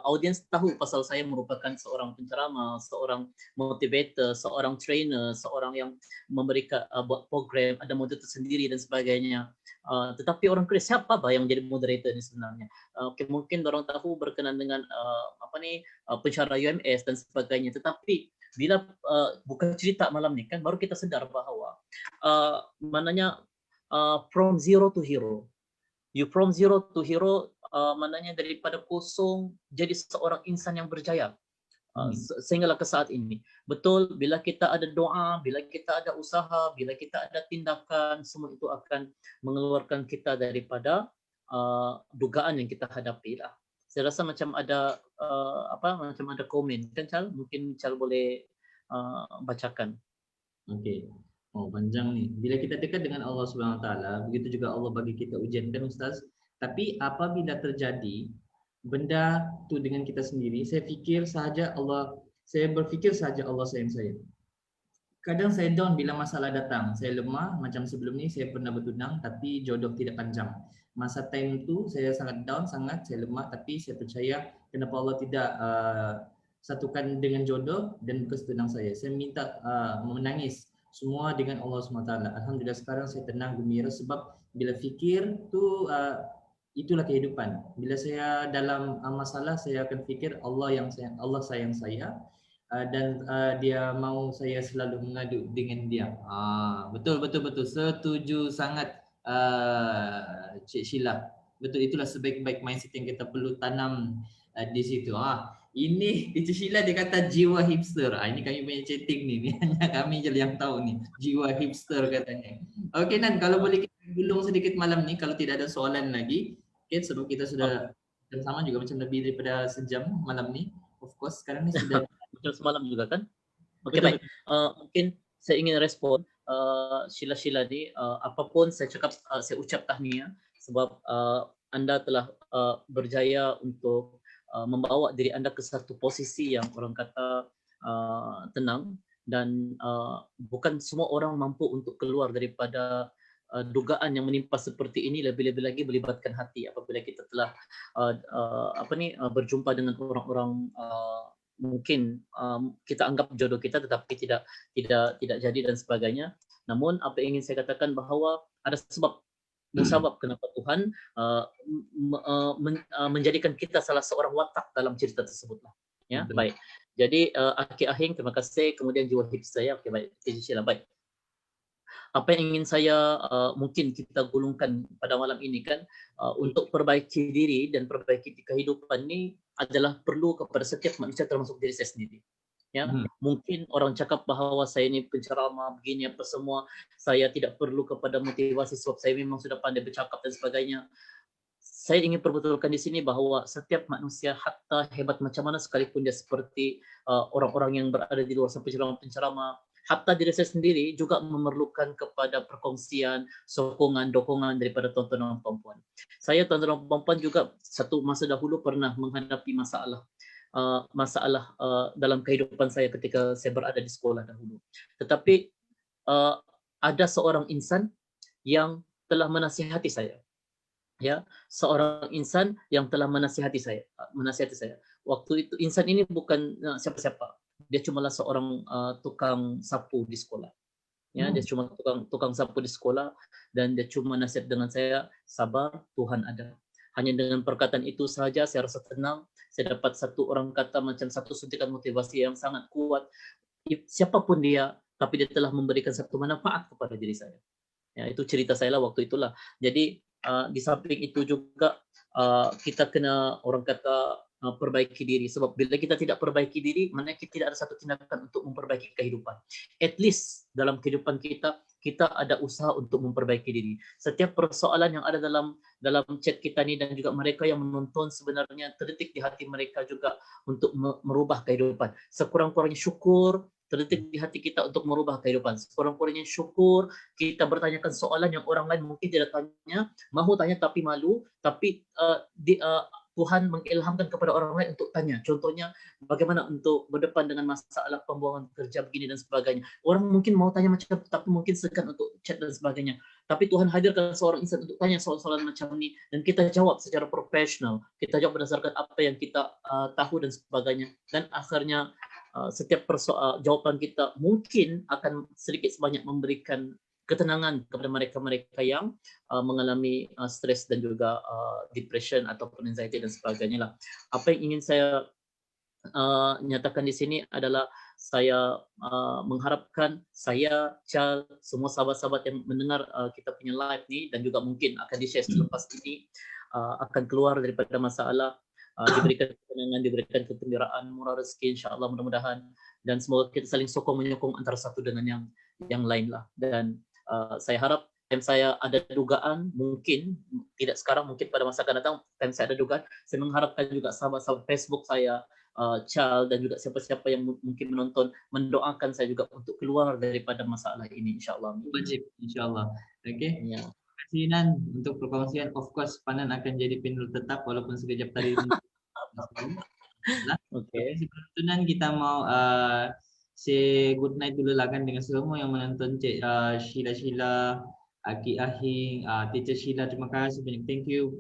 audience tahu pasal saya merupakan seorang penceramah, seorang motivator, seorang trainer, seorang yang memberikan buat program, ada moderator sendiri dan sebagainya. Tetapi orang Krias siapa bah yang jadi moderator ni sebenarnya? Okay, mungkin orang tahu berkenan dengan pensyarah UMS dan sebagainya. Tetapi bila buka cerita malam ni kan baru kita sedar bahawa from zero to hero. You from zero to hero maknanya daripada kosong jadi seorang insan yang berjaya. Sehinggalah ke saat ini. Betul, bila kita ada doa, bila kita ada usaha, bila kita ada tindakan, semua itu akan mengeluarkan kita daripada dugaan yang kita hadapi lah. Saya rasa macam ada macam ada komen kan Chal? Mungkin Chal boleh bacakan. Okey. Panjang ni. Bila kita dekat dengan Allah Subhanahu Wa Taala, begitu juga Allah bagi kita ujian kan Ustaz. Tapi apabila terjadi benda tu dengan kita sendiri, saya berfikir sahaja Allah sayang saya. Kadang saya down bila masalah datang. Saya lemah, macam sebelum ni saya pernah bertunang tapi jodoh tidak panjang. Masa time tu saya sangat down, saya lemah, tapi saya percaya kenapa Allah tidak satukan dengan jodoh dan bekas tunang saya. Saya minta menangis semua dengan Allah SWT. Alhamdulillah sekarang saya tenang, gembira sebab bila fikir tu itulah kehidupan. Bila saya dalam masalah saya akan fikir Allah sayang saya. Dan dia mau saya selalu mengadu dengan dia. Betul. Setuju sangat Cik Sheila. Betul, itulah sebaik-baik mindset yang kita perlu tanam di situ. Ini Cik Sheila dia kata jiwa hipster. Ini kami punya chatting ni. Hanya kami je yang tahu ni. Jiwa hipster katanya. Okey Nan, kalau boleh kita gulung sedikit malam ni kalau tidak ada soalan lagi. Okay, sebab kita sudah sama juga macam lebih daripada sejam malam ni. Of course sekarang ni sudah betul semalam juga kan? Okey baik. Mungkin saya ingin respon Sheila ni apapun saya cakap saya ucap tahniah sebab anda telah berjaya untuk membawa diri anda ke satu posisi yang orang kata tenang dan bukan semua orang mampu untuk keluar daripada dugaan yang menimpa seperti ini, lebih-lebih lagi melibatkan hati apabila kita telah berjumpa dengan orang-orang mungkin kita anggap jodoh kita tetapi tidak jadi dan sebagainya. Namun apa yang ingin saya katakan bahawa ada sebab musabab kenapa Tuhan menjadikan kita salah seorang watak dalam cerita tersebutlah. Ya, baik. Jadi Aki Ahing terima kasih, kemudian jiwa hidup saya. Okey baik. Insya-Allah baik. Apa yang ingin saya mungkin kita gulungkan pada malam ini kan untuk perbaiki diri dan perbaiki kehidupan ni adalah perlu kepada setiap manusia termasuk diri saya sendiri. Ya, mungkin orang cakap bahawa saya ni penceramah begini apa semua, saya tidak perlu kepada motivasi sebab saya memang sudah pandai bercakap dan sebagainya. Saya ingin perbetulkan di sini bahawa setiap manusia hatta hebat macam mana sekalipun dia seperti orang-orang yang berada di luar sampai penceramah, hatta diri saya sendiri juga memerlukan kepada perkongsian, sokongan, dokongan daripada tuan-tuan dan puan-puan. Saya tuan-tuan dan puan-puan juga satu masa dahulu pernah menghadapi masalah masalah dalam kehidupan saya ketika saya berada di sekolah dahulu. Tetapi ada seorang insan yang telah menasihati saya, ya, seorang insan yang telah menasihati saya. Waktu itu insan ini bukan siapa-siapa, dia cumalah seorang tukang sapu di sekolah. Ya, dia cuma tukang sapu di sekolah, dan dia cuma nasihat dengan saya, sabar, Tuhan ada. Hanya dengan perkataan itu saja saya rasa tenang. Saya dapat satu orang kata macam satu suntikan motivasi yang sangat kuat. Siapapun dia, tapi dia telah memberikan satu manfaat kepada diri saya. Ya, itu cerita saya lah waktu itulah. Jadi di samping itu juga kita kena orang kata perbaiki diri, sebab bila kita tidak perbaiki diri, maknanya kita tidak ada satu tindakan untuk memperbaiki kehidupan. At least dalam kehidupan kita ada usaha untuk memperbaiki diri. Setiap persoalan yang ada dalam chat kita ni dan juga mereka yang menonton, sebenarnya terdetik di hati mereka juga untuk merubah kehidupan. Sekurang-kurangnya syukur terdetik di hati kita untuk merubah kehidupan. Sekurang-kurangnya syukur kita bertanyakan soalan yang orang lain mungkin tidak tanya, mahu tanya tapi malu, tapi Tuhan mengilhamkan kepada orang lain untuk tanya. Contohnya, bagaimana untuk berdepan dengan masalah pembuangan kerja begini dan sebagainya. Orang mungkin mau tanya macam itu, tapi mungkin segan untuk chat dan sebagainya. Tapi Tuhan hadirkan seorang insan untuk tanya soal-soalan macam ini, dan kita jawab secara profesional. Kita jawab berdasarkan apa yang kita tahu dan sebagainya. Dan akhirnya setiap jawaban kita mungkin akan sedikit sebanyak memberikan ketenangan kepada mereka-mereka yang mengalami stres dan juga depression ataupun anxiety dan sebagainya lah. Apa yang ingin saya nyatakan di sini adalah saya mengharapkan saya, Chal, semua sahabat-sahabat yang mendengar kita punya live ni dan juga mungkin akan di-share selepas ini akan keluar daripada masalah, diberikan ketenangan, diberikan kegembiraan, murah rezeki, insya-Allah mudah-mudahan, dan semoga kita saling sokong menyokong antara satu dengan yang lain lah. Dan saya harap time saya ada dugaan, mungkin tidak sekarang, mungkin pada masa akan datang, time saya ada dugaan, saya mengharapkan juga sahabat-sahabat Facebook saya, Chal, dan juga siapa-siapa yang mungkin menonton, mendoakan saya juga untuk keluar daripada masalah ini, insya-Allah. Wajib, insya-Allah. Okey. Ya. Terima kasih Nan untuk perkongsian. Of course, Fanan akan jadi panel tetap walaupun sekejap tadi. Okey. Sebelum itu Nan, kita mau say good night dulu lah kan dengan semua yang menonton. Cik Sheila, Aki Ahing, Teacher Sheila, terima kasih banyak. Thank you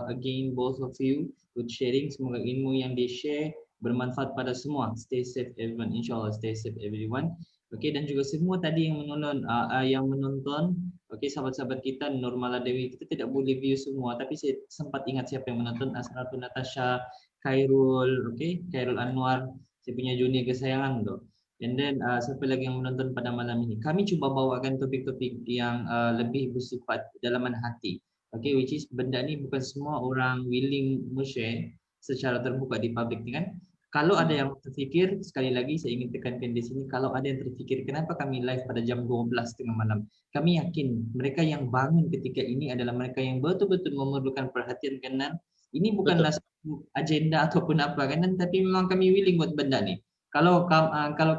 again both of you good sharing. Semoga ilmu yang di-share bermanfaat pada semua. Stay safe everyone, insyaAllah stay safe everyone. Okey, dan juga semua tadi yang menonton, okey, sahabat-sahabat kita, Nurmala Dewi, kita tidak boleh view semua, tapi saya sempat ingat siapa yang menonton, Asratu Natasha, Khairul, okey, Khairul Anwar, saya punya junior kesayangan tu. And then siapa lagi yang menonton pada malam ini? Kami cuba bawakan topik-topik yang lebih bersifat dalaman hati. Okay, which is benda ni bukan semua orang willing share secara terbuka di public ni kan. Kalau ada yang terfikir, sekali lagi saya ingin tekankan di sini, kalau ada yang terfikir kenapa kami live pada jam 12 tengah malam, kami yakin mereka yang bangun ketika ini adalah mereka yang betul-betul memerlukan perhatian kanan. Ini bukanlah satu agenda ataupun apa kanan, tapi memang kami willing buat benda ni. Kalau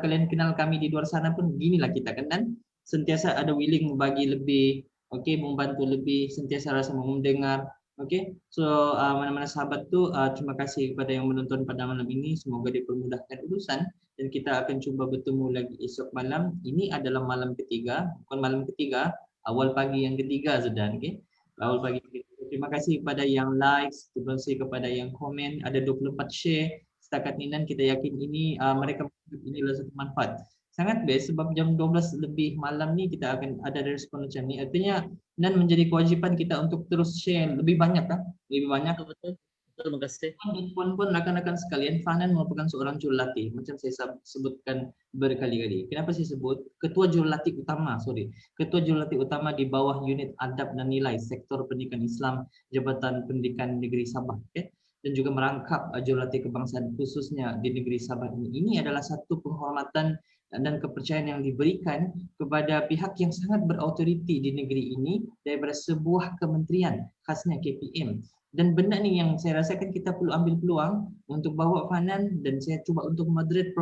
kalian kenal kami di luar sana pun beginilah kita kan, sentiasa ada willing membagi lebih, okey, membantu lebih, sentiasa rasa mau mendengar. Okey, so mana-mana sahabat tu terima kasih kepada yang menonton pada malam ini, semoga dipermudahkan urusan dan kita akan cuba bertemu lagi esok malam. Ini adalah malam ketiga, bukan malam ketiga, awal pagi yang ketiga sudah, okey. Awal pagi ketiga. Terima kasih kepada yang likes, terima kasih kepada yang komen, ada 24 share. Setakat ini dan kita yakin ini mereka inilah satu manfaat. Sangat best sebab jam 12 lebih malam ni kita akan ada respon macam ni. Artinya dan menjadi kewajipan kita untuk terus share lebih banyak kan? Lebih banyak. Betul. Terima kasih. Puan-puan rakan-rakan sekalian, Fanan merupakan seorang jurulatih. Macam saya sebutkan berkali-kali. Kenapa saya sebut? Ketua jurulatih utama, Ketua jurulatih utama di bawah unit adab dan nilai sektor pendidikan Islam Jabatan Pendidikan Negeri Sabah. Okay? Dan juga merangkap jurulatih kebangsaan khususnya di negeri Sabah ini. Ini adalah satu penghormatan dan kepercayaan yang diberikan kepada pihak yang sangat berautoriti di negeri ini daripada sebuah kementerian, khasnya KPM. Dan benda ni yang saya rasakan kita perlu ambil peluang untuk bawa Fanan dan saya cuba untuk moderate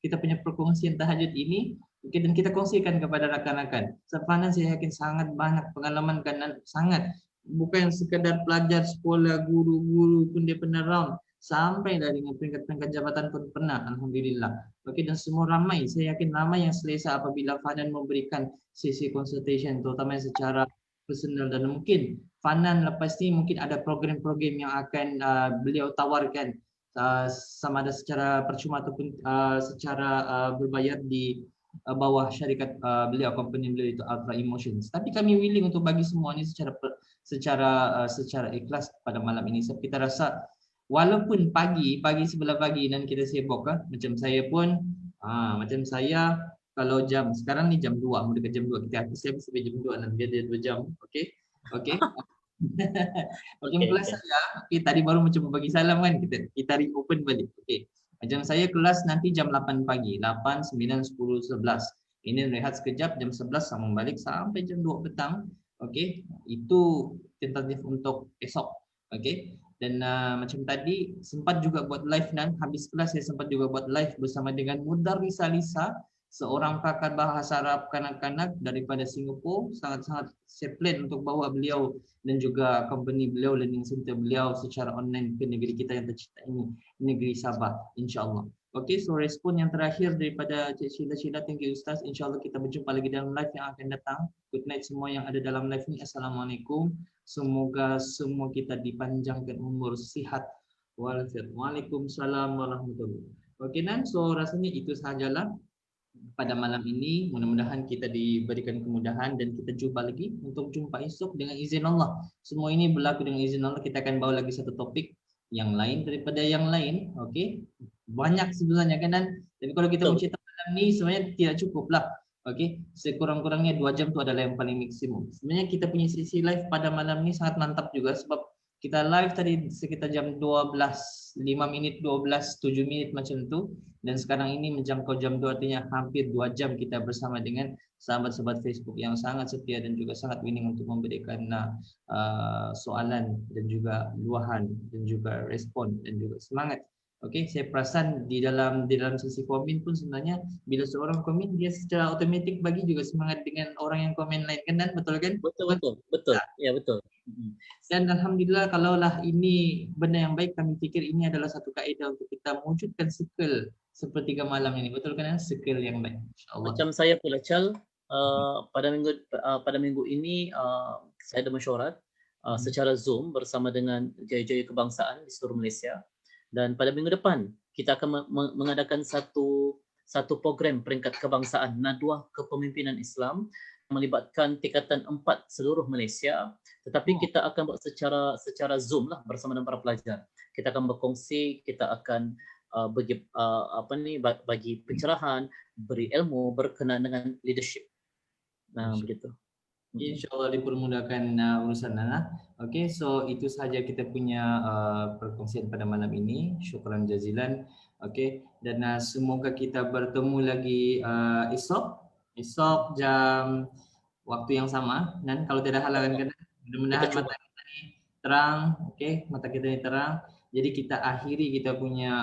kita punya perkongsian tahajud ini. Okay, dan kita kongsikan kepada rakan-rakan. Fanan saya yakin sangat banyak pengalaman kanan, sangat. Bukan sekadar pelajar sekolah, guru-guru pun dia pernah round. sampai dari dengan peringkat-peringkat jabatan pun pernah, alhamdulillah. Okey, dan semua ramai, saya yakin ramai yang selesa apabila Fanan memberikan sesi consultation terutama secara personal, dan mungkin Fanan lepas ni mungkin ada program-program yang akan beliau tawarkan sama ada secara percuma ataupun secara berbayar di bawah syarikat beliau, company beliau itu Ultra Emotions. Tapi kami willing untuk bagi semua ni secara ikhlas pada malam ini. Sebab kita rasa walaupun pagi sebelah pagi dan kita sibuk macam saya pun macam saya kalau jam sekarang ni jam 2, mau dekat jam 2 kita habis sampai jam 2 dan dia 2 jam. Okey. Macam kelas saya, tadi baru mencoba bagi salam kan, kita reopen balik. Okey. Macam saya kelas nanti jam 8 pagi, 8, 9, 10, 11. Ini rehat sekejap, jam 11 sambung balik sampai jam 2 petang. Okey. Itu tentatif untuk esok. Okey. Dan macam tadi sempat juga buat live dan habis kelas saya sempat juga buat live bersama dengan Mudarris Alisa, seorang pakar bahasa Arab kanak-kanak daripada Singapura. Sangat-sangat saya plan untuk bawa beliau dan juga company beliau, learning center beliau secara online ke negeri kita yang tercinta ini, negeri Sabah, insya-Allah. Okey, so respon yang terakhir daripada Cik Sheila, thank you Ustaz. Insya-Allah kita berjumpa lagi dalam live yang akan datang. Good night semua yang ada dalam live ni. Assalamualaikum. Semoga semua kita dipanjangkan umur, sihat walafiat. Waalaikumsalam warahmatullahi wabarakatuh. Okey Nan, so rasanya itu sahajalah pada malam ini. Mudah-mudahan kita diberikan kemudahan dan kita jumpa lagi untuk jumpa esok dengan izin Allah. Semua ini berlaku dengan izin Allah. Kita akan bawa lagi satu topik yang lain daripada yang lain. Okey. Banyak sebenarnya kan, tapi kalau kita mencerita malam ni sebenarnya tidak cukup lah. Okey, sekurang-kurangnya 2 jam tu adalah yang paling maksimum. Sebenarnya kita punya sesi live pada malam ni sangat mantap juga sebab kita live tadi sekitar jam 12, 5 minit, 12, 7 minit macam tu. Dan sekarang ini menjangkau jam 2, artinya hampir 2 jam kita bersama dengan sahabat-sahabat Facebook yang sangat setia dan juga sangat willing untuk memberikan soalan dan juga luahan dan juga respon dan juga semangat. Okey, saya perasan di dalam sesi komen pun sebenarnya bila seorang komen dia secara automatik bagi juga semangat dengan orang yang komen lain kan, dan betul kan? Betul. Ya betul. Dan alhamdulillah kalaulah ini benda yang baik, kami fikir ini adalah satu kaedah untuk kita mewujudkan circle seperti malam ini. Betul kan? Circle yang baik, insya-Allah. Macam saya pula Chal, pada minggu ini saya ada mesyuarat secara Zoom bersama dengan jaya-jaya kebangsaan di seluruh Malaysia. Dan pada minggu depan kita akan mengadakan satu program peringkat kebangsaan Nadwah Kepemimpinan Islam melibatkan tingkatan 4 seluruh Malaysia, tetapi kita akan buat secara Zoom lah bersama dengan para pelajar. Kita akan berkongsi, kita akan bagi pencerahan, beri ilmu berkenaan dengan leadership. Nah, begitu. InsyaAllah dipermudahkan urusan Nana. Okey, so itu sahaja kita punya perkongsian pada malam ini. Syukran jazilan. Okey, dan semoga kita bertemu lagi esok jam waktu yang sama. Dan kalau tidak halangan, mudah-mudahan mata kita ni terang. Okey, mata kita ni terang. Jadi kita akhiri kita punya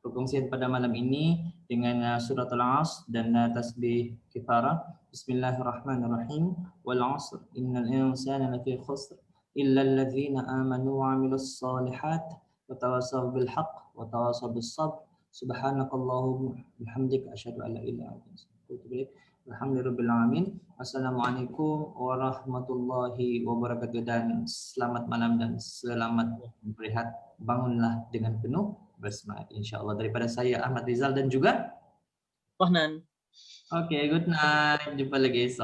perkongsian pada malam ini dengan surah Al-Asr dan tasbih kifarah. Bismillahirrahmanirrahim. Wal 'asr innal insana lafi khusr illa alladhina amanu wa 'amilus solihat wa tawassaw bil haqq wa tawassaw bis sabr. Subhanakallahumma bihamdika asyhadu an la ilaha illa anta astaghfiruka wa atubu ilaik. Alhamdulillahirabbil alamin. Assalamualaikum warahmatullahi wabarakatuh dan selamat malam dan selamat berehat. Bangunlah dengan penuh bersemangat insya-Allah. Daripada saya Ahmad Rizal dan juga Fahnan. Okay, good night. Jumpa lagi esok.